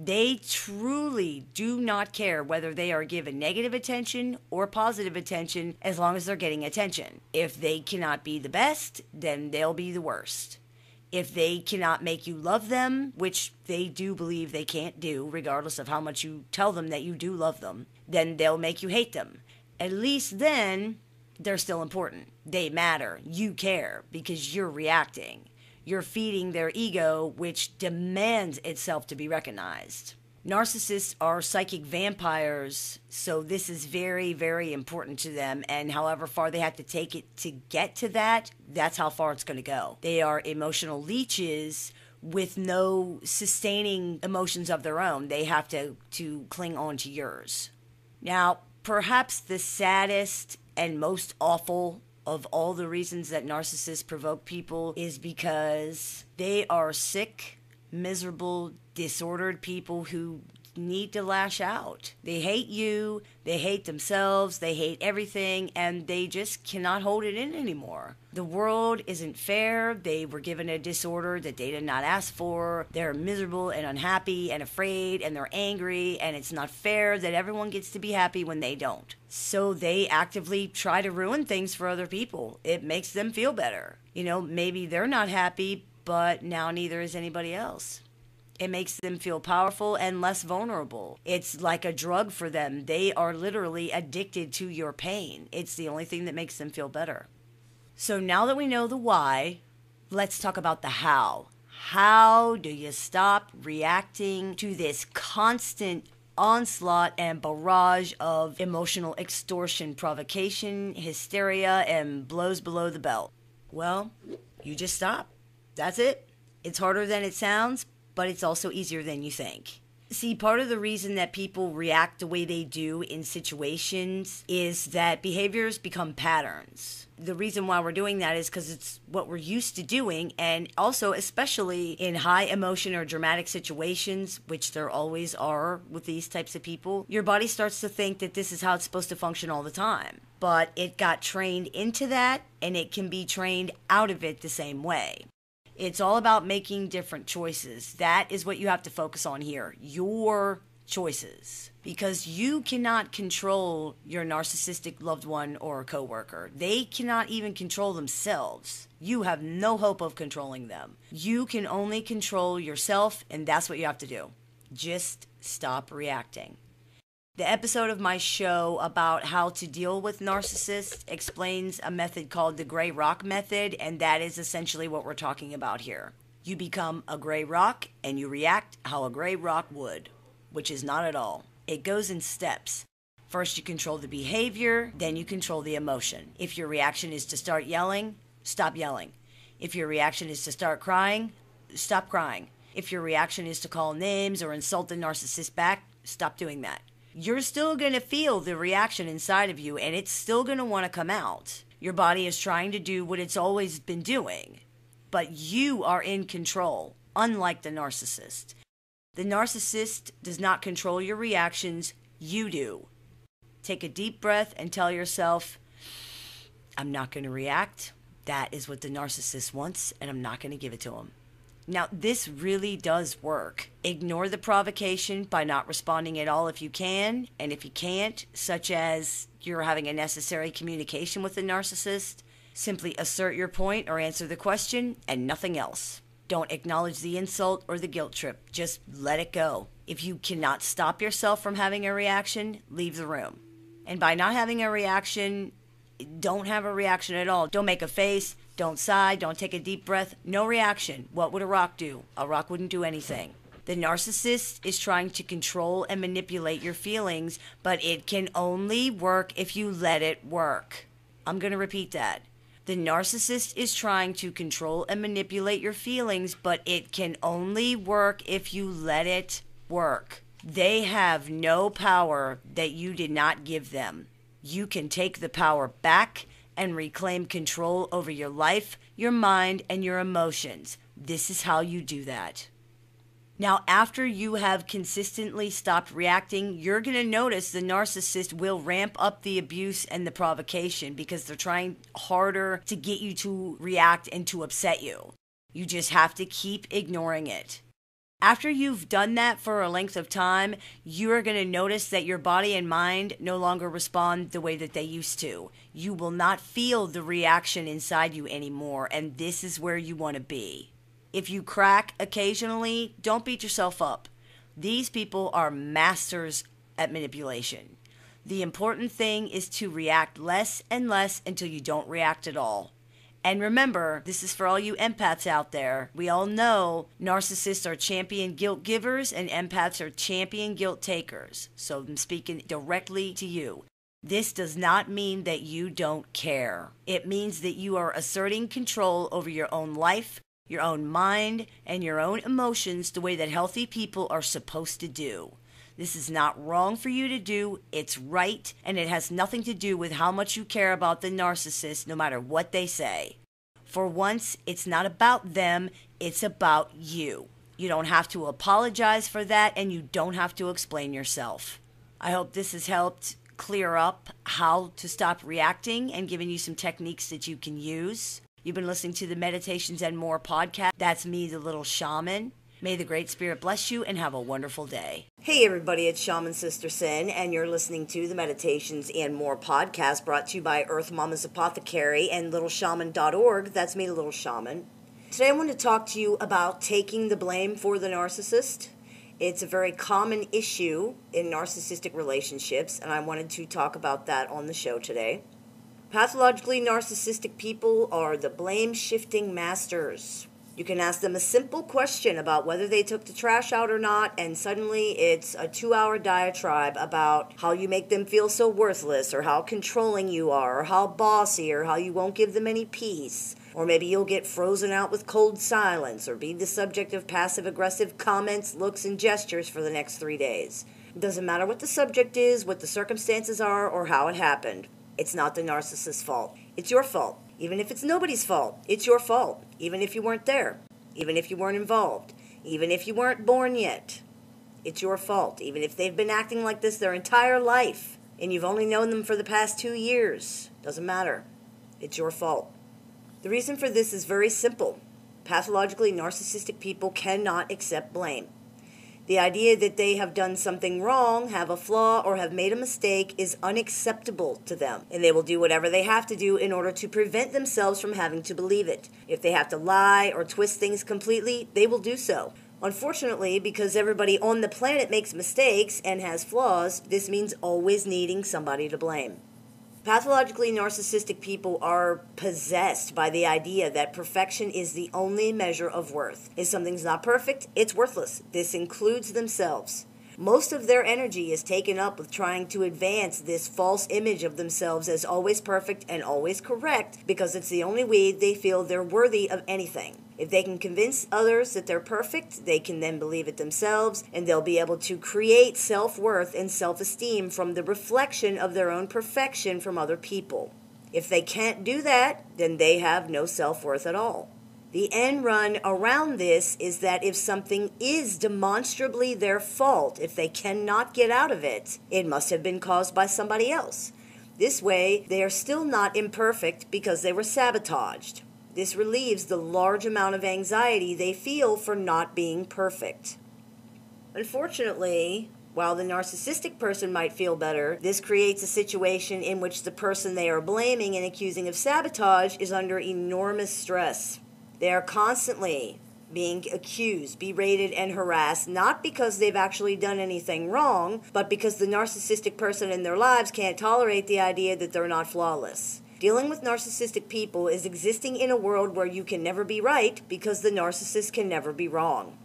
They truly do not care whether they are given negative attention or positive attention as long as they're getting attention. If they cannot be the best, then they'll be the worst. If they cannot make you love them, which they do believe they can't do, regardless of how much you tell them that you do love them, then they'll make you hate them. At least then, they're still important. They matter. You care because you're reacting. You're feeding their ego, which demands itself to be recognized. Narcissists are psychic vampires, so this is very, very important to them, and however far they have to take it to get to that, that's how far it's going to go. They are emotional leeches with no sustaining emotions of their own. They have to cling on to yours. Now, perhaps the saddest and most awful of all the reasons that narcissists provoke people is because they are sick, miserable, disordered people who need to lash out. They hate you, they hate themselves, they hate everything, and they just cannot hold it in anymore. The world isn't fair. They were given a disorder that they did not ask for. They're miserable and unhappy and afraid, and they're angry, and it's not fair that everyone gets to be happy when they don't. So they actively try to ruin things for other people. It makes them feel better. Maybe they're not happy, but now neither is anybody else. It makes them feel powerful and less vulnerable. It's like a drug for them. They are literally addicted to your pain. It's the only thing that makes them feel better. So now that we know the why, let's talk about the how. How do you stop reacting to this constant onslaught and barrage of emotional extortion, provocation, hysteria, and blows below the belt? Well, you just stop. That's it. It's harder than it sounds, but it's also easier than you think. See, part of the reason that people react the way they do in situations is that behaviors become patterns. The reason why we're doing that is because it's what we're used to doing, and also especially in high emotion or dramatic situations, which there always are with these types of people, your body starts to think that this is how it's supposed to function all the time. But it got trained into that, and it can be trained out of it the same way. It's all about making different choices. That is what you have to focus on here. Your choices. Because you cannot control your narcissistic loved one or coworker. They cannot even control themselves. You have no hope of controlling them. You can only control yourself, and that's what you have to do. Just stop reacting. The episode of my show about how to deal with narcissists explains a method called the gray rock method, and that is essentially what we're talking about here. You become a gray rock, and you react how a gray rock would, which is not at all. It goes in steps. First, you control the behavior, then you control the emotion. If your reaction is to start yelling, stop yelling. If your reaction is to start crying, stop crying. If your reaction is to call names or insult the narcissist back, stop doing that. You're still going to feel the reaction inside of you, and it's still going to want to come out. Your body is trying to do what it's always been doing, but you are in control, unlike the narcissist. The narcissist does not control your reactions, you do. Take a deep breath and tell yourself, I'm not going to react. That is what the narcissist wants, and I'm not going to give it to him. Now, this really does work. Ignore the provocation by not responding at all if you can, and if you can't, such as you're having a necessary communication with the narcissist, simply assert your point or answer the question and nothing else. Don't acknowledge the insult or the guilt trip. Just let it go. If you cannot stop yourself from having a reaction, leave the room. And by not having a reaction, don't have a reaction at all. Don't make a face. Don't sigh. Don't take a deep breath. No reaction. What would a rock do? A rock wouldn't do anything. The narcissist is trying to control and manipulate your feelings, but it can only work if you let it work. I'm going to repeat that. The narcissist is trying to control and manipulate your feelings, but it can only work if you let it work. They have no power that you did not give them. You can take the power back and reclaim control over your life, your mind, and your emotions. This is how you do that. Now, after you have consistently stopped reacting, you're going to notice the narcissist will ramp up the abuse and the provocation because they're trying harder to get you to react and to upset you. You just have to keep ignoring it. After you've done that for a length of time, you are going to notice that your body and mind no longer respond the way that they used to. You will not feel the reaction inside you anymore, and this is where you want to be. If you crack occasionally, don't beat yourself up. These people are masters at manipulation. The important thing is to react less and less until you don't react at all. And remember, this is for all you empaths out there. We all know narcissists are champion guilt givers and empaths are champion guilt takers. So I'm speaking directly to you. This does not mean that you don't care. It means that you are asserting control over your own life, your own mind, and your own emotions the way that healthy people are supposed to do. This is not wrong for you to do, it's right, and it has nothing to do with how much you care about the narcissist, no matter what they say. For once, it's not about them, it's about you. You don't have to apologize for that, and you don't have to explain yourself. I hope this has helped clear up how to stop reacting and given you some techniques that you can use. You've been listening to the Meditations and More podcast. That's me, the Little Shaman. May the Great Spirit bless you and have a wonderful day. Hey everybody, it's Shaman Sister Sin, and you're listening to the Meditations and More podcast brought to you by Earth Mama's Apothecary and littleshaman.org. That's me, the Little Shaman. Today I want to talk to you about taking the blame for the narcissist. It's a very common issue in narcissistic relationships, and I wanted to talk about that on the show today. Pathologically narcissistic people are the blame-shifting masters. You can ask them a simple question about whether they took the trash out or not, and suddenly it's a 2-hour diatribe about how you make them feel so worthless, or how controlling you are, or how bossy, or how you won't give them any peace. Or maybe you'll get frozen out with cold silence, or be the subject of passive-aggressive comments, looks, and gestures for the next 3 days. It doesn't matter what the subject is, what the circumstances are, or how it happened. It's not the narcissist's fault. It's your fault. Even if it's nobody's fault, it's your fault. Even if you weren't there. Even if you weren't involved. Even if you weren't born yet. It's your fault. Even if they've been acting like this their entire life, and you've only known them for the past 2 years. Doesn't matter. It's your fault. The reason for this is very simple. Pathologically narcissistic people cannot accept blame. The idea that they have done something wrong, have a flaw, or have made a mistake is unacceptable to them, and they will do whatever they have to do in order to prevent themselves from having to believe it. If they have to lie or twist things completely, they will do so. Unfortunately, because everybody on the planet makes mistakes and has flaws, this means always needing somebody to blame. Pathologically narcissistic people are possessed by the idea that perfection is the only measure of worth. If something's not perfect, it's worthless. This includes themselves. Most of their energy is taken up with trying to advance this false image of themselves as always perfect and always correct because it's the only way they feel they're worthy of anything. If they can convince others that they're perfect, they can then believe it themselves, and they'll be able to create self-worth and self-esteem from the reflection of their own perfection from other people. If they can't do that, then they have no self-worth at all. The end run around this is that if something is demonstrably their fault, if they cannot get out of it, it must have been caused by somebody else. This way, they are still not imperfect because they were sabotaged. This relieves the large amount of anxiety they feel for not being perfect. Unfortunately, while the narcissistic person might feel better, this creates a situation in which the person they are blaming and accusing of sabotage is under enormous stress. They are constantly being accused, berated, and harassed, not because they've actually done anything wrong, but because the narcissistic person in their lives can't tolerate the idea that they're not flawless. Dealing with narcissistic people is existing in a world where you can never be right because the narcissist can never be wrong.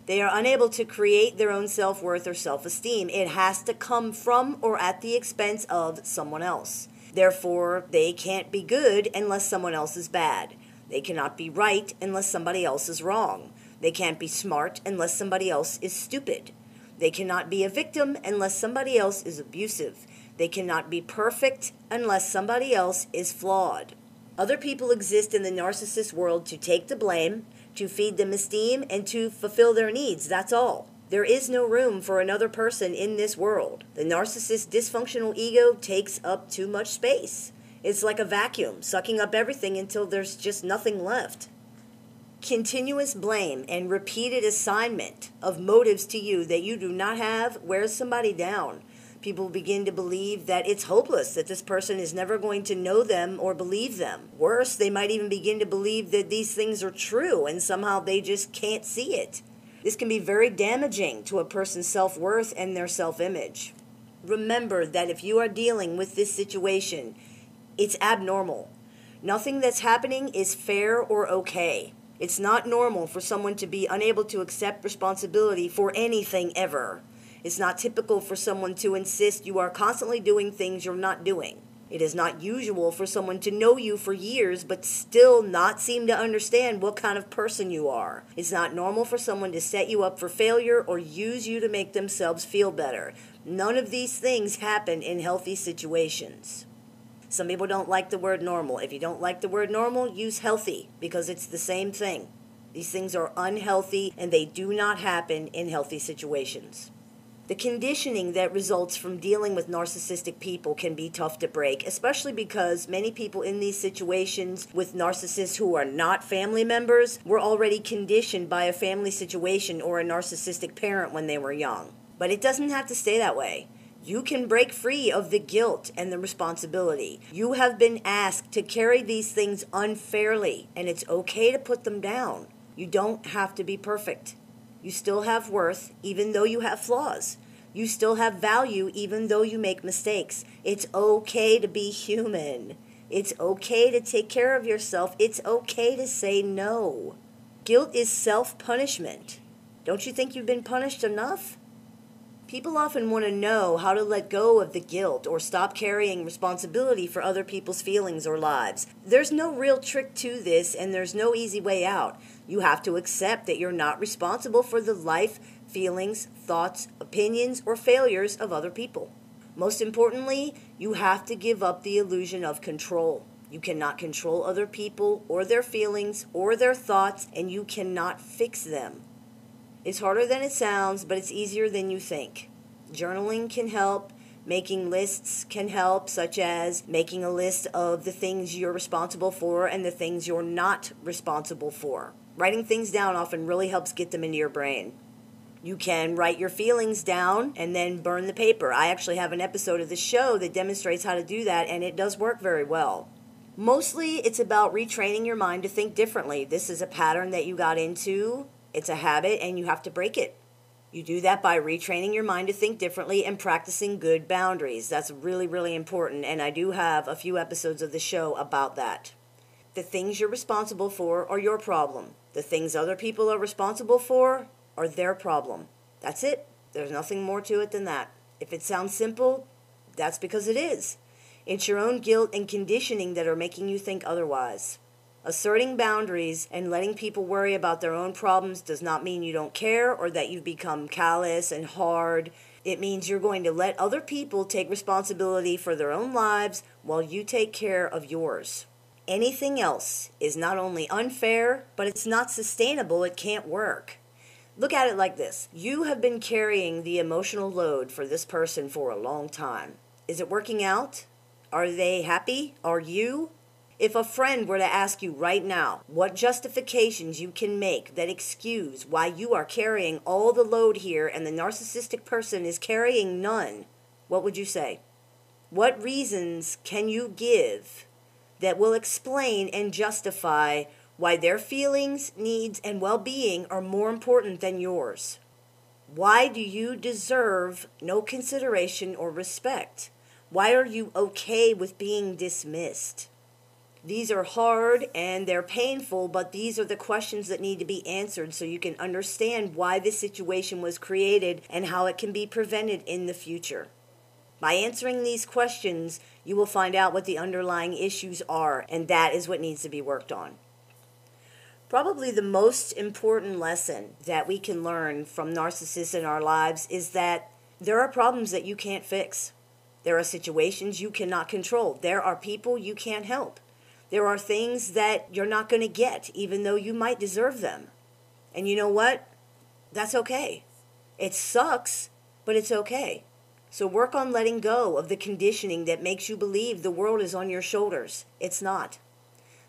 They are unable to create their own self-worth or self-esteem. It has to come from or at the expense of someone else. Therefore, they can't be good unless someone else is bad. They cannot be right unless somebody else is wrong. They can't be smart unless somebody else is stupid. They cannot be a victim unless somebody else is abusive. They cannot be perfect unless somebody else is flawed. Other people exist in the narcissist world to take the blame, to feed them esteem, and to fulfill their needs. That's all. There is no room for another person in this world. The narcissist's dysfunctional ego takes up too much space. It's like a vacuum, sucking up everything until there's just nothing left. Continuous blame and repeated assignment of motives to you that you do not have wears somebody down. People begin to believe that it's hopeless, that this person is never going to know them or believe them. Worse, they might even begin to believe that these things are true and somehow they just can't see it. This can be very damaging to a person's self-worth and their self-image. Remember that if you are dealing with this situation, it's abnormal. Nothing that's happening is fair or okay. It's not normal for someone to be unable to accept responsibility for anything ever. It's not typical for someone to insist you are constantly doing things you're not doing. It is not usual for someone to know you for years but still not seem to understand what kind of person you are. It's not normal for someone to set you up for failure or use you to make themselves feel better. None of these things happen in healthy situations. Some people don't like the word normal. If you don't like the word normal, use healthy, because it's the same thing. These things are unhealthy and they do not happen in healthy situations. The conditioning that results from dealing with narcissistic people can be tough to break, especially because many people in these situations with narcissists who are not family members were already conditioned by a family situation or a narcissistic parent when they were young. But it doesn't have to stay that way. You can break free of the guilt and the responsibility. You have been asked to carry these things unfairly, and it's okay to put them down. You don't have to be perfect. You still have worth, even though you have flaws. You still have value, even though you make mistakes. It's okay to be human. It's okay to take care of yourself. It's okay to say no. Guilt is self-punishment. Don't you think you've been punished enough? People often want to know how to let go of the guilt or stop carrying responsibility for other people's feelings or lives. There's no real trick to this, and there's no easy way out. You have to accept that you're not responsible for the life, feelings, thoughts, opinions, or failures of other people. Most importantly, you have to give up the illusion of control. You cannot control other people or their feelings or their thoughts, and you cannot fix them. It's harder than it sounds, but it's easier than you think. Journaling can help. Making lists can help, such as making a list of the things you're responsible for and the things you're not responsible for. Writing things down often really helps get them into your brain. You can write your feelings down and then burn the paper. I actually have an episode of the show that demonstrates how to do that, and it does work very well. Mostly, it's about retraining your mind to think differently. This is a pattern that you got into. It's a habit, and you have to break it. You do that by retraining your mind to think differently and practicing good boundaries. That's really, really important, and I do have a few episodes of the show about that. The things you're responsible for are your problem. The things other people are responsible for are their problem. That's it. There's nothing more to it than that. If it sounds simple, that's because it is. It's your own guilt and conditioning that are making you think otherwise. Asserting boundaries and letting people worry about their own problems does not mean you don't care or that you've become callous and hard. It means you're going to let other people take responsibility for their own lives while you take care of yours. Anything else is not only unfair, but it's not sustainable. It can't work. Look at it like this. You have been carrying the emotional load for this person for a long time. Is it working out? Are they happy? Are you? If a friend were to ask you right now what justifications you can make that excuse why you are carrying all the load here and the narcissistic person is carrying none, what would you say? What reasons can you give that will explain and justify why their feelings, needs, and well-being are more important than yours? Why do you deserve no consideration or respect? Why are you okay with being dismissed? These are hard and they're painful, but these are the questions that need to be answered so you can understand why this situation was created and how it can be prevented in the future. By answering these questions, you will find out what the underlying issues are, and that is what needs to be worked on. Probably the most important lesson that we can learn from narcissists in our lives is that there are problems that you can't fix. There are situations you cannot control. There are people you can't help. There are things that you're not going to get, even though you might deserve them. And you know what? That's okay. It sucks, but it's okay. So work on letting go of the conditioning that makes you believe the world is on your shoulders. It's not.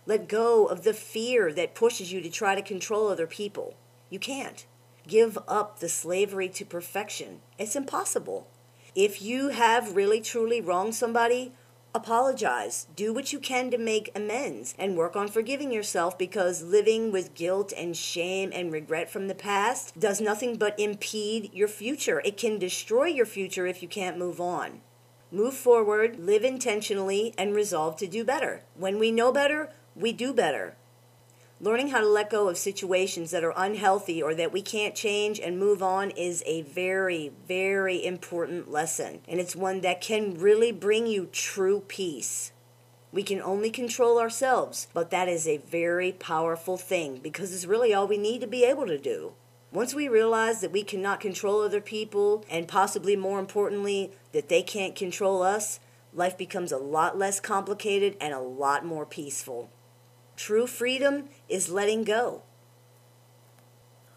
Let go of the fear that pushes you to try to control other people. You can't. Give up the slavery to perfection. It's impossible. If you have really truly wronged somebody, apologize. Do what you can to make amends and work on forgiving yourself, because living with guilt and shame and regret from the past does nothing but impede your future. It can destroy your future if you can't move on. Move forward, live intentionally, and resolve to do better. When we know better, we do better. Learning how to let go of situations that are unhealthy or that we can't change and move on is a very, very important lesson. And it's one that can really bring you true peace. We can only control ourselves, but that is a very powerful thing, because it's really all we need to be able to do. Once we realize that we cannot control other people, and possibly more importantly, that they can't control us, life becomes a lot less complicated and a lot more peaceful. True freedom is letting go.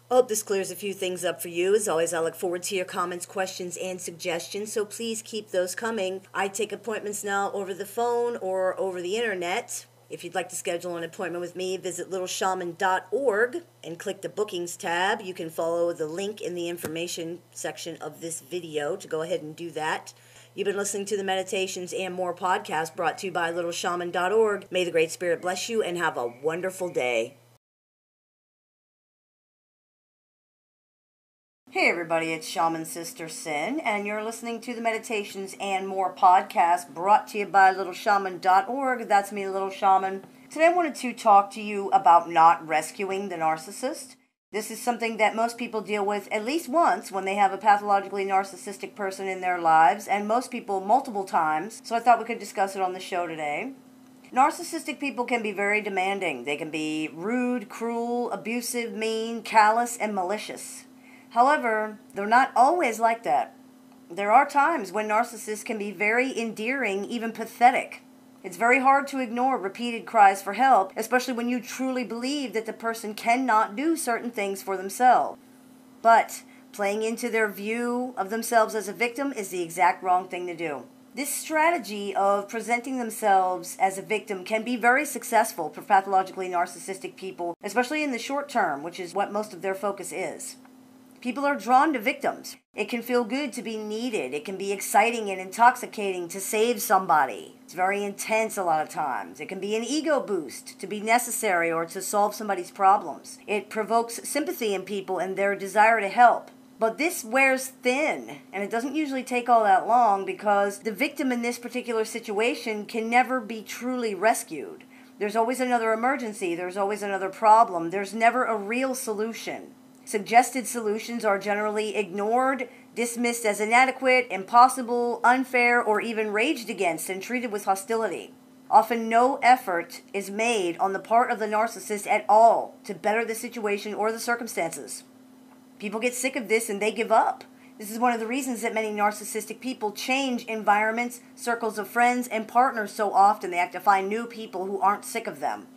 I hope this clears a few things up for you. As always, I look forward to your comments, questions, and suggestions, so please keep those coming. I take appointments now over the phone or over the internet. If you'd like to schedule an appointment with me, visit littleshaman.org and click the bookings tab. You can follow the link in the information section of this video to go ahead and do that. You've been listening to the Meditations and More podcast, brought to you by littleshaman.org. May the Great Spirit bless you and have a wonderful day. Hey everybody, it's Shaman Sister Sin, and you're listening to the Meditations and More podcast, brought to you by littleshaman.org. That's me, Little Shaman. Today I wanted to talk to you about not rescuing the narcissist. This is something that most people deal with at least once when they have a pathologically narcissistic person in their lives, and most people multiple times, so I thought we could discuss it on the show today. Narcissistic people can be very demanding. They can be rude, cruel, abusive, mean, callous, and malicious. However, they're not always like that. There are times when narcissists can be very endearing, even pathetic. It's very hard to ignore repeated cries for help, especially when you truly believe that the person cannot do certain things for themselves. But playing into their view of themselves as a victim is the exact wrong thing to do. This strategy of presenting themselves as a victim can be very successful for pathologically narcissistic people, especially in the short term, which is what most of their focus is. People are drawn to victims. It can feel good to be needed. It can be exciting and intoxicating to save somebody. It's very intense a lot of times. It can be an ego boost to be necessary or to solve somebody's problems. It provokes sympathy in people and their desire to help. But this wears thin, and it doesn't usually take all that long, because the victim in this particular situation can never be truly rescued. There's always another emergency. There's always another problem. There's never a real solution. Suggested solutions are generally ignored, dismissed as inadequate, impossible, unfair, or even raged against and treated with hostility. Often no effort is made on the part of the narcissist at all to better the situation or the circumstances. People get sick of this and they give up. This is one of the reasons that many narcissistic people change environments, circles of friends, and partners so often. They have to find new people who aren't sick of them.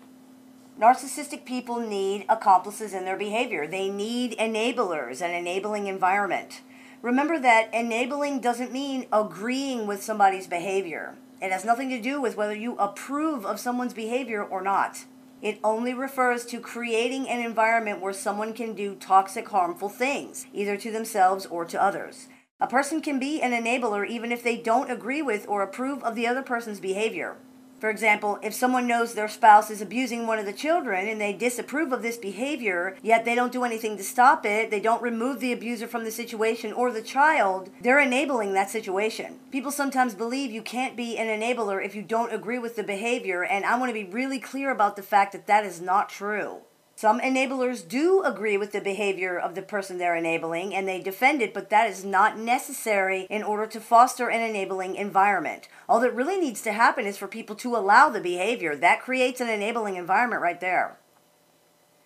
Narcissistic people need accomplices in their behavior. They need enablers, an enabling environment. Remember that enabling doesn't mean agreeing with somebody's behavior. It has nothing to do with whether you approve of someone's behavior or not. It only refers to creating an environment where someone can do toxic, harmful things, either to themselves or to others. A person can be an enabler even if they don't agree with or approve of the other person's behavior. For example, if someone knows their spouse is abusing one of the children and they disapprove of this behavior, yet they don't do anything to stop it, they don't remove the abuser from the situation or the child, they're enabling that situation. People sometimes believe you can't be an enabler if you don't agree with the behavior, and I want to be really clear about the fact that that is not true. Some enablers do agree with the behavior of the person they're enabling, and they defend it, but that is not necessary in order to foster an enabling environment. All that really needs to happen is for people to allow the behavior. That creates an enabling environment right there.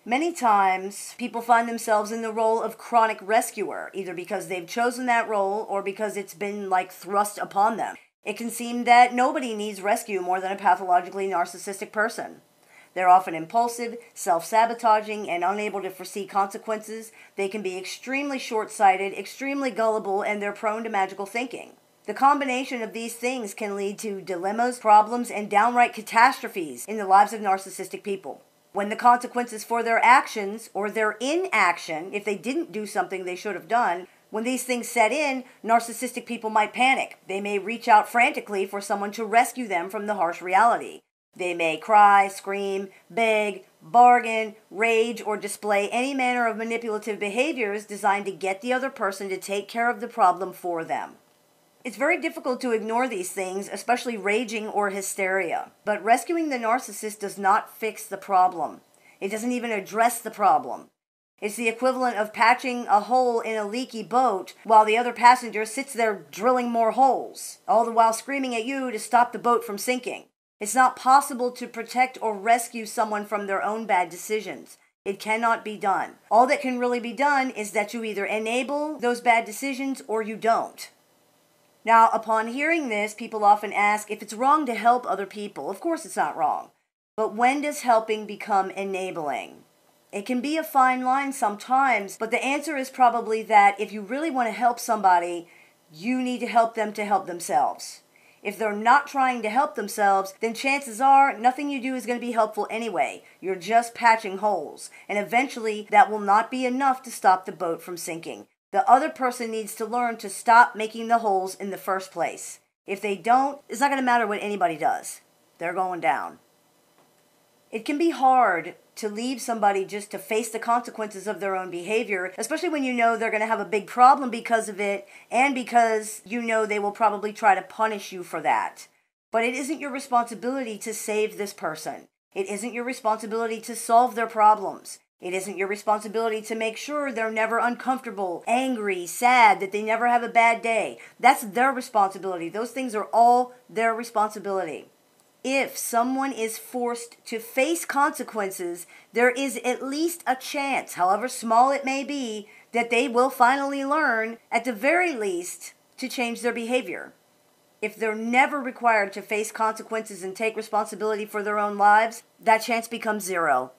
Many times, people find themselves in the role of chronic rescuer, either because they've chosen that role or because it's been thrust upon them. It can seem that nobody needs rescue more than a pathologically narcissistic person. They're often impulsive, self-sabotaging, and unable to foresee consequences. They can be extremely short-sighted, extremely gullible, and they're prone to magical thinking. The combination of these things can lead to dilemmas, problems, and downright catastrophes in the lives of narcissistic people. When the consequences for their actions or their inaction, if they didn't do something they should have done, when these things set in, narcissistic people might panic. They may reach out frantically for someone to rescue them from the harsh reality. They may cry, scream, beg, bargain, rage, or display any manner of manipulative behaviors designed to get the other person to take care of the problem for them. It's very difficult to ignore these things, especially raging or hysteria. But rescuing the narcissist does not fix the problem. It doesn't even address the problem. It's the equivalent of patching a hole in a leaky boat while the other passenger sits there drilling more holes, all the while screaming at you to stop the boat from sinking. It's not possible to protect or rescue someone from their own bad decisions. It cannot be done. All that can really be done is that you either enable those bad decisions or you don't. Now, upon hearing this, people often ask if it's wrong to help other people. Of course it's not wrong. But when does helping become enabling? It can be a fine line sometimes, but the answer is probably that if you really want to help somebody, you need to help them to help themselves. If they're not trying to help themselves, then chances are nothing you do is going to be helpful anyway. You're just patching holes, and eventually that will not be enough to stop the boat from sinking. The other person needs to learn to stop making the holes in the first place. If they don't, it's not going to matter what anybody does. They're going down. It can be hard to leave somebody just to face the consequences of their own behavior, especially when you know they're going to have a big problem because of it, and because you know they will probably try to punish you for that. But it isn't your responsibility to save this person. It isn't your responsibility to solve their problems. It isn't your responsibility to make sure they're never uncomfortable, angry, sad, that they never have a bad day. That's their responsibility. Those things are all their responsibility. If someone is forced to face consequences, there is at least a chance, however small it may be, that they will finally learn, at the very least, to change their behavior. If they're never required to face consequences and take responsibility for their own lives, that chance becomes zero.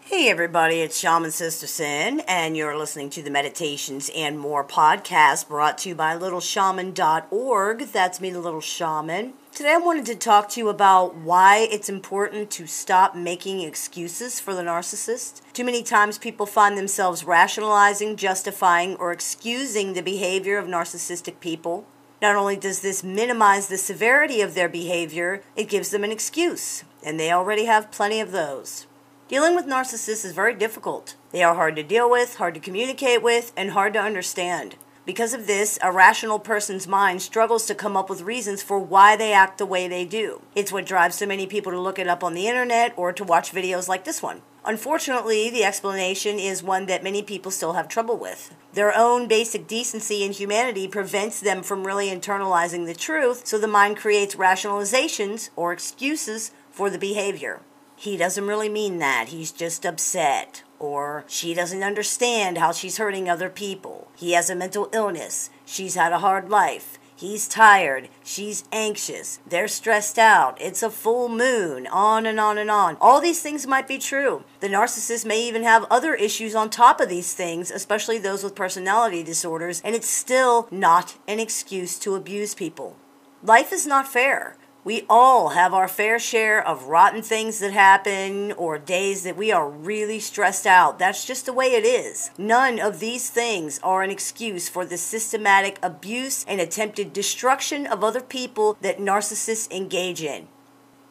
Hey everybody, it's Shaman Sister Sin, and you're listening to the Meditations and More podcast brought to you by littleshaman.org. That's me, the Little Shaman. Today I wanted to talk to you about why it's important to stop making excuses for the narcissist. Too many times people find themselves rationalizing, justifying, or excusing the behavior of narcissistic people. Not only does this minimize the severity of their behavior, it gives them an excuse, and they already have plenty of those. Dealing with narcissists is very difficult. They are hard to deal with, hard to communicate with, and hard to understand. Because of this, a rational person's mind struggles to come up with reasons for why they act the way they do. It's what drives so many people to look it up on the internet or to watch videos like this one. Unfortunately, the explanation is one that many people still have trouble with. Their own basic decency and humanity prevents them from really internalizing the truth, so the mind creates rationalizations or excuses for the behavior. He doesn't really mean that. He's just upset. Or she doesn't understand how she's hurting other people. He has a mental illness. She's had a hard life. He's tired. She's anxious. They're stressed out. It's a full moon. On and on and on. All these things might be true. The narcissist may even have other issues on top of these things, especially those with personality disorders, and it's still not an excuse to abuse people. Life is not fair. We all have our fair share of rotten things that happen or days that we are really stressed out. That's just the way it is. None of these things are an excuse for the systematic abuse and attempted destruction of other people that narcissists engage in.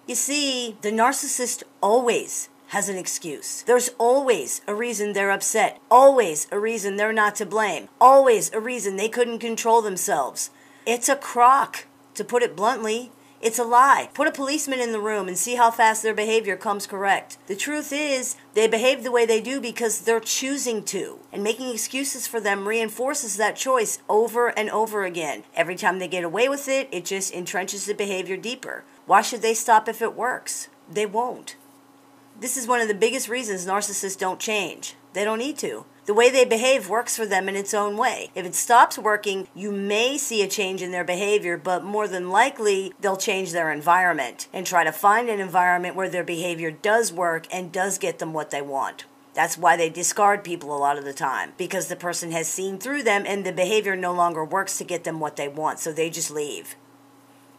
You see, the narcissist always has an excuse. There's always a reason they're upset. Always a reason they're not to blame. Always a reason they couldn't control themselves. It's a crock, to put it bluntly. It's a lie. Put a policeman in the room and see how fast their behavior comes correct. The truth is, they behave the way they do because they're choosing to. And making excuses for them reinforces that choice over and over again. Every time they get away with it, it just entrenches the behavior deeper. Why should they stop if it works? They won't. This is one of the biggest reasons narcissists don't change. They don't need to. The way they behave works for them in its own way. If it stops working, you may see a change in their behavior, but more than likely, they'll change their environment and try to find an environment where their behavior does work and does get them what they want. That's why they discard people a lot of the time, because the person has seen through them and the behavior no longer works to get them what they want, so they just leave.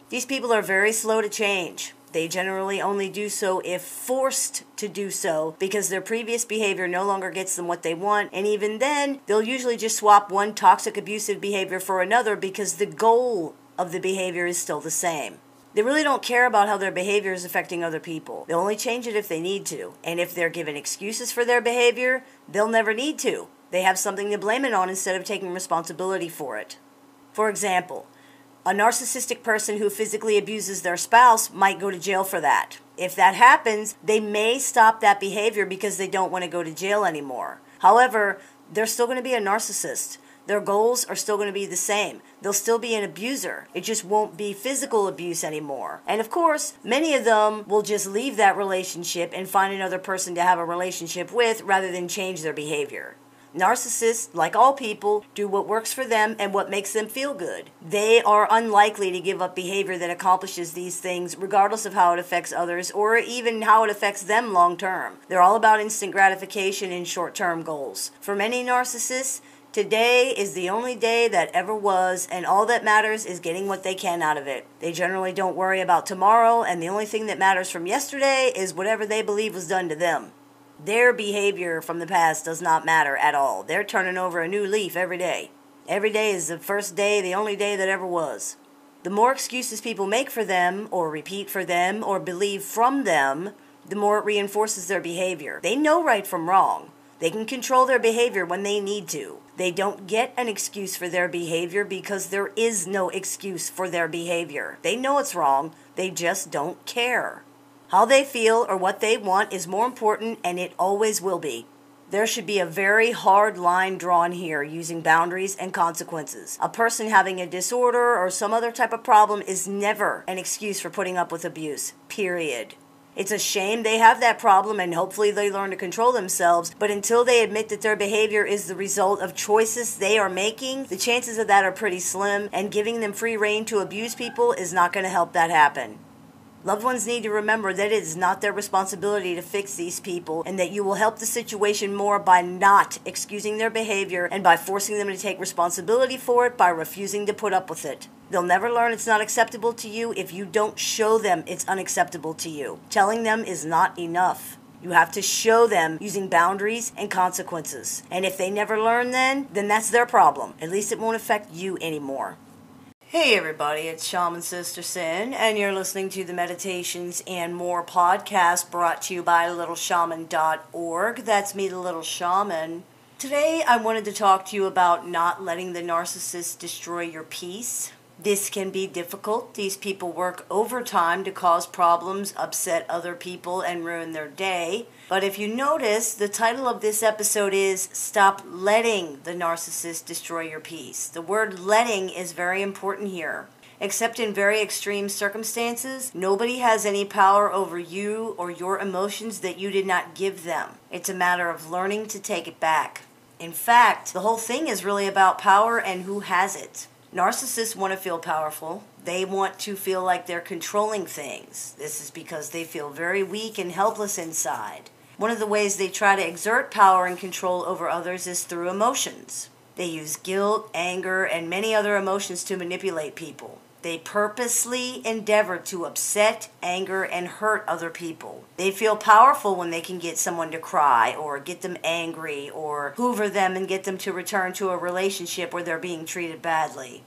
These people are very slow to change. They generally only do so if forced to do so because their previous behavior no longer gets them what they want, and even then, they'll usually just swap one toxic abusive behavior for another because the goal of the behavior is still the same. They really don't care about how their behavior is affecting other people. They'll only change it if they need to, and if they're given excuses for their behavior, they'll never need to. They have something to blame it on instead of taking responsibility for it. For example, a narcissistic person who physically abuses their spouse might go to jail for that. If that happens, they may stop that behavior because they don't want to go to jail anymore. However, they're still going to be a narcissist. Their goals are still going to be the same. They'll still be an abuser. It just won't be physical abuse anymore. And of course, many of them will just leave that relationship and find another person to have a relationship with rather than change their behavior. Narcissists, like all people, do what works for them and what makes them feel good. They are unlikely to give up behavior that accomplishes these things regardless of how it affects others or even how it affects them long term. They're all about instant gratification and short-term goals. For many narcissists, today is the only day that ever was, and all that matters is getting what they can out of it. They generally don't worry about tomorrow, and the only thing that matters from yesterday is whatever they believe was done to them. Their behavior from the past does not matter at all. They're turning over a new leaf every day. Every day is the first day, the only day that ever was. The more excuses people make for them, or repeat for them, or believe from them, the more it reinforces their behavior. They know right from wrong. They can control their behavior when they need to. They don't get an excuse for their behavior because there is no excuse for their behavior. They know it's wrong. They just don't care. How they feel or what they want is more important, and it always will be. There should be a very hard line drawn here using boundaries and consequences. A person having a disorder or some other type of problem is never an excuse for putting up with abuse, period. It's a shame they have that problem, and hopefully they learn to control themselves, but until they admit that their behavior is the result of choices they are making, the chances of that are pretty slim, and giving them free rein to abuse people is not going to help that happen. Loved ones need to remember that it is not their responsibility to fix these people, and that you will help the situation more by not excusing their behavior and by forcing them to take responsibility for it by refusing to put up with it. They'll never learn it's not acceptable to you if you don't show them it's unacceptable to you. Telling them is not enough. You have to show them using boundaries and consequences. And if they never learn then that's their problem. At least it won't affect you anymore. Hey everybody, it's Shaman Sister Sin, and you're listening to the Meditations and More podcast brought to you by littleshaman.org. That's me, the Little Shaman. Today I wanted to talk to you about not letting the narcissist destroy your peace. This can be difficult. These people work overtime to cause problems, upset other people, and ruin their day. But if you notice, the title of this episode is Stop Letting the Narcissist Destroy Your Peace. The word letting is very important here. Except in very extreme circumstances, nobody has any power over you or your emotions that you did not give them. It's a matter of learning to take it back. In fact, the whole thing is really about power and who has it. Narcissists want to feel powerful. They want to feel like they're controlling things. This is because they feel very weak and helpless inside. One of the ways they try to exert power and control over others is through emotions. They use guilt, anger, and many other emotions to manipulate people. They purposely endeavor to upset, anger, and hurt other people. They feel powerful when they can get someone to cry or get them angry or hoover them and get them to return to a relationship where they're being treated badly.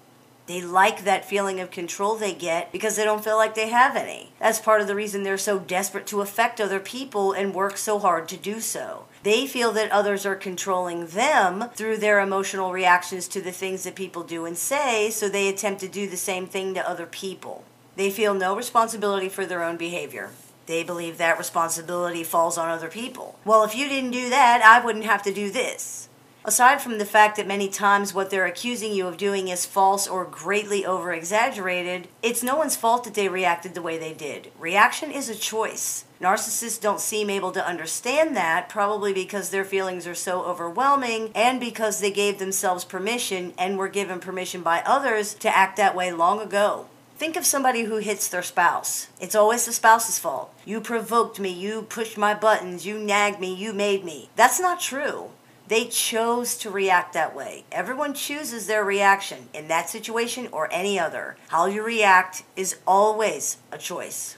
They like that feeling of control they get because they don't feel like they have any. That's part of the reason they're so desperate to affect other people and work so hard to do so. They feel that others are controlling them through their emotional reactions to the things that people do and say, so they attempt to do the same thing to other people. They feel no responsibility for their own behavior. They believe that responsibility falls on other people. Well, if you didn't do that, I wouldn't have to do this. Aside from the fact that many times what they're accusing you of doing is false or greatly over-exaggerated, it's no one's fault that they reacted the way they did. Reaction is a choice. Narcissists don't seem able to understand that, probably because their feelings are so overwhelming and because they gave themselves permission and were given permission by others to act that way long ago. Think of somebody who hits their spouse. It's always the spouse's fault. You provoked me, you pushed my buttons, you nagged me, you made me. That's not true. They chose to react that way. Everyone chooses their reaction in that situation or any other. How you react is always a choice.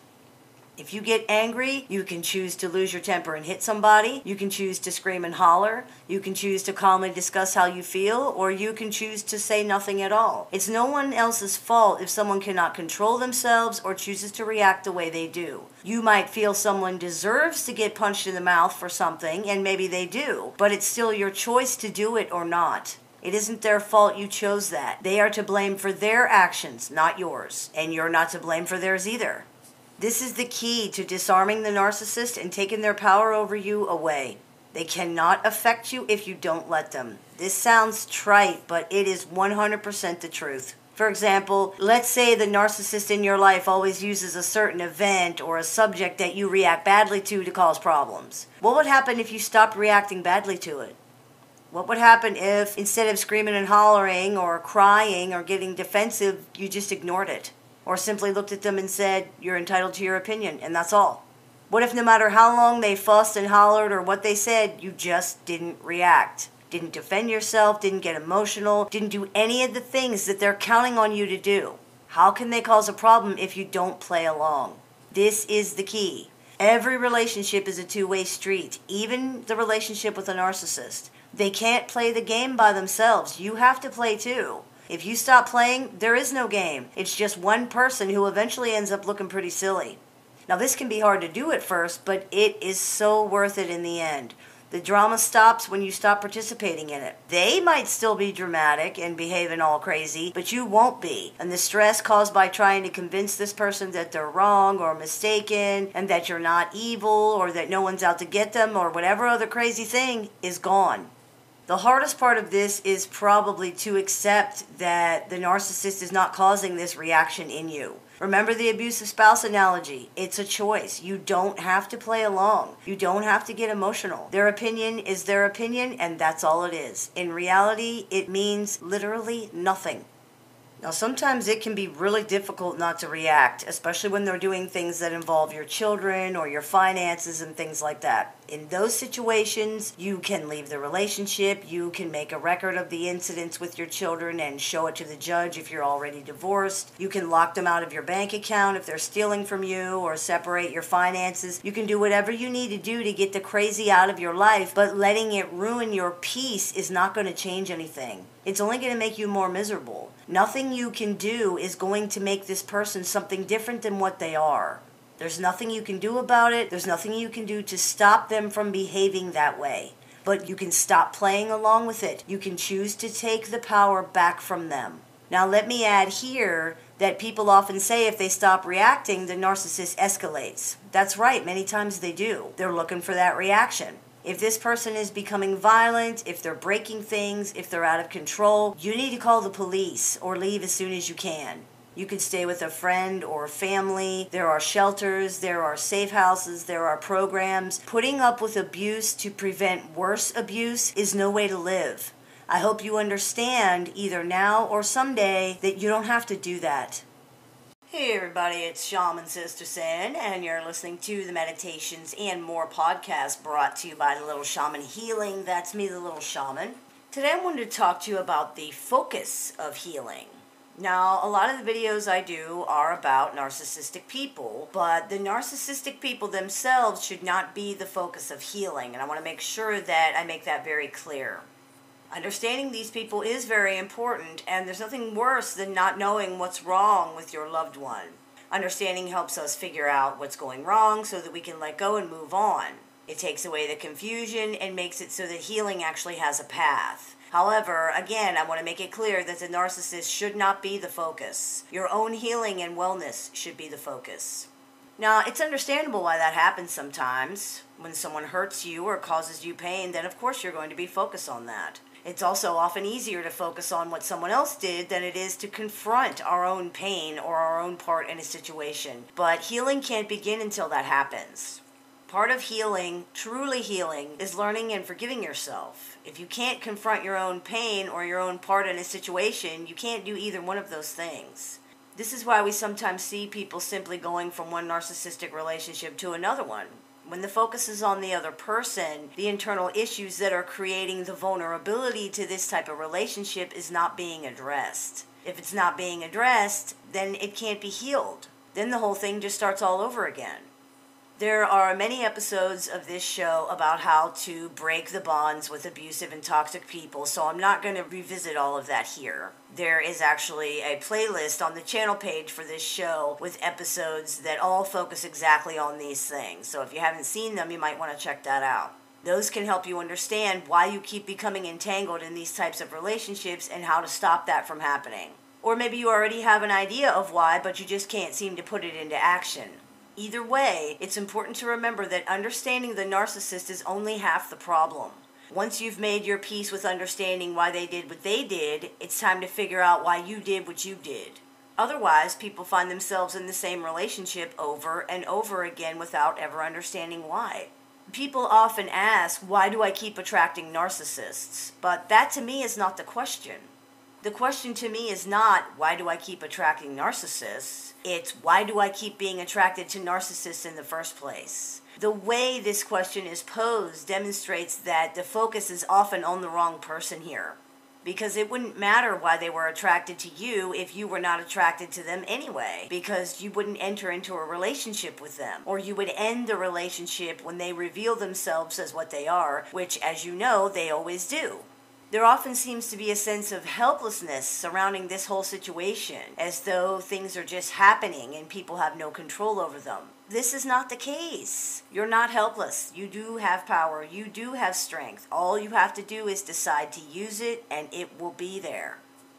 If you get angry, you can choose to lose your temper and hit somebody. You can choose to scream and holler. You can choose to calmly discuss how you feel, or you can choose to say nothing at all. It's no one else's fault if someone cannot control themselves or chooses to react the way they do. You might feel someone deserves to get punched in the mouth for something, and maybe they do, but it's still your choice to do it or not. It isn't their fault you chose that. They are to blame for their actions, not yours, and you're not to blame for theirs either. This is the key to disarming the narcissist and taking their power over you away. They cannot affect you if you don't let them. This sounds trite, but it is 100% the truth. For example, let's say the narcissist in your life always uses a certain event or a subject that you react badly to cause problems. What would happen if you stopped reacting badly to it? What would happen if, instead of screaming and hollering or crying or getting defensive, you just ignored it? Or simply looked at them and said, you're entitled to your opinion, and that's all? What if no matter how long they fussed and hollered or what they said, you just didn't react? Didn't defend yourself, didn't get emotional, didn't do any of the things that they're counting on you to do? How can they cause a problem if you don't play along? This is the key. Every relationship is a two-way street, even the relationship with a narcissist. They can't play the game by themselves. You have to play too. If you stop playing, there is no game. It's just one person who eventually ends up looking pretty silly. Now, this can be hard to do at first, but it is so worth it in the end. The drama stops when you stop participating in it. They might still be dramatic and behaving all crazy, but you won't be. And the stress caused by trying to convince this person that they're wrong or mistaken and that you're not evil or that no one's out to get them or whatever other crazy thing is gone. The hardest part of this is probably to accept that the narcissist is not causing this reaction in you. Remember the abusive spouse analogy. It's a choice. You don't have to play along. You don't have to get emotional. Their opinion is their opinion, and that's all it is. In reality, it means literally nothing. Now, sometimes it can be really difficult not to react, especially when they're doing things that involve your children or your finances and things like that. In those situations, you can leave the relationship, you can make a record of the incidents with your children and show it to the judge if you're already divorced. You can lock them out of your bank account if they're stealing from you or separate your finances. You can do whatever you need to do to get the crazy out of your life, but letting it ruin your peace is not going to change anything. It's only going to make you more miserable. Nothing you can do is going to make this person something different than what they are. There's nothing you can do about it. There's nothing you can do to stop them from behaving that way. But you can stop playing along with it. You can choose to take the power back from them. Now, let me add here that people often say if they stop reacting, the narcissist escalates. That's right, many times they do. They're looking for that reaction. If this person is becoming violent, if they're breaking things, if they're out of control, you need to call the police or leave as soon as you can. You could stay with a friend or family. There are shelters, there are safe houses, there are programs. Putting up with abuse to prevent worse abuse is no way to live. I hope you understand, either now or someday, that you don't have to do that. Hey everybody, it's Shaman Sister Sin, and you're listening to the Meditations and More podcast brought to you by the Little Shaman Healing. That's me, the Little Shaman. Today I wanted to talk to you about the focus of healing. Now, a lot of the videos I do are about narcissistic people, but the narcissistic people themselves should not be the focus of healing, and I want to make sure that I make that very clear. Understanding these people is very important, and there's nothing worse than not knowing what's wrong with your loved one. Understanding helps us figure out what's going wrong so that we can let go and move on. It takes away the confusion and makes it so that healing actually has a path. However, again, I want to make it clear that the narcissist should not be the focus. Your own healing and wellness should be the focus. Now, it's understandable why that happens sometimes. When someone hurts you or causes you pain, then of course you're going to be focused on that. It's also often easier to focus on what someone else did than it is to confront our own pain or our own part in a situation. But healing can't begin until that happens. Part of healing, truly healing, is learning and forgiving yourself. If you can't confront your own pain or your own part in a situation, you can't do either one of those things. This is why we sometimes see people simply going from one narcissistic relationship to another one. When the focus is on the other person, the internal issues that are creating the vulnerability to this type of relationship is not being addressed. If it's not being addressed, then it can't be healed. Then the whole thing just starts all over again. There are many episodes of this show about how to break the bonds with abusive and toxic people, so I'm not going to revisit all of that here. There is actually a playlist on the channel page for this show with episodes that all focus exactly on these things, so if you haven't seen them, you might want to check that out. Those can help you understand why you keep becoming entangled in these types of relationships and how to stop that from happening. Or maybe you already have an idea of why, but you just can't seem to put it into action. Either way, it's important to remember that understanding the narcissist is only half the problem. Once you've made your peace with understanding why they did what they did, it's time to figure out why you did what you did. Otherwise, people find themselves in the same relationship over and over again without ever understanding why. People often ask, why do I keep attracting narcissists? But that to me is not the question. The question to me is not, why do I keep attracting narcissists? It's, why do I keep being attracted to narcissists in the first place? The way this question is posed demonstrates that the focus is often on the wrong person here. Because it wouldn't matter why they were attracted to you if you were not attracted to them anyway. Because you wouldn't enter into a relationship with them. Or you would end the relationship when they reveal themselves as what they are, which, as you know, they always do. There often seems to be a sense of helplessness surrounding this whole situation, as though things are just happening and people have no control over them. This is not the case. You're not helpless. You do have power. You do have strength. All you have to do is decide to use it, and it will be there.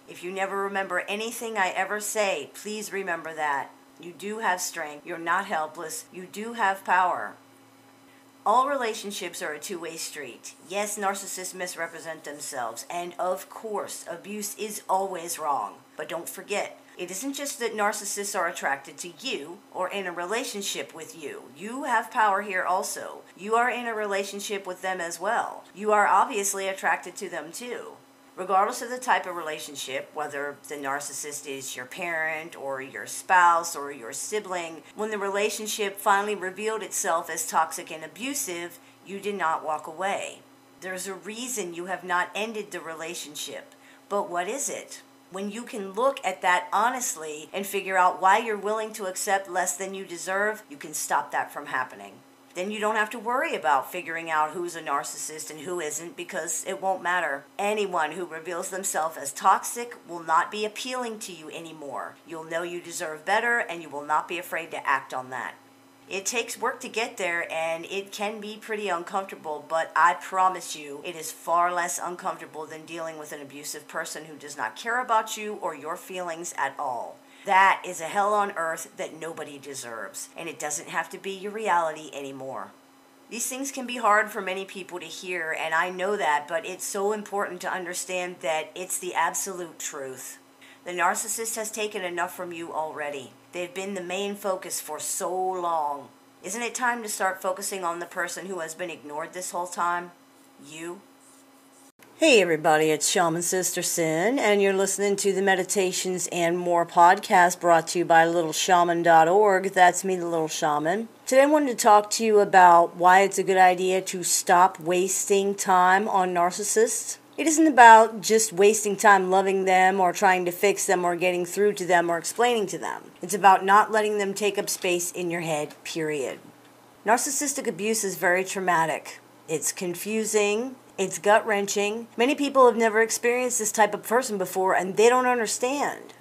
If you never remember anything I ever say, please remember that. You do have strength. You're not helpless. You do have power. All relationships are a two-way street. Yes, narcissists misrepresent themselves, and of course, abuse is always wrong. But don't forget, it isn't just that narcissists are attracted to you or in a relationship with you. You have power here also. You are in a relationship with them as well. You are obviously attracted to them too. Regardless of the type of relationship, whether the narcissist is your parent or your spouse or your sibling, when the relationship finally revealed itself as toxic and abusive, you did not walk away. There's a reason you have not ended the relationship. But what is it? When you can look at that honestly and figure out why you're willing to accept less than you deserve, you can stop that from happening. Then you don't have to worry about figuring out who's a narcissist and who isn't, because it won't matter. Anyone who reveals themselves as toxic will not be appealing to you anymore. You'll know you deserve better, and you will not be afraid to act on that. It takes work to get there, and it can be pretty uncomfortable, but I promise you, it is far less uncomfortable than dealing with an abusive person who does not care about you or your feelings at all. That is a hell on earth that nobody deserves, and it doesn't have to be your reality anymore. These things can be hard for many people to hear, and I know that, but it's so important to understand that it's the absolute truth. The narcissist has taken enough from you already. They've been the main focus for so long. Isn't it time to start focusing on the person who has been ignored this whole time? You. Hey everybody, it's Shaman Sister Sin, and you're listening to the Meditations and More podcast brought to you by littleshaman.org. That's me, the Little Shaman. Today I wanted to talk to you about why it's a good idea to stop wasting time on narcissists. It isn't about just wasting time loving them or trying to fix them or getting through to them or explaining to them. It's about not letting them take up space in your head, period. Narcissistic abuse is very traumatic. It's confusing. It's gut-wrenching. Many people have never experienced this type of person before, and they don't understand.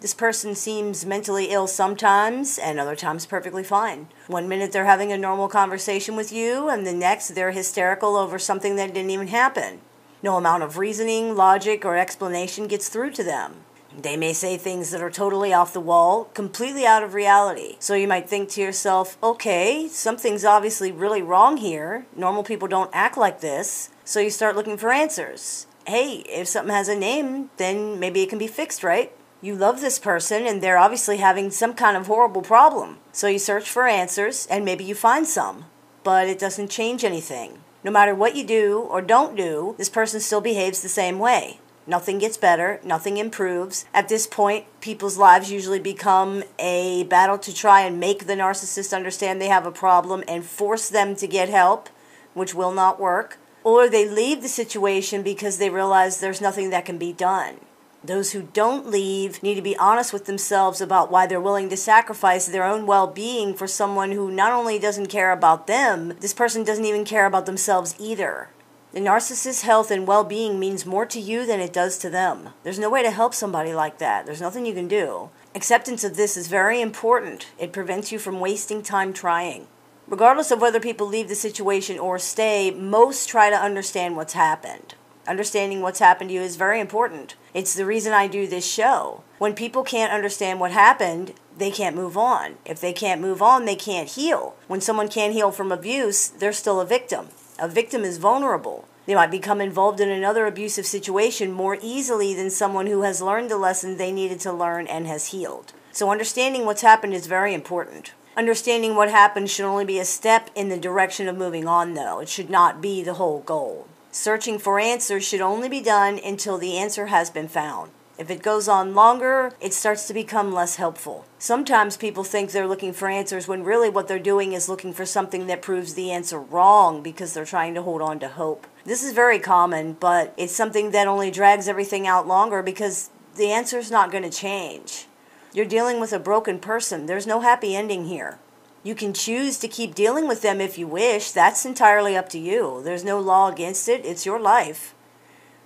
This person seems mentally ill sometimes, and other times perfectly fine. One minute they're having a normal conversation with you, and the next they're hysterical over something that didn't even happen. No amount of reasoning, logic, or explanation gets through to them. They may say things that are totally off the wall, completely out of reality. So you might think to yourself, okay, something's obviously really wrong here. Normal people don't act like this. So you start looking for answers. hey, if something has a name, then maybe it can be fixed, right? You love this person and they're obviously having some kind of horrible problem. So you search for answers and maybe you find some, but it doesn't change anything. No matter what you do or don't do, this person still behaves the same way. Nothing gets better, nothing improves. At this point, people's lives usually become a battle to try and make the narcissist understand they have a problem and force them to get help, which will not work. Or they leave the situation because they realize there's nothing that can be done. Those who don't leave need to be honest with themselves about why they're willing to sacrifice their own well-being for someone who not only doesn't care about them, this person doesn't even care about themselves either. The narcissist's health and well-being means more to you than it does to them. There's no way to help somebody like that. There's nothing you can do. Acceptance of this is very important. It prevents you from wasting time trying. Regardless of whether people leave the situation or stay, most try to understand what's happened. Understanding what's happened to you is very important. It's the reason I do this show. When people can't understand what happened, they can't move on. If they can't move on, they can't heal. When someone can't heal from abuse, they're still a victim. A victim is vulnerable. They might become involved in another abusive situation more easily than someone who has learned the lesson they needed to learn and has healed. So understanding what's happened is very important. Understanding what happened should only be a step in the direction of moving on, though. It should not be the whole goal. Searching for answers should only be done until the answer has been found. If it goes on longer, it starts to become less helpful. Sometimes people think they're looking for answers when really what they're doing is looking for something that proves the answer wrong because they're trying to hold on to hope. This is very common, but it's something that only drags everything out longer because the answer's not going to change. You're dealing with a broken person. There's no happy ending here. You can choose to keep dealing with them if you wish. That's entirely up to you. There's no law against it. It's your life.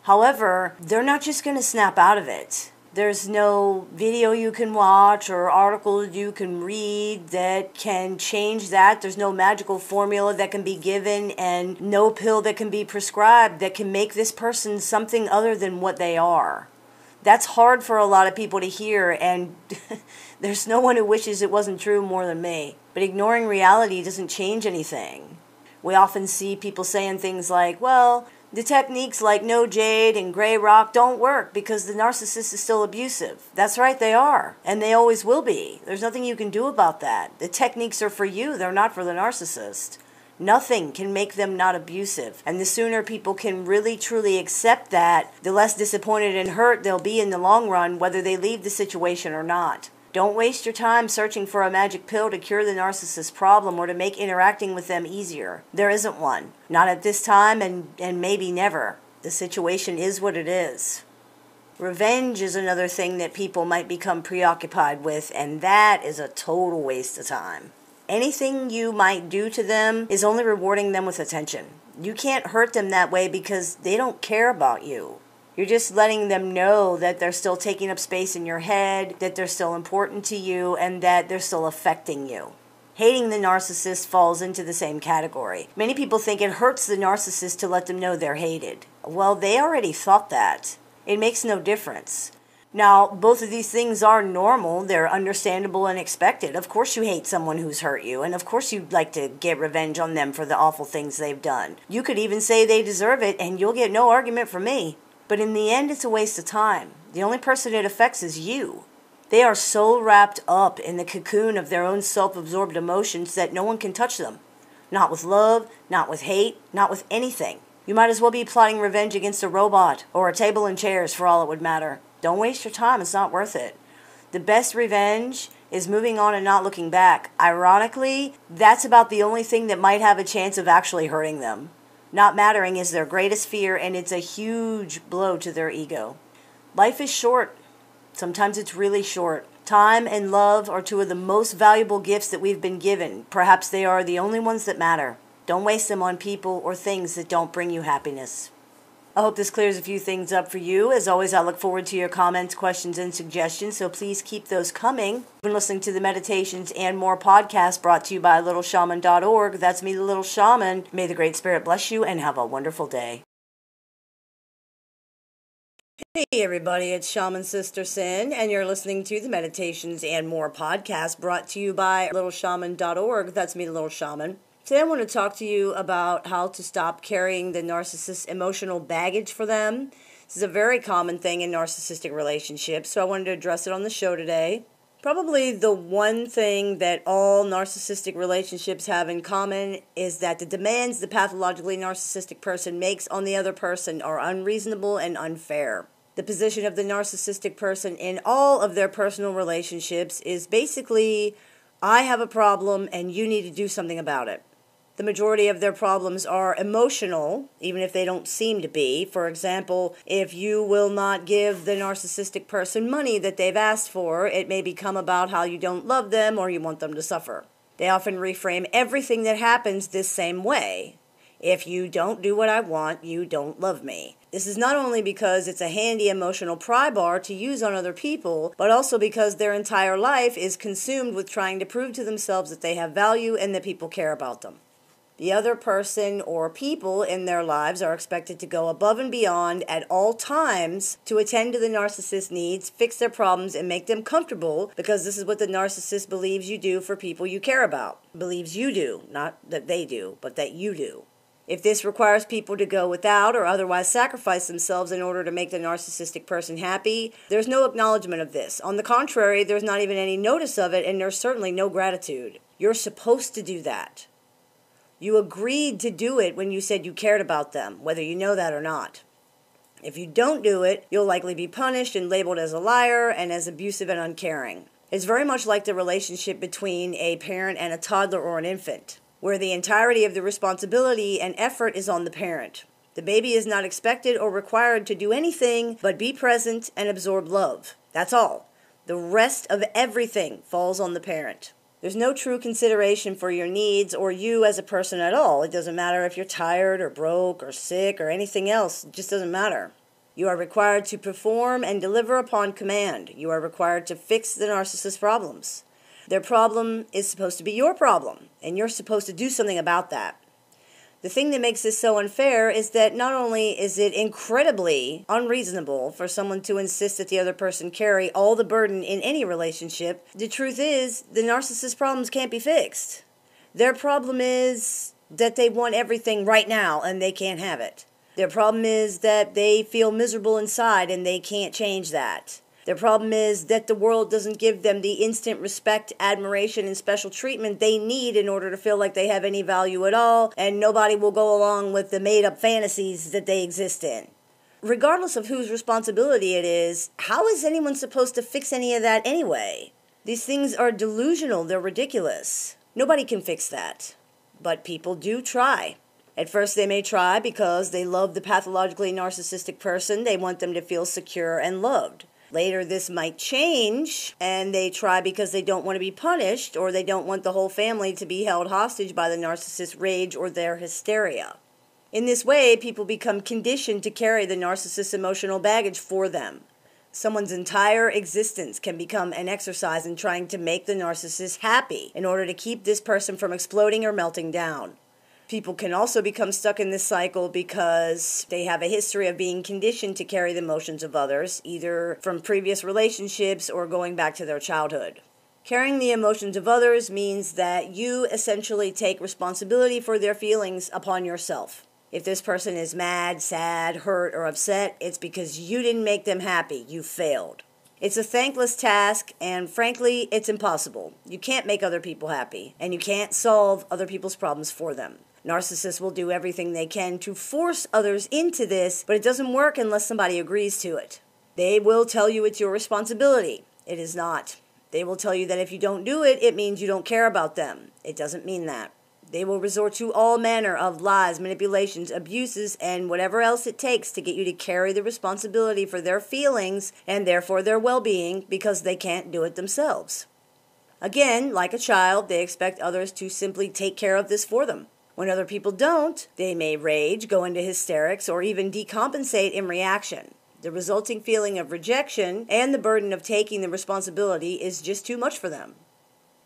However, they're not just going to snap out of it. There's no video you can watch or article you can read that can change that. There's no magical formula that can be given and no pill that can be prescribed that can make this person something other than what they are. That's hard for a lot of people to hear, and there's no one who wishes it wasn't true more than me. But ignoring reality doesn't change anything. We often see people saying things like, well, the techniques like no jade and gray rock don't work because the narcissist is still abusive. That's right, they are. And they always will be. There's nothing you can do about that. The techniques are for you. They're not for the narcissist. Nothing can make them not abusive. And the sooner people can really truly accept that, the less disappointed and hurt they'll be in the long run, whether they leave the situation or not. Don't waste your time searching for a magic pill to cure the narcissist's problem or to make interacting with them easier. There isn't one. Not at this time and maybe never. The situation is what it is. Revenge is another thing that people might become preoccupied with, and that is a total waste of time. Anything you might do to them is only rewarding them with attention. You can't hurt them that way because they don't care about you. You're just letting them know that they're still taking up space in your head, that they're still important to you, and that they're still affecting you. Hating the narcissist falls into the same category. Many people think it hurts the narcissist to let them know they're hated. Well, they already thought that. It makes no difference. Now, both of these things are normal. They're understandable and expected. Of course you hate someone who's hurt you, and of course you'd like to get revenge on them for the awful things they've done. You could even say they deserve it, and you'll get no argument from me. But in the end, it's a waste of time. The only person it affects is you. They are so wrapped up in the cocoon of their own self-absorbed emotions that no one can touch them. Not with love, not with hate, not with anything. You might as well be plotting revenge against a robot or a table and chairs for all it would matter. Don't waste your time. It's not worth it. The best revenge is moving on and not looking back. Ironically, that's about the only thing that might have a chance of actually hurting them. Not mattering is their greatest fear, and it's a huge blow to their ego. Life is short. Sometimes it's really short. Time and love are two of the most valuable gifts that we've been given. Perhaps they are the only ones that matter. Don't waste them on people or things that don't bring you happiness. I hope this clears a few things up for you. As always, I look forward to your comments, questions, and suggestions, so please keep those coming. You've been listening to the Meditations and More podcast brought to you by littleshaman.org. That's me, the Little Shaman. May the Great Spirit bless you and have a wonderful day. Hey everybody, it's Shaman Sister Sin, and you're listening to the Meditations and More podcast brought to you by littleshaman.org. That's me, the Little Shaman. Today I want to talk to you about how to stop carrying the narcissist's emotional baggage for them. This is a very common thing in narcissistic relationships, so I wanted to address it on the show today. Probably the one thing that all narcissistic relationships have in common is that the demands the pathologically narcissistic person makes on the other person are unreasonable and unfair. The position of the narcissistic person in all of their personal relationships is basically, I have a problem and you need to do something about it. The majority of their problems are emotional, even if they don't seem to be. For example, if you will not give the narcissistic person money that they've asked for, it may become about how you don't love them or you want them to suffer. They often reframe everything that happens this same way. If you don't do what I want, you don't love me. This is not only because it's a handy emotional pry bar to use on other people, but also because their entire life is consumed with trying to prove to themselves that they have value and that people care about them. The other person or people in their lives are expected to go above and beyond at all times to attend to the narcissist's needs, fix their problems, and make them comfortable, because this is what the narcissist believes you do for people you care about. Believes you do, not that they do, but that you do. If this requires people to go without or otherwise sacrifice themselves in order to make the narcissistic person happy, there's no acknowledgement of this. On the contrary, there's not even any notice of it, and there's certainly no gratitude. You're supposed to do that. You agreed to do it when you said you cared about them, whether you know that or not. If you don't do it, you'll likely be punished and labeled as a liar and as abusive and uncaring. It's very much like the relationship between a parent and a toddler or an infant, where the entirety of the responsibility and effort is on the parent. The baby is not expected or required to do anything but be present and absorb love. That's all. The rest of everything falls on the parent. There's no true consideration for your needs or you as a person at all. It doesn't matter if you're tired or broke or sick or anything else. It just doesn't matter. You are required to perform and deliver upon command. You are required to fix the narcissist's problems. Their problem is supposed to be your problem, and you're supposed to do something about that. The thing that makes this so unfair is that not only is it incredibly unreasonable for someone to insist that the other person carry all the burden in any relationship, the truth is the narcissist's problems can't be fixed. Their problem is that they want everything right now and they can't have it. Their problem is that they feel miserable inside and they can't change that. Their problem is that the world doesn't give them the instant respect, admiration, and special treatment they need in order to feel like they have any value at all, and nobody will go along with the made-up fantasies that they exist in. Regardless of whose responsibility it is, how is anyone supposed to fix any of that anyway? These things are delusional, they're ridiculous. Nobody can fix that. But people do try. At first they may try because they love the pathologically narcissistic person, they want them to feel secure and loved. Later, this might change, and they try because they don't want to be punished, or they don't want the whole family to be held hostage by the narcissist's rage or their hysteria. In this way, people become conditioned to carry the narcissist's emotional baggage for them. Someone's entire existence can become an exercise in trying to make the narcissist happy in order to keep this person from exploding or melting down. People can also become stuck in this cycle because they have a history of being conditioned to carry the emotions of others, either from previous relationships or going back to their childhood. Carrying the emotions of others means that you essentially take responsibility for their feelings upon yourself. If this person is mad, sad, hurt, or upset, it's because you didn't make them happy. You failed. It's a thankless task, and frankly, it's impossible. You can't make other people happy, and you can't solve other people's problems for them. Narcissists will do everything they can to force others into this, but it doesn't work unless somebody agrees to it. They will tell you it's your responsibility. It is not. They will tell you that if you don't do it, it means you don't care about them. It doesn't mean that. They will resort to all manner of lies, manipulations, abuses, and whatever else it takes to get you to carry the responsibility for their feelings and therefore their well-being because they can't do it themselves. Again, like a child, they expect others to simply take care of this for them. When other people don't, they may rage, go into hysterics, or even decompensate in reaction. The resulting feeling of rejection and the burden of taking the responsibility is just too much for them.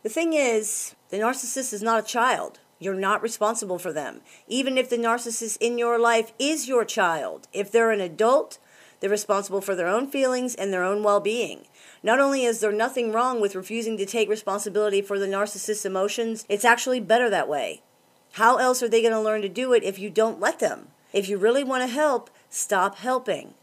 The thing is, the narcissist is not a child. You're not responsible for them. Even if the narcissist in your life is your child, if they're an adult, they're responsible for their own feelings and their own well-being. Not only is there nothing wrong with refusing to take responsibility for the narcissist's emotions, it's actually better that way. How else are they going to learn to do it if you don't let them? If you really want to help, stop helping.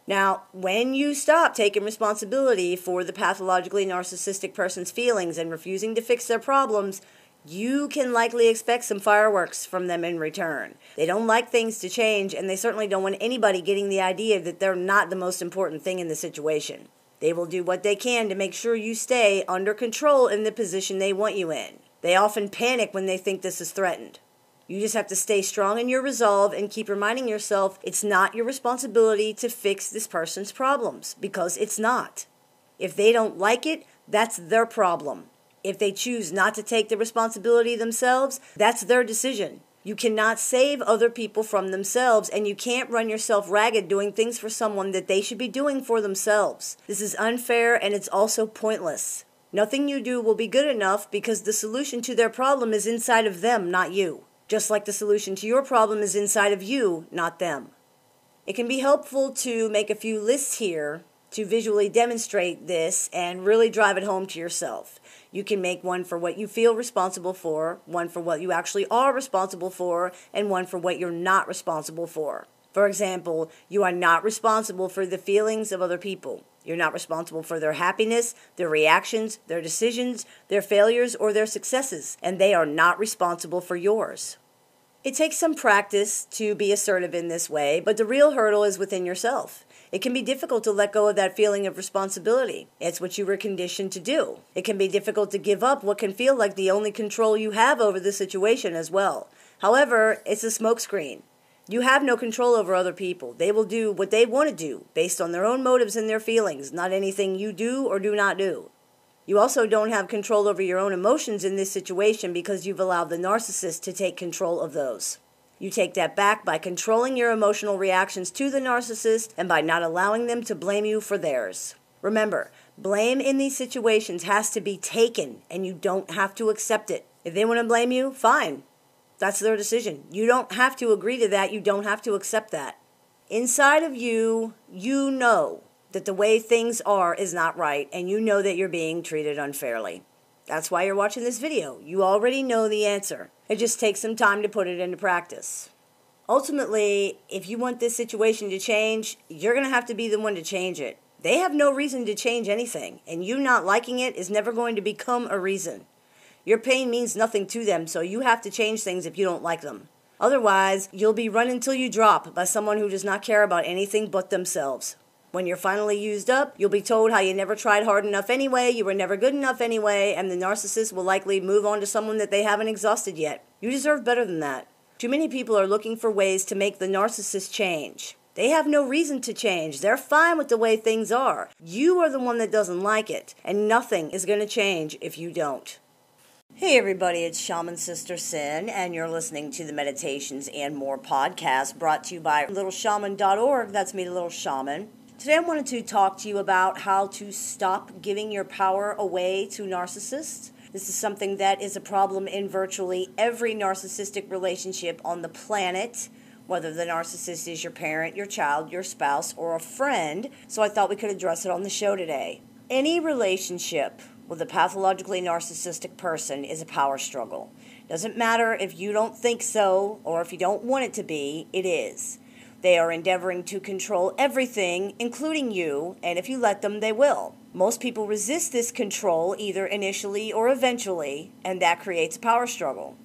Now, when you stop taking responsibility for the pathologically narcissistic person's feelings and refusing to fix their problems, you can likely expect some fireworks from them in return. They don't like things to change, and they certainly don't want anybody getting the idea that they're not the most important thing in the situation. They will do what they can to make sure you stay under control in the position they want you in. They often panic when they think this is threatened. You just have to stay strong in your resolve and keep reminding yourself it's not your responsibility to fix this person's problems, because it's not. If they don't like it, that's their problem. If they choose not to take the responsibility themselves, that's their decision. You cannot save other people from themselves, and you can't run yourself ragged doing things for someone that they should be doing for themselves. This is unfair, and it's also pointless. Nothing you do will be good enough because the solution to their problem is inside of them, not you. Just like the solution to your problem is inside of you, not them. It can be helpful to make a few lists here to visually demonstrate this and really drive it home to yourself. You can make one for what you feel responsible for, one for what you actually are responsible for, and one for what you're not responsible for. For example, you are not responsible for the feelings of other people. You're not responsible for their happiness, their reactions, their decisions, their failures, or their successes, and they are not responsible for yours. It takes some practice to be assertive in this way, but the real hurdle is within yourself. It can be difficult to let go of that feeling of responsibility. It's what you were conditioned to do. It can be difficult to give up what can feel like the only control you have over the situation as well. However, it's a smokescreen. You have no control over other people. They will do what they want to do based on their own motives and their feelings, not anything you do or do not do. You also don't have control over your own emotions in this situation because you've allowed the narcissist to take control of those. You take that back by controlling your emotional reactions to the narcissist and by not allowing them to blame you for theirs. Remember, blame in these situations has to be taken, and you don't have to accept it. If they want to blame you, fine. That's their decision. You don't have to agree to that. You don't have to accept that. Inside of you, you know that the way things are is not right, and you know that you're being treated unfairly. That's why you're watching this video. You already know the answer. It just takes some time to put it into practice. Ultimately, if you want this situation to change, you're going to have to be the one to change it. They have no reason to change anything, and you not liking it is never going to become a reason. Your pain means nothing to them, so you have to change things if you don't like them. Otherwise, you'll be run until you drop by someone who does not care about anything but themselves. When you're finally used up, you'll be told how you never tried hard enough anyway, you were never good enough anyway, and the narcissist will likely move on to someone that they haven't exhausted yet. You deserve better than that. Too many people are looking for ways to make the narcissist change. They have no reason to change. They're fine with the way things are. You are the one that doesn't like it, and nothing is going to change if you don't. Hey everybody, it's Shaman Sister Sin, and you're listening to the Meditations and More podcast brought to you by littleshaman.org. That's me, Little Shaman. Today I wanted to talk to you about how to stop giving your power away to narcissists. This is something that is a problem in virtually every narcissistic relationship on the planet, whether the narcissist is your parent, your child, your spouse, or a friend. So I thought we could address it on the show today. Any relationship with a pathologically narcissistic person is a power struggle. Doesn't matter if you don't think so or if you don't want it to be, it is. They are endeavoring to control everything, including you, and if you let them, they will. Most people resist this control either initially or eventually, and that creates a power struggle.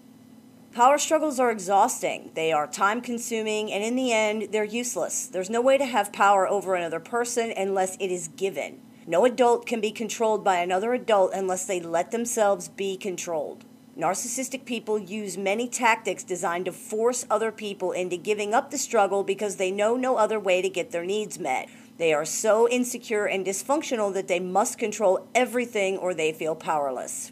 Power struggles are exhausting. They are time-consuming, and in the end, they're useless. There's no way to have power over another person unless it is given. No adult can be controlled by another adult unless they let themselves be controlled. Narcissistic people use many tactics designed to force other people into giving up the struggle because they know no other way to get their needs met. They are so insecure and dysfunctional that they must control everything or they feel powerless.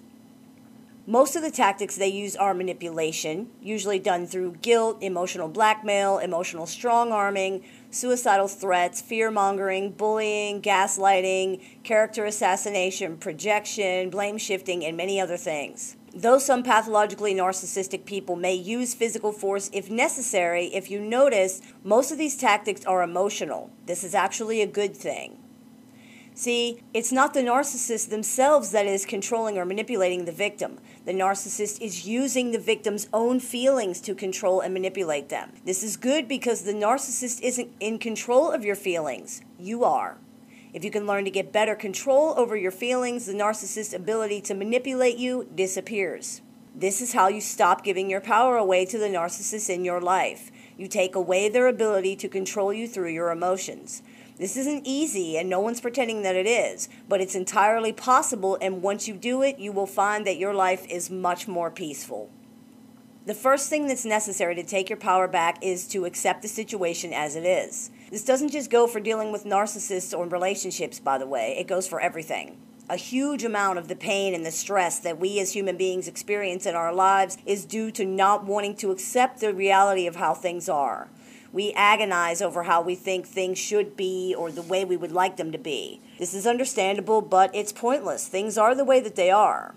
Most of the tactics they use are manipulation, usually done through guilt, emotional blackmail, emotional strong-arming, suicidal threats, fear-mongering, bullying, gaslighting, character assassination, projection, blame-shifting, and many other things. Though some pathologically narcissistic people may use physical force if necessary, if you notice, most of these tactics are emotional. This is actually a good thing. See, it's not the narcissist themselves that is controlling or manipulating the victim. The narcissist is using the victim's own feelings to control and manipulate them. This is good because the narcissist isn't in control of your feelings. You are. If you can learn to get better control over your feelings, the narcissist's ability to manipulate you disappears. This is how you stop giving your power away to the narcissist in your life. You take away their ability to control you through your emotions. This isn't easy, and no one's pretending that it is, but it's entirely possible, and once you do it, you will find that your life is much more peaceful. The first thing that's necessary to take your power back is to accept the situation as it is. This doesn't just go for dealing with narcissists or relationships, by the way. It goes for everything. A huge amount of the pain and the stress that we as human beings experience in our lives is due to not wanting to accept the reality of how things are. We agonize over how we think things should be or the way we would like them to be. This is understandable, but it's pointless. Things are the way that they are.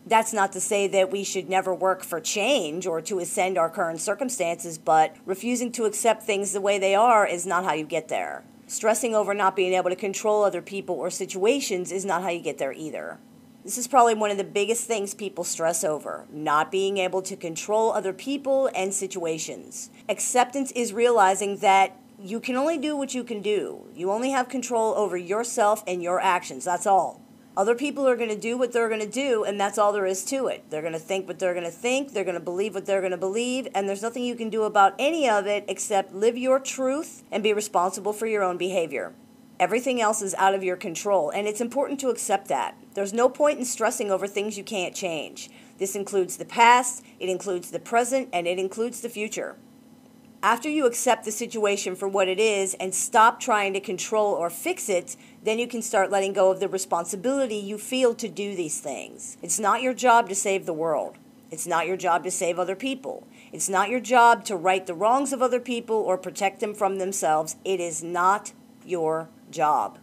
That's not to say that we should never work for change or to ascend our current circumstances, but refusing to accept things the way they are is not how you get there. Stressing over not being able to control other people or situations is not how you get there either. This is probably one of the biggest things people stress over, not being able to control other people and situations. Acceptance is realizing that you can only do what you can do. You only have control over yourself and your actions, that's all. Other people are going to do what they're going to do, and that's all there is to it. They're going to think what they're going to think, they're going to believe what they're going to believe, and there's nothing you can do about any of it except live your truth and be responsible for your own behavior. Everything else is out of your control, and it's important to accept that. There's no point in stressing over things you can't change. This includes the past, it includes the present, and it includes the future. After you accept the situation for what it is and stop trying to control or fix it, then you can start letting go of the responsibility you feel to do these things. It's not your job to save the world. It's not your job to save other people. It's not your job to right the wrongs of other people or protect them from themselves. It is not your job.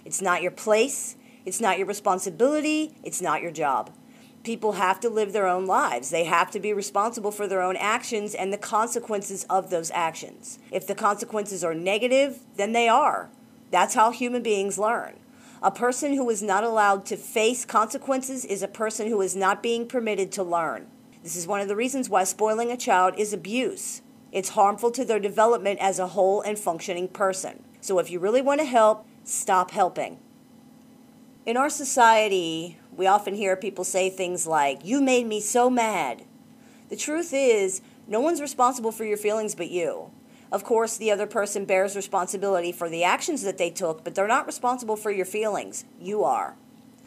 It's not your place. It's not your responsibility. It's not your job. People have to live their own lives. They have to be responsible for their own actions and the consequences of those actions. If the consequences are negative, then they are. That's how human beings learn. A person who is not allowed to face consequences is a person who is not being permitted to learn. This is one of the reasons why spoiling a child is abuse. It's harmful to their development as a whole and functioning person. So if you really want to help, stop helping. In our society, we often hear people say things like, "You made me so mad." The truth is, no one's responsible for your feelings but you. Of course, the other person bears responsibility for the actions that they took, but they're not responsible for your feelings. You are.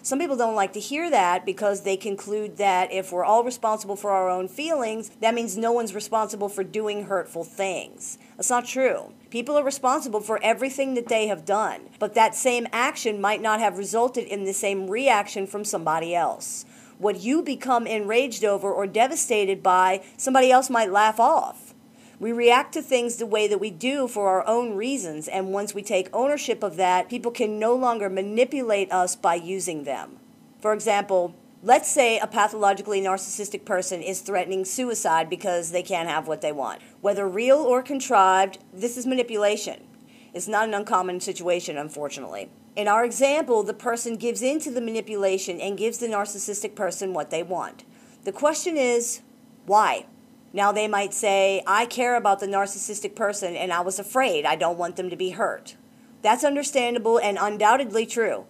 Some people don't like to hear that because they conclude that if we're all responsible for our own feelings, that means no one's responsible for doing hurtful things. That's not true. People are responsible for everything that they have done, but that same action might not have resulted in the same reaction from somebody else. What you become enraged over or devastated by, somebody else might laugh off. We react to things the way that we do for our own reasons, and once we take ownership of that, people can no longer manipulate us by using them. For example, let's say a pathologically narcissistic person is threatening suicide because they can't have what they want. Whether real or contrived, this is manipulation. It's not an uncommon situation, unfortunately. In our example, the person gives in to the manipulation and gives the narcissistic person what they want. The question is, why? Now they might say, "I care about the narcissistic person and I was afraid. I don't want them to be hurt." That's understandable and undoubtedly true.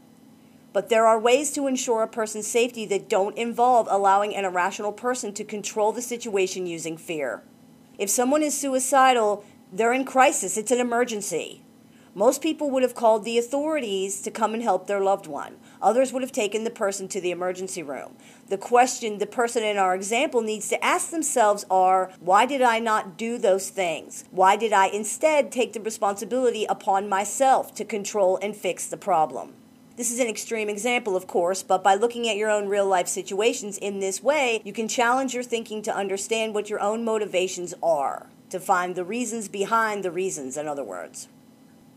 But there are ways to ensure a person's safety that don't involve allowing an irrational person to control the situation using fear. If someone is suicidal, they're in crisis. It's an emergency. Most people would have called the authorities to come and help their loved one. Others would have taken the person to the emergency room. The question the person in our example needs to ask themselves are, why did I not do those things? Why did I instead take the responsibility upon myself to control and fix the problem? This is an extreme example, of course, but by looking at your own real-life situations in this way, you can challenge your thinking to understand what your own motivations are, to find the reasons behind the reasons, in other words.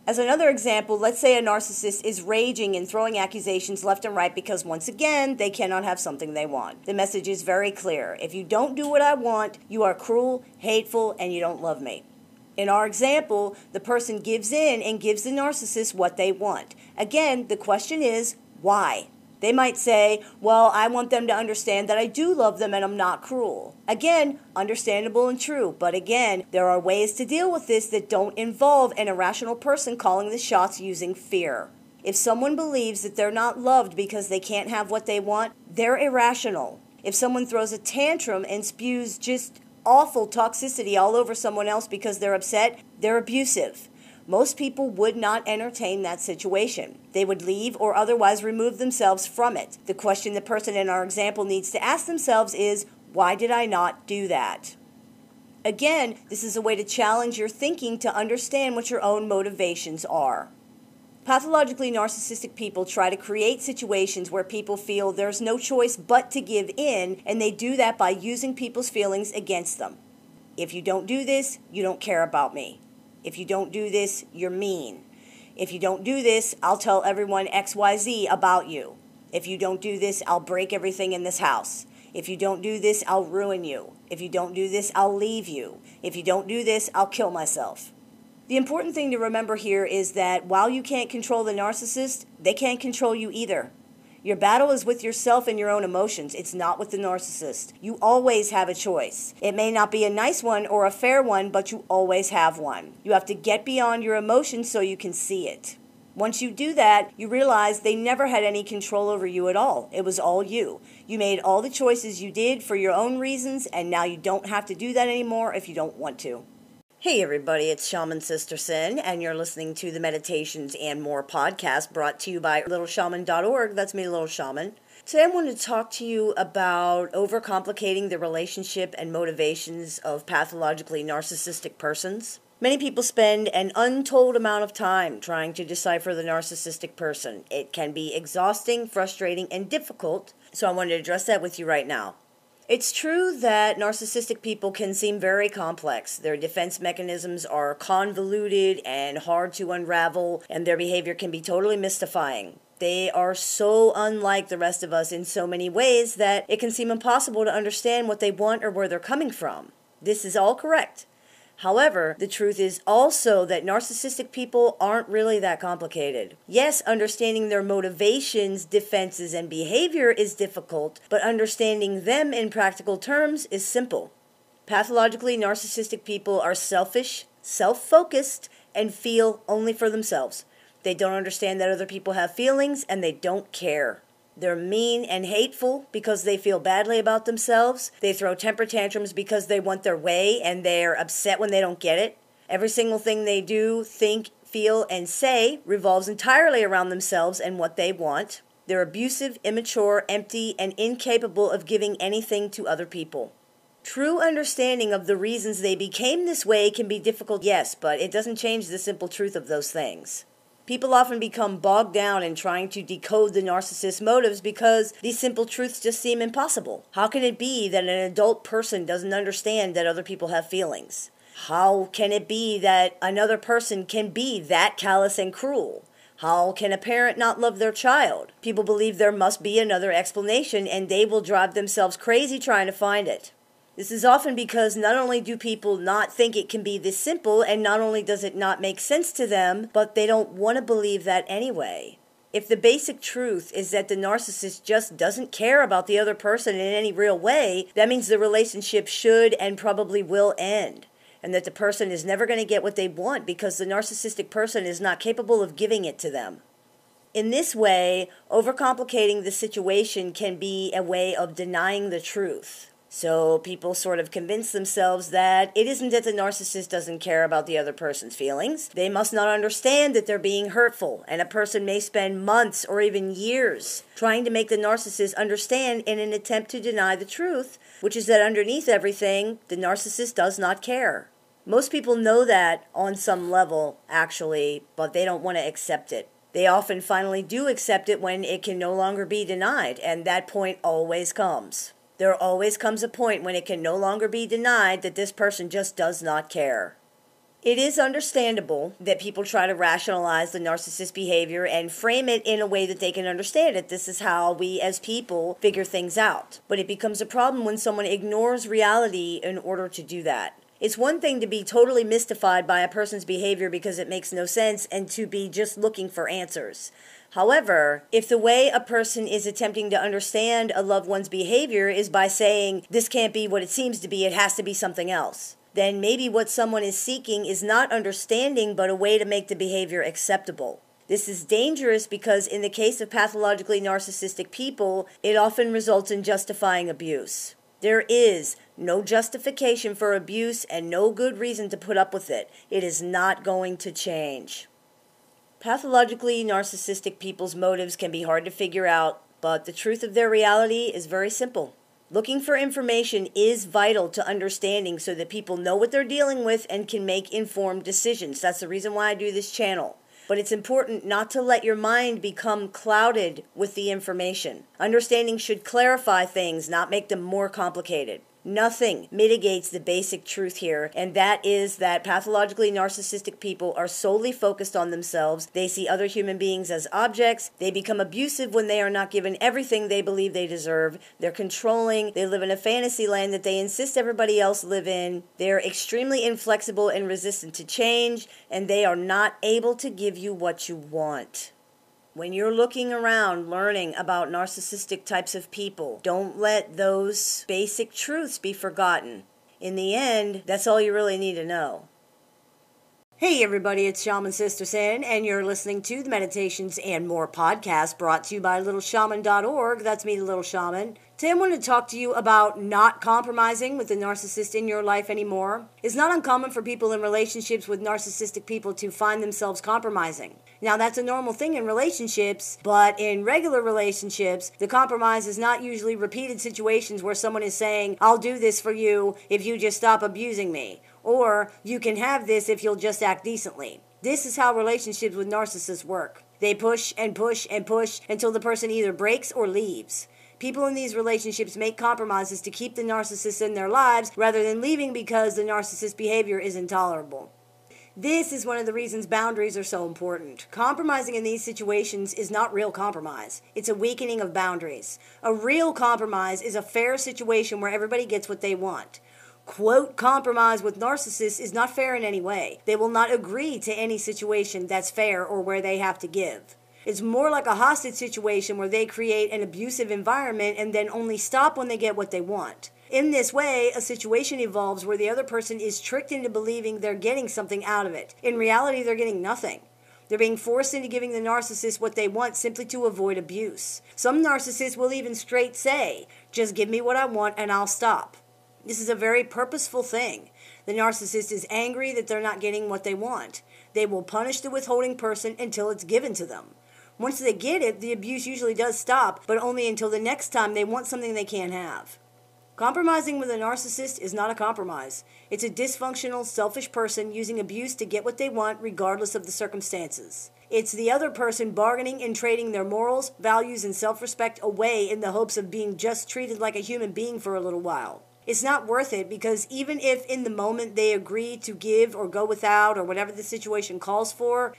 As another example, let's say a narcissist is raging and throwing accusations left and right because, once again, they cannot have something they want. The message is very clear. If you don't do what I want, you are cruel, hateful, and you don't love me. In our example, the person gives in and gives the narcissist what they want. Again, the question is, why? They might say, well, I want them to understand that I do love them and I'm not cruel. Again, understandable and true. But again, there are ways to deal with this that don't involve an irrational person calling the shots using fear. If someone believes that they're not loved because they can't have what they want, they're irrational. If someone throws a tantrum and spews just awful toxicity all over someone else because they're upset, they're abusive. Most people would not entertain that situation. They would leave or otherwise remove themselves from it. The question the person in our example needs to ask themselves is, why did I not do that? Again, this is a way to challenge your thinking to understand what your own motivations are. Pathologically narcissistic people try to create situations where people feel there's no choice but to give in, and they do that by using people's feelings against them. If you don't do this, you don't care about me. If you don't do this, you're mean. If you don't do this, I'll tell everyone XYZ about you. If you don't do this, I'll break everything in this house. If you don't do this, I'll ruin you. If you don't do this, I'll leave you. If you don't do this, I'll kill myself. The important thing to remember here is that while you can't control the narcissist, they can't control you either. Your battle is with yourself and your own emotions. It's not with the narcissist. You always have a choice. It may not be a nice one or a fair one, but you always have one. You have to get beyond your emotions so you can see it. Once you do that, you realize they never had any control over you at all. It was all you. You made all the choices you did for your own reasons, and now you don't have to do that anymore if you don't want to. Hey everybody, it's Shaman Sister Sin, and you're listening to the Meditations and More podcast brought to you by littleshaman.org. That's me, Little Shaman. Today I want to talk to you about overcomplicating the relationship and motivations of pathologically narcissistic persons. Many people spend an untold amount of time trying to decipher the narcissistic person. It can be exhausting, frustrating, and difficult, so I wanted to address that with you right now. It's true that narcissistic people can seem very complex. Their defense mechanisms are convoluted and hard to unravel, and their behavior can be totally mystifying. They are so unlike the rest of us in so many ways that it can seem impossible to understand what they want or where they're coming from. This is all correct. However, the truth is also that narcissistic people aren't really that complicated. Yes, understanding their motivations, defenses, and behavior is difficult, but understanding them in practical terms is simple. Pathologically narcissistic people are selfish, self-focused, and feel only for themselves. They don't understand that other people have feelings, and they don't care. They're mean and hateful because they feel badly about themselves. They throw temper tantrums because they want their way and they're upset when they don't get it. Every single thing they do, think, feel, and say revolves entirely around themselves and what they want. They're abusive, immature, empty, and incapable of giving anything to other people. True understanding of the reasons they became this way can be difficult, yes, but it doesn't change the simple truth of those things. People often become bogged down in trying to decode the narcissist's motives because these simple truths just seem impossible. How can it be that an adult person doesn't understand that other people have feelings? How can it be that another person can be that callous and cruel? How can a parent not love their child? People believe there must be another explanation, and they will drive themselves crazy trying to find it. This is often because not only do people not think it can be this simple, and not only does it not make sense to them, but they don't want to believe that anyway. If the basic truth is that the narcissist just doesn't care about the other person in any real way, that means the relationship should and probably will end, and that the person is never going to get what they want because the narcissistic person is not capable of giving it to them. In this way, overcomplicating the situation can be a way of denying the truth. So people sort of convince themselves that it isn't that the narcissist doesn't care about the other person's feelings. They must not understand that they're being hurtful, and a person may spend months or even years trying to make the narcissist understand in an attempt to deny the truth, which is that underneath everything, the narcissist does not care. Most people know that on some level, actually, but they don't want to accept it. They often finally do accept it when it can no longer be denied, and that point always comes. There always comes a point when it can no longer be denied that this person just does not care. It is understandable that people try to rationalize the narcissist behavior and frame it in a way that they can understand it. This is how we as people figure things out. But it becomes a problem when someone ignores reality in order to do that. It's one thing to be totally mystified by a person's behavior because it makes no sense and to be just looking for answers. However, if the way a person is attempting to understand a loved one's behavior is by saying, this can't be what it seems to be, it has to be something else, then maybe what someone is seeking is not understanding but a way to make the behavior acceptable. This is dangerous because in the case of pathologically narcissistic people, it often results in justifying abuse. There is no justification for abuse and no good reason to put up with it. It is not going to change. Pathologically narcissistic people's motives can be hard to figure out, but the truth of their reality is very simple. Looking for information is vital to understanding so that people know what they're dealing with and can make informed decisions. That's the reason why I do this channel. But it's important not to let your mind become clouded with the information. Understanding should clarify things, not make them more complicated. Nothing mitigates the basic truth here, and that is that pathologically narcissistic people are solely focused on themselves. They see other human beings as objects. They become abusive when they are not given everything they believe they deserve. They're controlling. They live in a fantasy land that they insist everybody else live in. They're extremely inflexible and resistant to change, and they are not able to give you what you want. When you're looking around learning about narcissistic types of people, don't let those basic truths be forgotten. In the end, that's all you really need to know. Hey everybody, it's Shaman Sister Sin, and you're listening to the Meditations and More podcast brought to you by littleshaman.org. That's me, the Little Shaman. Today I wanted to talk to you about not compromising with the narcissist in your life anymore. It's not uncommon for people in relationships with narcissistic people to find themselves compromising. Now that's a normal thing in relationships, but in regular relationships, the compromise is not usually repeated situations where someone is saying, I'll do this for you if you just stop abusing me. Or, you can have this if you'll just act decently. This is how relationships with narcissists work. They push and push and push until the person either breaks or leaves. People in these relationships make compromises to keep the narcissist in their lives rather than leaving because the narcissist's behavior is intolerable. This is one of the reasons boundaries are so important. Compromising in these situations is not real compromise. It's a weakening of boundaries. A real compromise is a fair situation where everybody gets what they want. Quote, compromise with narcissists is not fair in any way. They will not agree to any situation that's fair or where they have to give. It's more like a hostage situation where they create an abusive environment and then only stop when they get what they want. In this way, a situation evolves where the other person is tricked into believing they're getting something out of it. In reality, they're getting nothing. They're being forced into giving the narcissist what they want simply to avoid abuse. Some narcissists will even straight say, just give me what I want and I'll stop. This is a very purposeful thing. The narcissist is angry that they're not getting what they want. They will punish the withholding person until it's given to them. Once they get it, the abuse usually does stop, but only until the next time they want something they can't have. Compromising with a narcissist is not a compromise. It's a dysfunctional, selfish person using abuse to get what they want regardless of the circumstances. It's the other person bargaining and trading their morals, values, and self-respect away in the hopes of being just treated like a human being for a little while. It's not worth it because even if in the moment they agree to give or go without or whatever the situation calls for,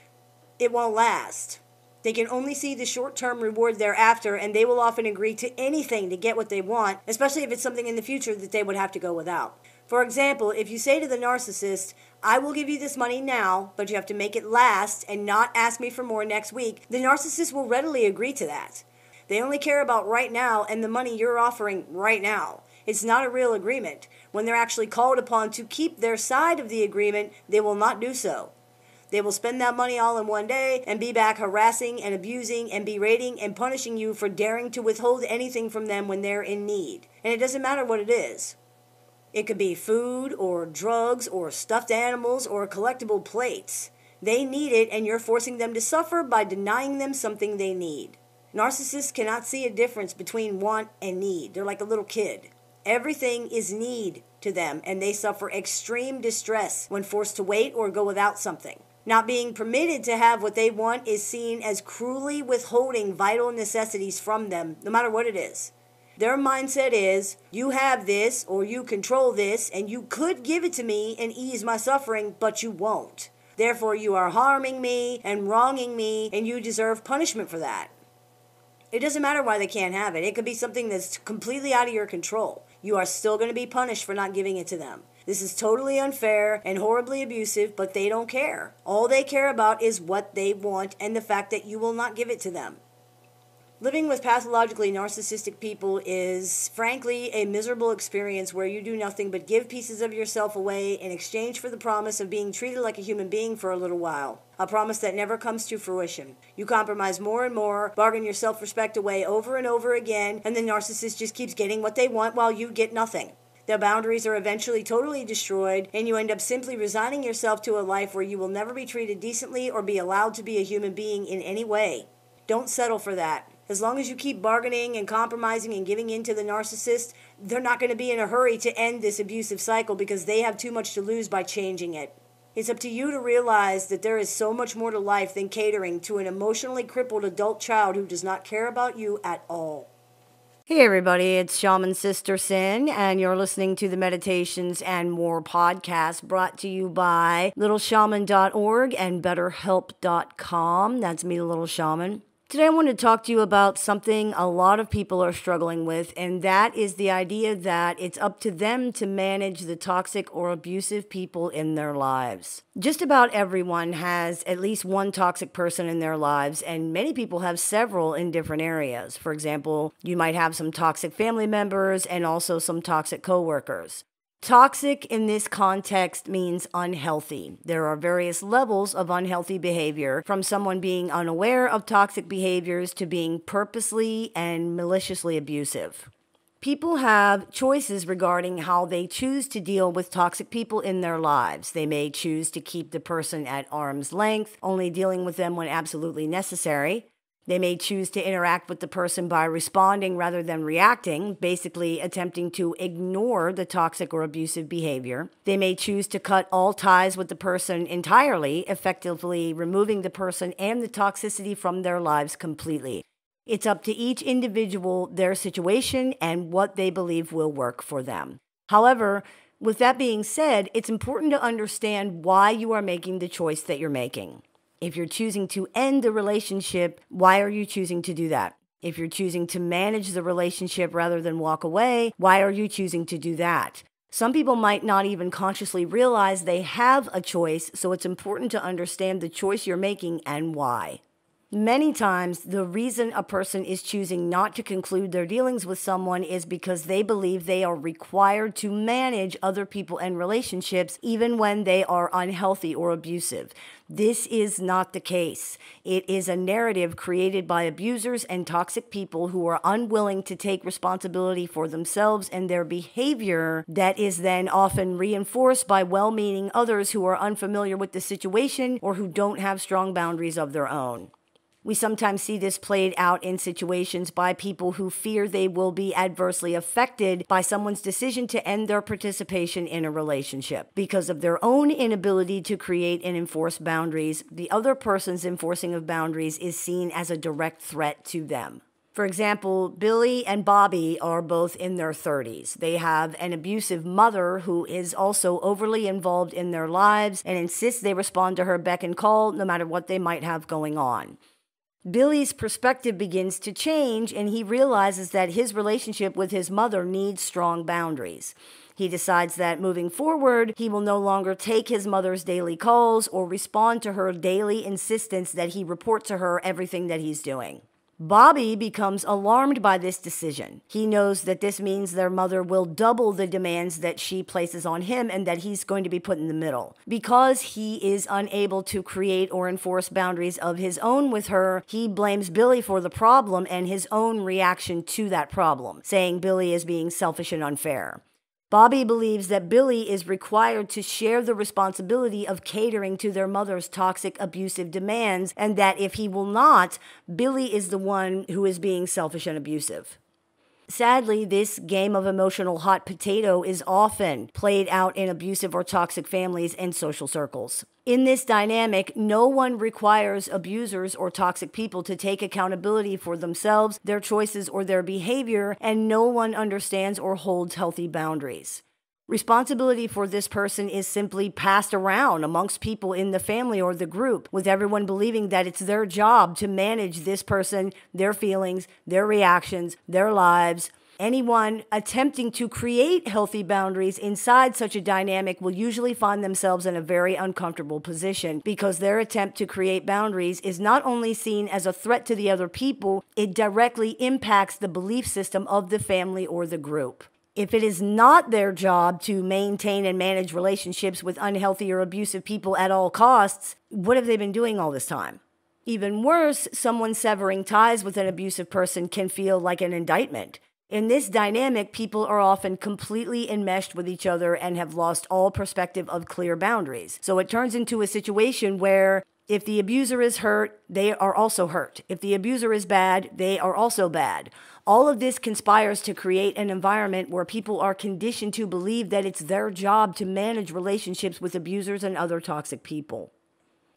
it won't last. They can only see the short-term reward thereafter, and they will often agree to anything to get what they want, especially if it's something in the future that they would have to go without. For example, if you say to the narcissist, I will give you this money now, but you have to make it last and not ask me for more next week, the narcissist will readily agree to that. They only care about right now and the money you're offering right now. It's not a real agreement. When they're actually called upon to keep their side of the agreement, they will not do so. They will spend that money all in one day and be back harassing and abusing and berating and punishing you for daring to withhold anything from them when they're in need. And it doesn't matter what it is. It could be food or drugs or stuffed animals or collectible plates. They need it and you're forcing them to suffer by denying them something they need. Narcissists cannot see a difference between want and need. They're like a little kid. Everything is need to them, and they suffer extreme distress when forced to wait or go without something. Not being permitted to have what they want is seen as cruelly withholding vital necessities from them, no matter what it is. Their mindset is, you have this, or you control this, and you could give it to me and ease my suffering, but you won't. Therefore, you are harming me and wronging me, and you deserve punishment for that. It doesn't matter why they can't have it. It could be something that's completely out of your control. You are still going to be punished for not giving it to them. This is totally unfair and horribly abusive, but they don't care. All they care about is what they want and the fact that you will not give it to them. Living with pathologically narcissistic people is, frankly, a miserable experience where you do nothing but give pieces of yourself away in exchange for the promise of being treated like a human being for a little while. A promise that never comes to fruition. You compromise more and more, bargain your self-respect away over and over again, and the narcissist just keeps getting what they want while you get nothing. Their boundaries are eventually totally destroyed, and you end up simply resigning yourself to a life where you will never be treated decently or be allowed to be a human being in any way. Don't settle for that. As long as you keep bargaining and compromising and giving in to the narcissist, they're not going to be in a hurry to end this abusive cycle because they have too much to lose by changing it. It's up to you to realize that there is so much more to life than catering to an emotionally crippled adult child who does not care about you at all. Hey everybody, it's Shaman Sister Sin, and you're listening to the Meditations and More podcast brought to you by littleshaman.org and betterhelp.com. That's me, Little Shaman. Today I want to talk to you about something a lot of people are struggling with, and that is the idea that it's up to them to manage the toxic or abusive people in their lives. Just about everyone has at least one toxic person in their lives, and many people have several in different areas. For example, you might have some toxic family members and also some toxic coworkers. Toxic in this context means unhealthy. There are various levels of unhealthy behavior, from someone being unaware of toxic behaviors to being purposely and maliciously abusive. People have choices regarding how they choose to deal with toxic people in their lives. They may choose to keep the person at arm's length, only dealing with them when absolutely necessary. They may choose to interact with the person by responding rather than reacting, basically attempting to ignore the toxic or abusive behavior. They may choose to cut all ties with the person entirely, effectively removing the person and the toxicity from their lives completely. It's up to each individual, their situation, and what they believe will work for them. However, with that being said, it's important to understand why you are making the choice that you're making. If you're choosing to end the relationship, why are you choosing to do that? If you're choosing to manage the relationship rather than walk away, why are you choosing to do that? Some people might not even consciously realize they have a choice, so it's important to understand the choice you're making and why. Many times, the reason a person is choosing not to conclude their dealings with someone is because they believe they are required to manage other people and relationships even when they are unhealthy or abusive. This is not the case. It is a narrative created by abusers and toxic people who are unwilling to take responsibility for themselves and their behavior that is then often reinforced by well-meaning others who are unfamiliar with the situation or who don't have strong boundaries of their own. We sometimes see this played out in situations by people who fear they will be adversely affected by someone's decision to end their participation in a relationship. Because of their own inability to create and enforce boundaries, the other person's enforcing of boundaries is seen as a direct threat to them. For example, Billy and Bobby are both in their 30s. They have an abusive mother who is also overly involved in their lives and insists they respond to her beck and call no matter what they might have going on. Billy's perspective begins to change, and he realizes that his relationship with his mother needs strong boundaries. He decides that moving forward, he will no longer take his mother's daily calls or respond to her daily insistence that he report to her everything that he's doing. Bobby becomes alarmed by this decision. He knows that this means their mother will double the demands that she places on him and that he's going to be put in the middle. Because he is unable to create or enforce boundaries of his own with her, he blames Billy for the problem and his own reaction to that problem, saying Billy is being selfish and unfair. Bobby believes that Billy is required to share the responsibility of catering to their mother's toxic, abusive demands, and that if he will not, Billy is the one who is being selfish and abusive. Sadly, this game of emotional hot potato is often played out in abusive or toxic families and social circles. In this dynamic, no one requires abusers or toxic people to take accountability for themselves, their choices, or their behavior, and no one understands or holds healthy boundaries. Responsibility for this person is simply passed around amongst people in the family or the group, with everyone believing that it's their job to manage this person, their feelings, their reactions, their lives, Anyone attempting to create healthy boundaries inside such a dynamic will usually find themselves in a very uncomfortable position because their attempt to create boundaries is not only seen as a threat to the other people, it directly impacts the belief system of the family or the group. If it is not their job to maintain and manage relationships with unhealthy or abusive people at all costs, what have they been doing all this time? Even worse, someone severing ties with an abusive person can feel like an indictment. In this dynamic, people are often completely enmeshed with each other and have lost all perspective of clear boundaries. So it turns into a situation where if the abuser is hurt, they are also hurt. If the abuser is bad, they are also bad. All of this conspires to create an environment where people are conditioned to believe that it's their job to manage relationships with abusers and other toxic people.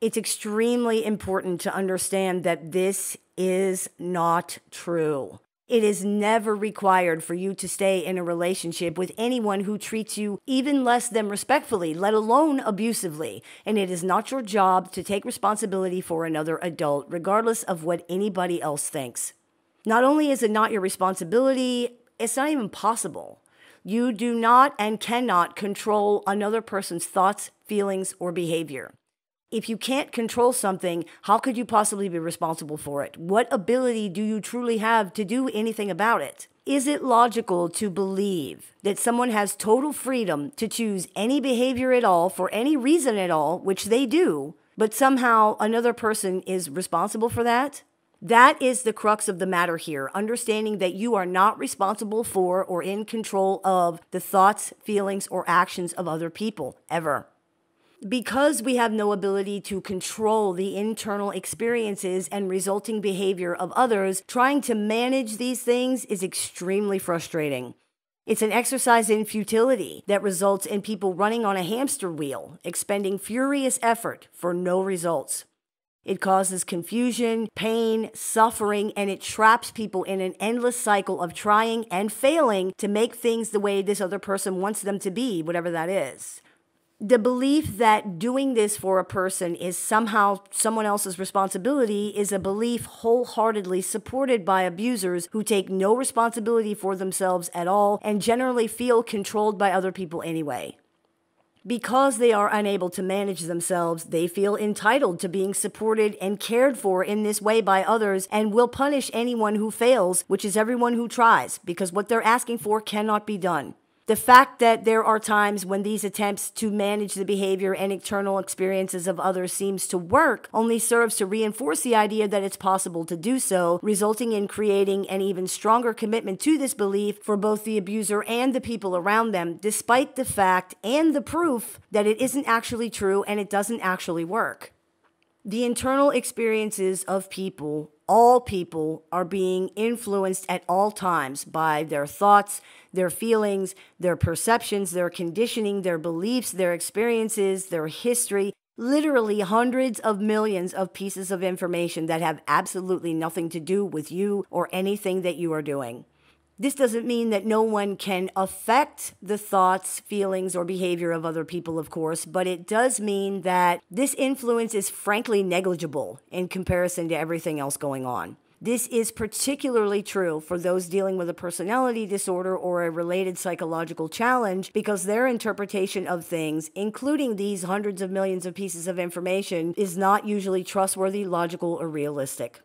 It's extremely important to understand that this is not true. It is never required for you to stay in a relationship with anyone who treats you even less than respectfully, let alone abusively. And it is not your job to take responsibility for another adult, regardless of what anybody else thinks. Not only is it not your responsibility, it's not even possible. You do not and cannot control another person's thoughts, feelings, or behavior. If you can't control something, how could you possibly be responsible for it? What ability do you truly have to do anything about it? Is it logical to believe that someone has total freedom to choose any behavior at all for any reason at all, which they do, but somehow another person is responsible for that? That is the crux of the matter here, understanding that you are not responsible for or in control of the thoughts, feelings, or actions of other people, ever. Because we have no ability to control the internal experiences and resulting behavior of others, trying to manage these things is extremely frustrating. It's an exercise in futility that results in people running on a hamster wheel, expending furious effort for no results. It causes confusion, pain, suffering, and it traps people in an endless cycle of trying and failing to make things the way this other person wants them to be, whatever that is. The belief that doing this for a person is somehow someone else's responsibility is a belief wholeheartedly supported by abusers who take no responsibility for themselves at all and generally feel controlled by other people anyway. Because they are unable to manage themselves, they feel entitled to being supported and cared for in this way by others and will punish anyone who fails, which is everyone who tries, because what they're asking for cannot be done. The fact that there are times when these attempts to manage the behavior and internal experiences of others seems to work only serves to reinforce the idea that it's possible to do so, resulting in creating an even stronger commitment to this belief for both the abuser and the people around them, despite the fact and the proof that it isn't actually true and it doesn't actually work. The internal experiences of people, all people, are being influenced at all times by their thoughts, their feelings, their perceptions, their conditioning, their beliefs, their experiences, their history, literally hundreds of millions of pieces of information that have absolutely nothing to do with you or anything that you are doing. This doesn't mean that no one can affect the thoughts, feelings, or behavior of other people, of course, but it does mean that this influence is frankly negligible in comparison to everything else going on. This is particularly true for those dealing with a personality disorder or a related psychological challenge because their interpretation of things, including these hundreds of millions of pieces of information, is not usually trustworthy, logical, or realistic.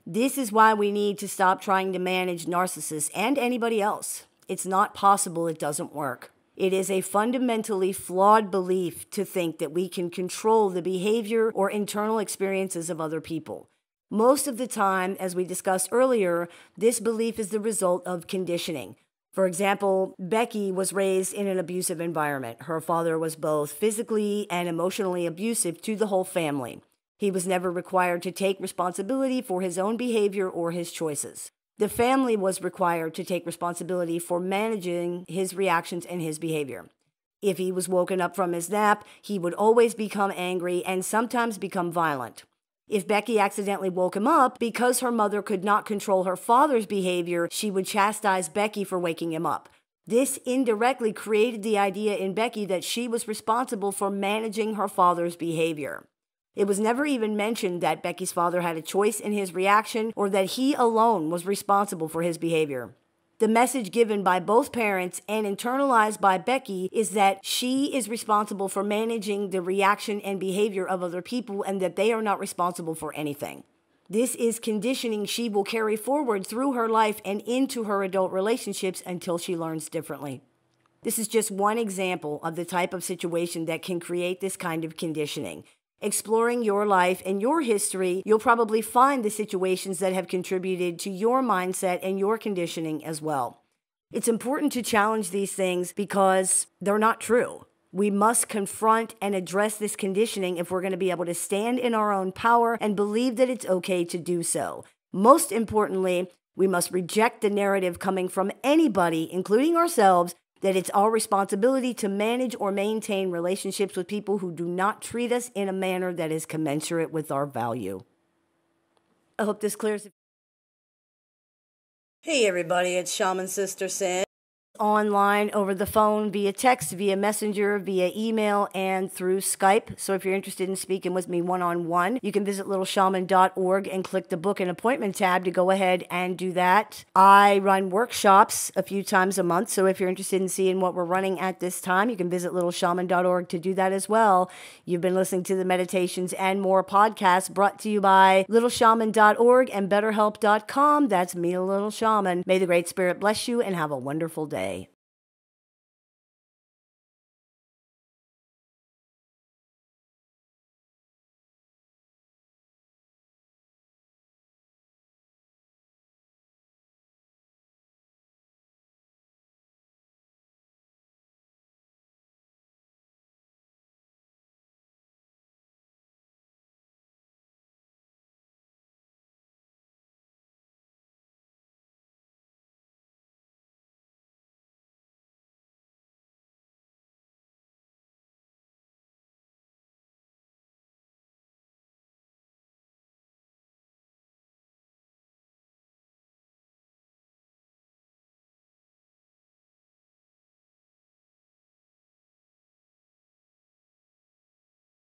This is why we need to stop trying to manage narcissists and anybody else. It's not possible. It doesn't work. It is a fundamentally flawed belief to think that we can control the behavior or internal experiences of other people. Most of the time, as we discussed earlier, this belief is the result of conditioning. For example, Becky was raised in an abusive environment. Her father was both physically and emotionally abusive to the whole family. He was never required to take responsibility for his own behavior or his choices. The family was required to take responsibility for managing his reactions and his behavior. If he was woken up from his nap, he would always become angry and sometimes become violent. If Becky accidentally woke him up, because her mother could not control her father's behavior, she would chastise Becky for waking him up. This indirectly created the idea in Becky that she was responsible for managing her father's behavior. It was never even mentioned that Becky's father had a choice in his reaction or that he alone was responsible for his behavior. The message given by both parents and internalized by Becky is that she is responsible for managing the reaction and behavior of other people and that they are not responsible for anything. This is conditioning she will carry forward through her life and into her adult relationships until she learns differently. This is just one example of the type of situation that can create this kind of conditioning. Exploring your life and your history, you'll probably find the situations that have contributed to your mindset and your conditioning as well. It's important to challenge these things because they're not true. We must confront and address this conditioning if we're going to be able to stand in our own power and believe that it's okay to do so. Most importantly, we must reject the narrative coming from anybody, including ourselves, that it's our responsibility to manage or maintain relationships with people who do not treat us in a manner that is commensurate with our value. I hope this clears it. Hey everybody, it's Shaman Sister Sin. Online, over the phone, via text, via messenger, via email, and through Skype. So if you're interested in speaking with me one-on-one, you can visit littleshaman.org and click the book and appointment tab to go ahead and do that. I run workshops a few times a month, so if you're interested in seeing what we're running at this time, you can visit littleshaman.org to do that as well. You've been listening to the Meditations and More podcast brought to you by littleshaman.org and betterhelp.com. That's me, Little Shaman. May the Great Spirit bless you and have a wonderful day.